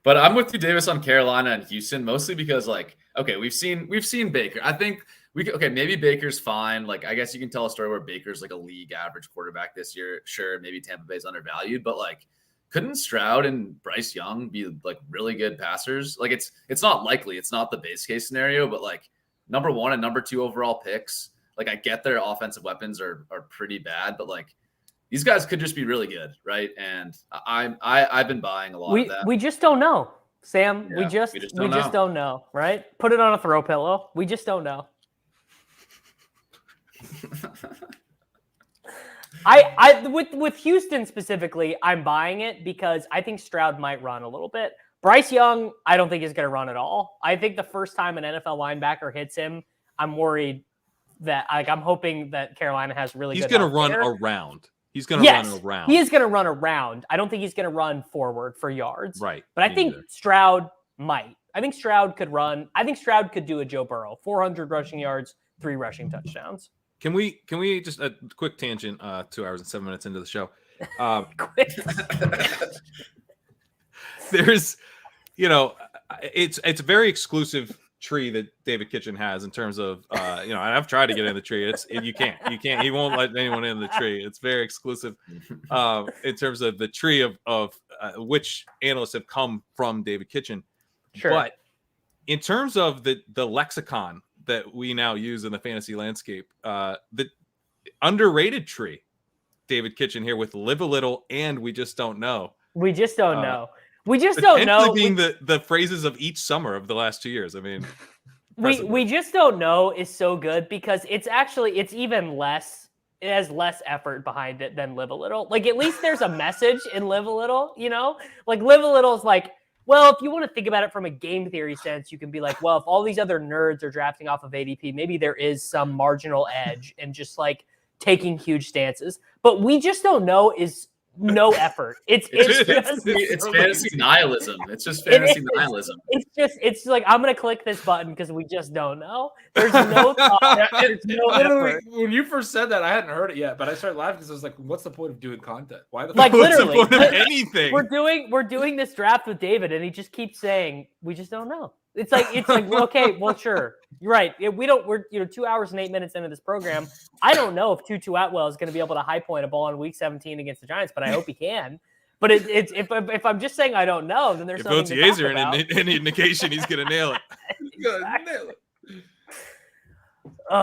But I'm with you, Davis, on Carolina and Houston, mostly because, like, okay, we've seen Baker. I think maybe Baker's fine. Like, I guess you can tell a story where Baker's like a league average quarterback this year. Sure, maybe Tampa Bay's undervalued, but like, couldn't Stroud and Bryce Young be like really good passers? Like, it's not likely. It's not the base case scenario, but like number 1 and number 2 overall picks. Like, I get their offensive weapons are pretty bad, but like, these guys could just be really good, right? And I've been buying a lot of that. We just don't know, Sam. Yeah, we just don't know, right? Put it on a throw pillow. We just don't know. With Houston specifically, I'm buying it because I think Stroud might run a little bit. Bryce Young, I don't think is going to run at all. I think the first time an NFL linebacker hits him, I'm worried that I'm hoping that Carolina has really. He's going to run around. He's going to run around. He is going to run around. I don't think he's going to run forward for yards. Right. But I think Stroud might. I think Stroud could run. I think Stroud could do a Joe Burrow. 400 rushing yards, 3 rushing touchdowns. Can we just a quick tangent 2 hours and 7 minutes into the show. There's, it's a very exclusive tree that David Kitchen has in terms of and I've tried to get in the tree. You can't he won't let anyone in the tree. It's very exclusive in terms of the tree of which analysts have come from David Kitchen. Sure. But in terms of the lexicon that we now use in the fantasy landscape, the underrated tree, David Kitchen here with live a little and we just don't know. We just don't know. We just don't know. Being the phrases of each summer of the last 2 years. I mean, we just don't know is so good because it's even less. It has less effort behind it than live a little. Like at least there's a message in live a little. Like live a little is like, well, if you want to think about it from a game theory sense, you can be like, well, if all these other nerds are drafting off of ADP, maybe there is some marginal edge in just like taking huge stances. But we just don't know is no effort. It's fantasy nihilism. It's just fantasy nihilism. It's like I'm gonna click this button because we just don't know. There's no thought. There's no effort. When you first said that, I hadn't heard it yet, but I started laughing because I was like, "What's the point of doing content? Why the like literally what's the point of anything? We're doing this draft with David, and he just keeps saying we just don't know. It's like well, okay, well, sure, you're right. We're 2 hours and 8 minutes into this program. I don't know if Tutu Atwell is going to be able to high point a ball on week 17 against the Giants, but I hope he can. But if I'm just saying I don't know, then there's something to talk about. Any indication he's going to nail it. Exactly. Okay. All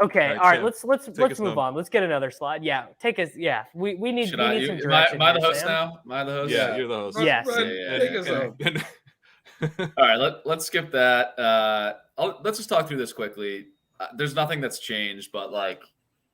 All right, right. Tim, Let's us move home. on. Let's get another slide. Yeah. Take us. Yeah. We need Should we I? need some Am direction. I the here, host Sam. now? Am I the host? Yeah, you're the host. Yes. Take us home. All right, let's skip that. Let's just talk through this quickly. There's nothing that's changed, but like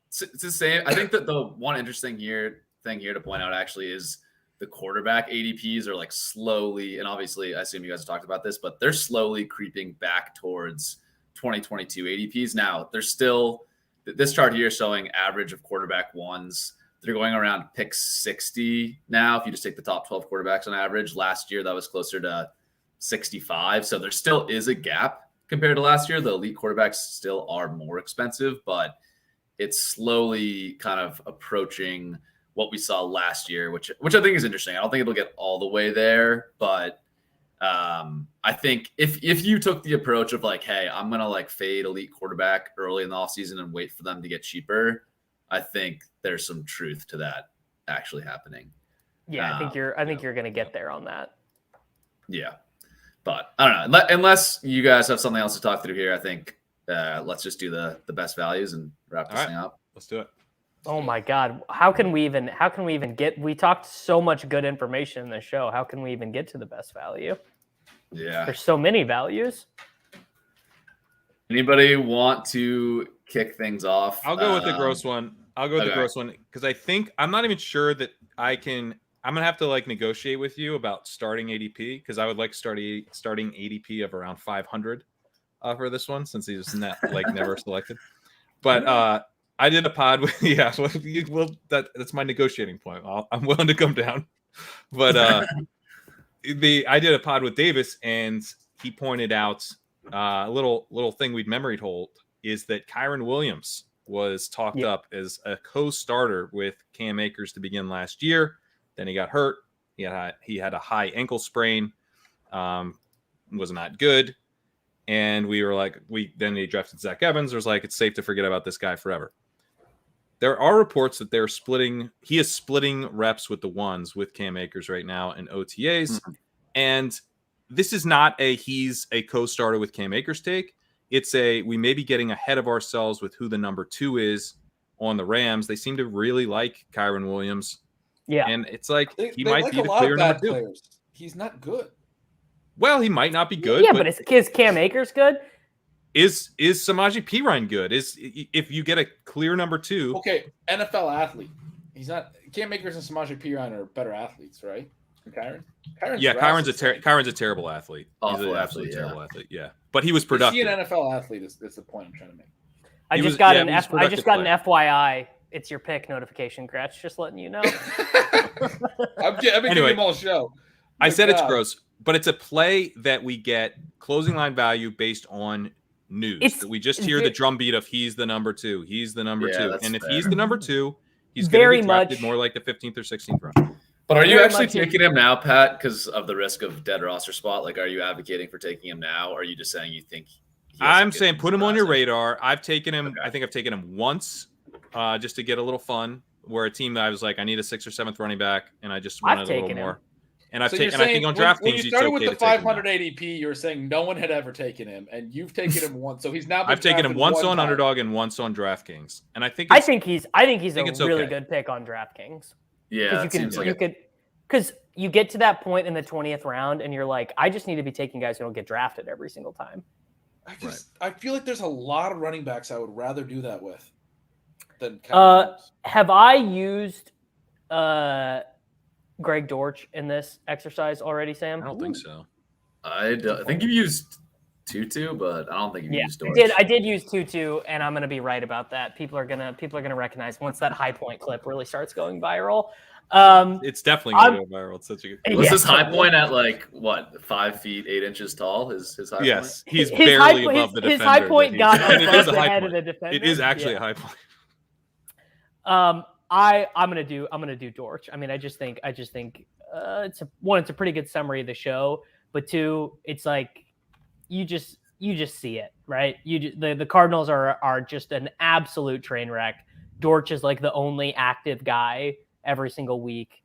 it's the same. I think that the one interesting thing here to point out actually is the quarterback ADPs are like slowly, and obviously I assume you guys have talked about this, but they're slowly creeping back towards 2022 ADPs. Now there's still this chart here showing average of quarterback ones. They're going around pick 60 now. If you just take the top 12 quarterbacks on average, last year that was closer to 65. So there still is a gap compared to last year. The elite quarterbacks still are more expensive, but it's slowly kind of approaching what we saw last year, which I think is interesting. I don't think it'll get all the way there, but I think if you took the approach of like, hey, I'm gonna like fade elite quarterback early in the offseason and wait for them to get cheaper, I think there's some truth to that actually happening. Yeah, I think you're gonna get there on that. Yeah. But I don't know. Unless you guys have something else to talk through here, I think let's just do the best values and wrap this thing up. Let's do it. Oh my God. How can we even get, we talked so much good information in the show. How can we even get to the best value? Yeah. There's so many values. Anybody want to kick things off? I'll go with the gross one. I'll go with the gross one because I think I'm not even sure that I can. I'm gonna have to like negotiate with you about starting ADP because I would like starting ADP of around 500 for this one since he's never selected. But I did a pod with that's my negotiating point. I'm willing to come down, but I did a pod with Davis and he pointed out a little thing we'd memory hold is that Kyron Williams was talked up as a co-starter with Cam Akers to begin last year. Then he got hurt. He had a high ankle sprain. Was not good. And we were like, then he drafted Zach Evans. It was like, it's safe to forget about this guy forever. There are reports that he is splitting reps with the ones with Cam Akers right now in OTAs. Mm-hmm. And this is not he's a co-starter with Cam Akers take. It's we may be getting ahead of ourselves with who the number 2 is on the Rams. They seem to really like Kyron Williams. Yeah. And it's like he might like be the clear number 2. Players. He's not good. Well, he might not be good. Yeah, but is Cam Akers good? Is Samaje Perine good? If you get a clear number 2. Okay, NFL athlete. He's not. Cam Akers and Samaje Perine are better athletes, right? Kyron. Kyron's a terrible athlete. He's an absolutely terrible athlete. Yeah, but he was productive. Is he an NFL athlete? Is the point I'm trying to make. I just got an FYI. It's your pick notification, Gretch. Just letting you know. I've been giving him all show. I said it's gross, but it's a play that we get closing line value based on news. We just hear the drumbeat of he's the number 2. He's the number 2. And if he's the number 2, he's going to be drafted more like the 15th or 16th round. But are you actually taking him now, Pat, because of the risk of dead roster spot? Like, are you advocating for taking him now, or are you just saying you think I'm saying put him on your radar. I've taken him. Okay. I think I've taken him once just to get a little fun. Where a team that I was like, I need a 6th or 7th running back, and I just wanted a little more. And I think on DraftKings, when you started with the 500 ADP, you were saying no one had ever taken him, and you've taken him once. So he's now. I've taken him once on Underdog and once on DraftKings, and I think he's a really good pick on DraftKings. Yeah, because you get to that point in the 20th round, and you're like, I just need to be taking guys who don't get drafted every single time. I feel like there's a lot of running backs I would rather do that with than. Have I used Greg Dortch in this exercise already, Sam? I don't think so. I think you've used Tutu, but I don't think you've used Dortch. I did use Tutu, and I'm gonna be right about that. People are gonna recognize once that high point clip really starts going viral. It's definitely gonna go viral. It's such a good. Was his high point at like what 5 feet 8 inches tall? His high point? Yes, he's barely above the defender. His high point got above the head of the defender. It is actually a high point. I'm gonna do Dortch. I mean, I just think it's a pretty good summary of the show, but 2, it's like you just see it, right? The Cardinals are just an absolute train wreck. Dortch is like the only active guy every single week.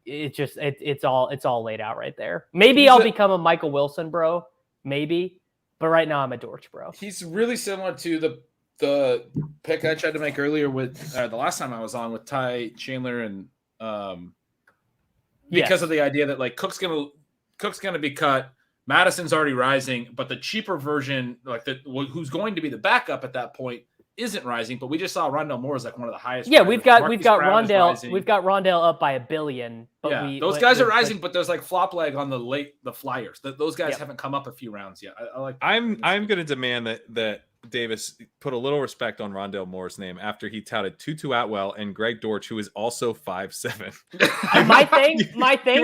It's all laid out right there. Maybe I'll become a Michael Wilson bro, maybe, but right now I'm a Dortch bro. He's really similar to the pick I tried to make earlier with the last time I was on with Ty Chandler and because of the idea that like Cook's gonna be cut, Madison's already rising, but the cheaper version, like who's going to be the backup at that point, isn't rising. But we just saw Rondale Moore is like one of the highest. Yeah, drivers. we've got Rondale. We've got Rondale up by $1 billion. But those guys are rising, but there's like flop leg on the Flyers. Those guys haven't come up a few rounds yet. I like. I'm going to demand that Davis put a little respect on Rondale Moore's name after he touted Tutu Atwell and Greg Dortch, who is also 5'7". my thing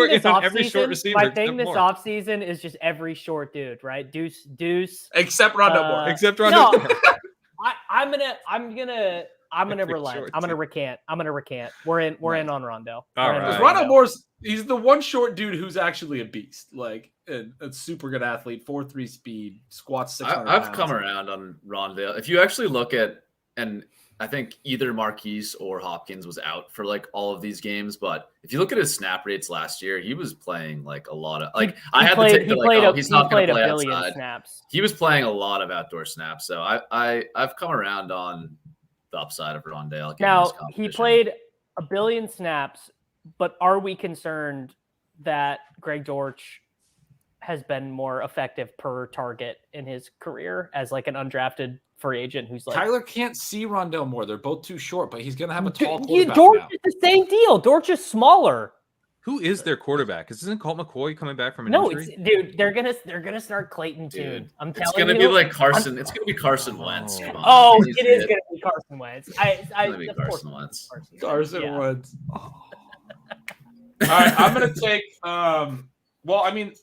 this offseason is just every short dude, right? Deuce. Except Rondale Moore. Except Rondale Moore. I'm gonna relent. I'm gonna recant. We're in on Rondo. All right. Rondale Moore's he's the one short dude who's actually a beast. Like a super good athlete, 4.3 speed, squats 600 I've pounds. come around on Rondale. If you actually look at, and I think either Marquise or Hopkins was out for like all of these games, but if you look at his snap rates last year, he was playing like a lot of like he's not going to play outside. Snaps. He was playing a lot of outdoor snaps, so I've come around on the upside of Rondale. Now he played 1 billion snaps, but are we concerned that Greg Dortch has been more effective per target in his career as like an undrafted free agent who's like Tyler can't see Rondale Moore. They're both too short, but he's going to have a tall quarterback Dortch now. is the same deal. Dortch is smaller. Who is their quarterback? Isn't Colt McCoy coming back from an injury? Dude, they're gonna start Clayton Tune. I'm telling you, it's gonna be like Carson. It's gonna be Carson Wentz. Come on. Oh, it is gonna be Carson Wentz. It's gonna be Carson Wentz. Carson Wentz. All right, I'm gonna take. Well, I mean,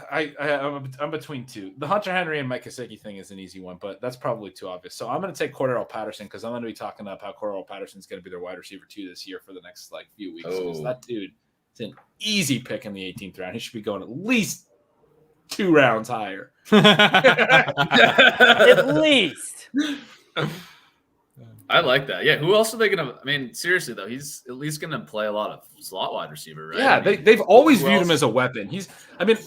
I'm between two. The Hunter Henry and Mike Gesicki thing is an easy one, but that's probably too obvious. So I'm going to take Cordero Patterson because I'm going to be talking about how Cordero Patterson's going to be their wide receiver 2 this year for the next like few weeks. Because that dude is an easy pick in the 18th round. He should be going at least 2 rounds higher. At least. I like that. Yeah. Who else are they going to? I mean, seriously though, he's at least going to play a lot of slot wide receiver, right? Yeah, I mean, they've always viewed him as a weapon.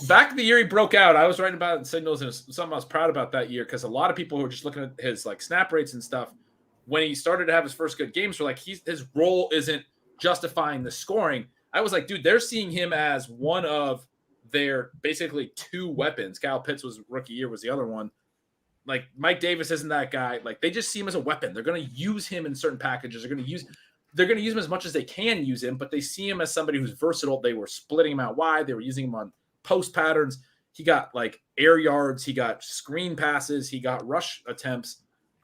Back the year he broke out, I was writing about it in Signals, and it's something I was proud about that year because a lot of people who were just looking at his like snap rates and stuff when he started to have his first good games were like, his role isn't justifying the scoring. I was like, dude, they're seeing him as one of their basically 2 weapons. Kyle Pitts was rookie year was the other one. Like Mike Davis isn't that guy. Like they just see him as a weapon. They're going to use him in certain packages. They're going to use him as much as they can use him, but they see him as somebody who's versatile. They were splitting him out wide. They were using him on post patterns. He got like air yards. He got screen passes. He got rush attempts.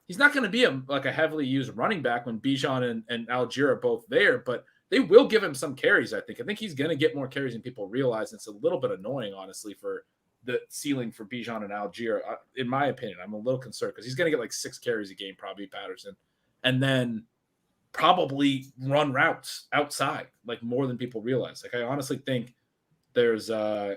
He's not going to be a heavily used running back when Bijan and Algier are both there, but they will give him some carries. I think he's going to get more carries than people realize. It's a little bit annoying, honestly, for the ceiling for Bijan and Algier. In my opinion, I'm a little concerned because he's going to get like 6 carries a game, probably Patterson, and then probably run routes outside like more than people realize. Like I honestly think there's a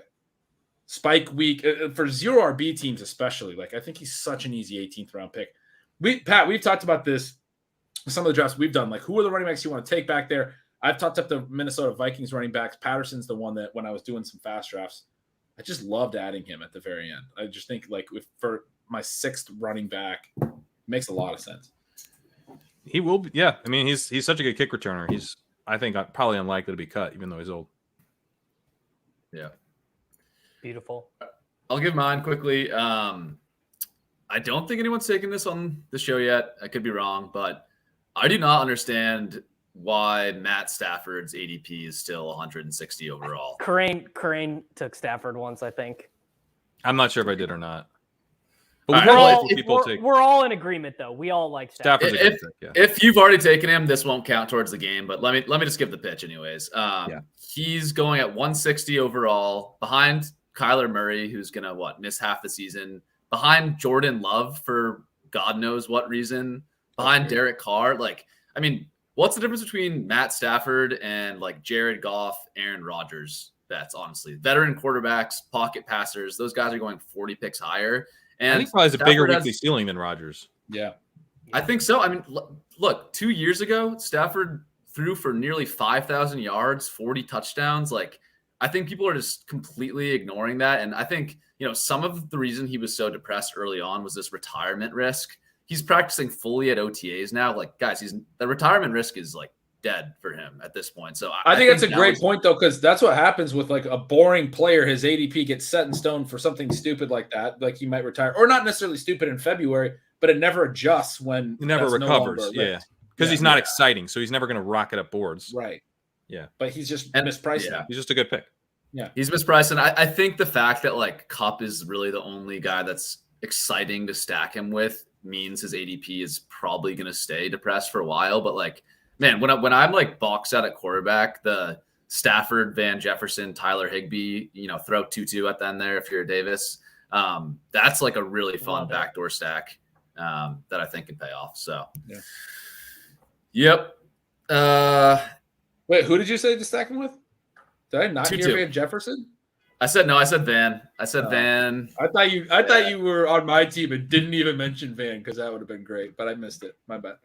spike week for 0 RB teams, especially. Like I think he's such an easy 18th round pick. We've talked about this. Some of the drafts we've done, like who are the running backs you want to take back there? I've talked up the Minnesota Vikings running backs. Patterson's the one that when I was doing some fast drafts, I just loved adding him at the very end. I just think like for my 6th running back, it makes a lot of sense. He will be, yeah. I mean, he's such a good kick returner. I think probably unlikely to be cut, even though he's old. Yeah. Beautiful. I'll give mine quickly. I don't think anyone's taken this on the show yet. I could be wrong, but I do not understand why Matt Stafford's ADP is still 160 overall. Crane took Stafford once, I think. I'm not sure if I did or not. But we're all in agreement, though. We all like Stafford. If you've already taken him, this won't count towards the game. But let me just give the pitch, anyways. He's going at 160 overall, behind Kyler Murray, who's gonna miss half the season, behind Jordan Love for God knows what reason, behind Derek Carr. Like, I mean, what's the difference between Matt Stafford and like Jared Goff, Aaron Rodgers? That's honestly veteran quarterbacks, pocket passers. Those guys are going 40 picks higher. And I think probably has a bigger weekly ceiling than Rodgers. Yeah, I think so. I mean, look, 2 years ago, Stafford threw for nearly 5,000 yards, 40 touchdowns. Like, I think people are just completely ignoring that. And I think, some of the reason he was so depressed early on was this retirement risk. he's practicing fully at OTAs now. Like, guys, the retirement risk is like dead for him at this point. So I think that's a great point, though, because that's what happens with like a boring player. His ADP gets set in stone for something stupid like that. Like he might retire, or not necessarily stupid in February, but it never adjusts when he never recovers. Because he's not exciting, so he's never going to rocket up boards. Right. Yeah. But he's just mispriced. He's just a good pick. Yeah. He's mispriced. And I think the fact that like Kupp is really the only guy that's exciting to stack him with means his ADP is probably going to stay depressed for a while. But like, man, when I'm like boxed out at quarterback, the Stafford, Van Jefferson, Tyler Higbee, throw 2-2 at the end there if you're a Davis. That's like a really fun backdoor stack that I think can pay off. So, Yep. Wait, who did you say to stack him with? Did I not 2-2. hear Van Jefferson? I said Van. Van. I thought you were on my team and didn't even mention Van because that would have been great, but I missed it. My bad.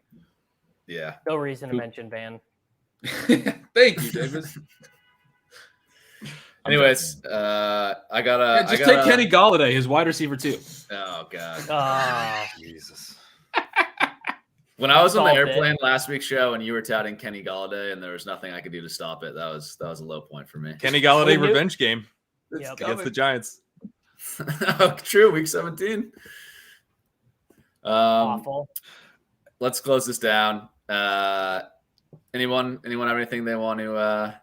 Yeah. No reason to mention Van. Thank you, Davis. Anyways, I gotta take Kenny Galladay, his wide receiver too. Oh God. Oh, Jesus. When I was on the airplane last week's show and you were touting Kenny Galladay and there was nothing I could do to stop it, that was a low point for me. Kenny Galladay revenge game against the Giants. Oh, true. Week 17. awful. Let's close this down. Anyone have anything they want to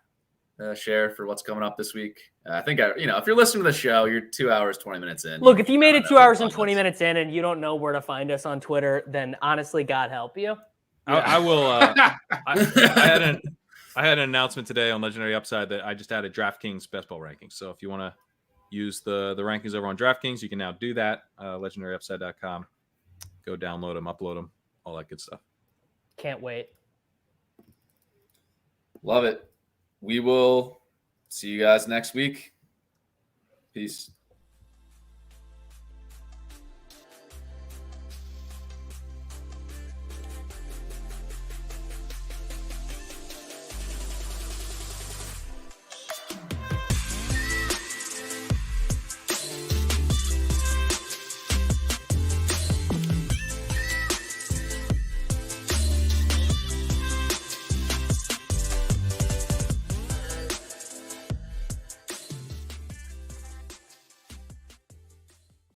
share for what's coming up this week? I think if you're listening to the show, you're 2 hours 20 minutes in. Look, if you made it 2 hours and 20 minutes in and you don't know where to find us on Twitter, then honestly, God help you. I will. I had an announcement today on Legendary Upside that I just added DraftKings best ball rankings. So if you want to use the rankings over on DraftKings, you can now do that. LegendaryUpside.com. Go download them, upload them, all that good stuff. Can't wait. Love it. We will see you guys next week. Peace.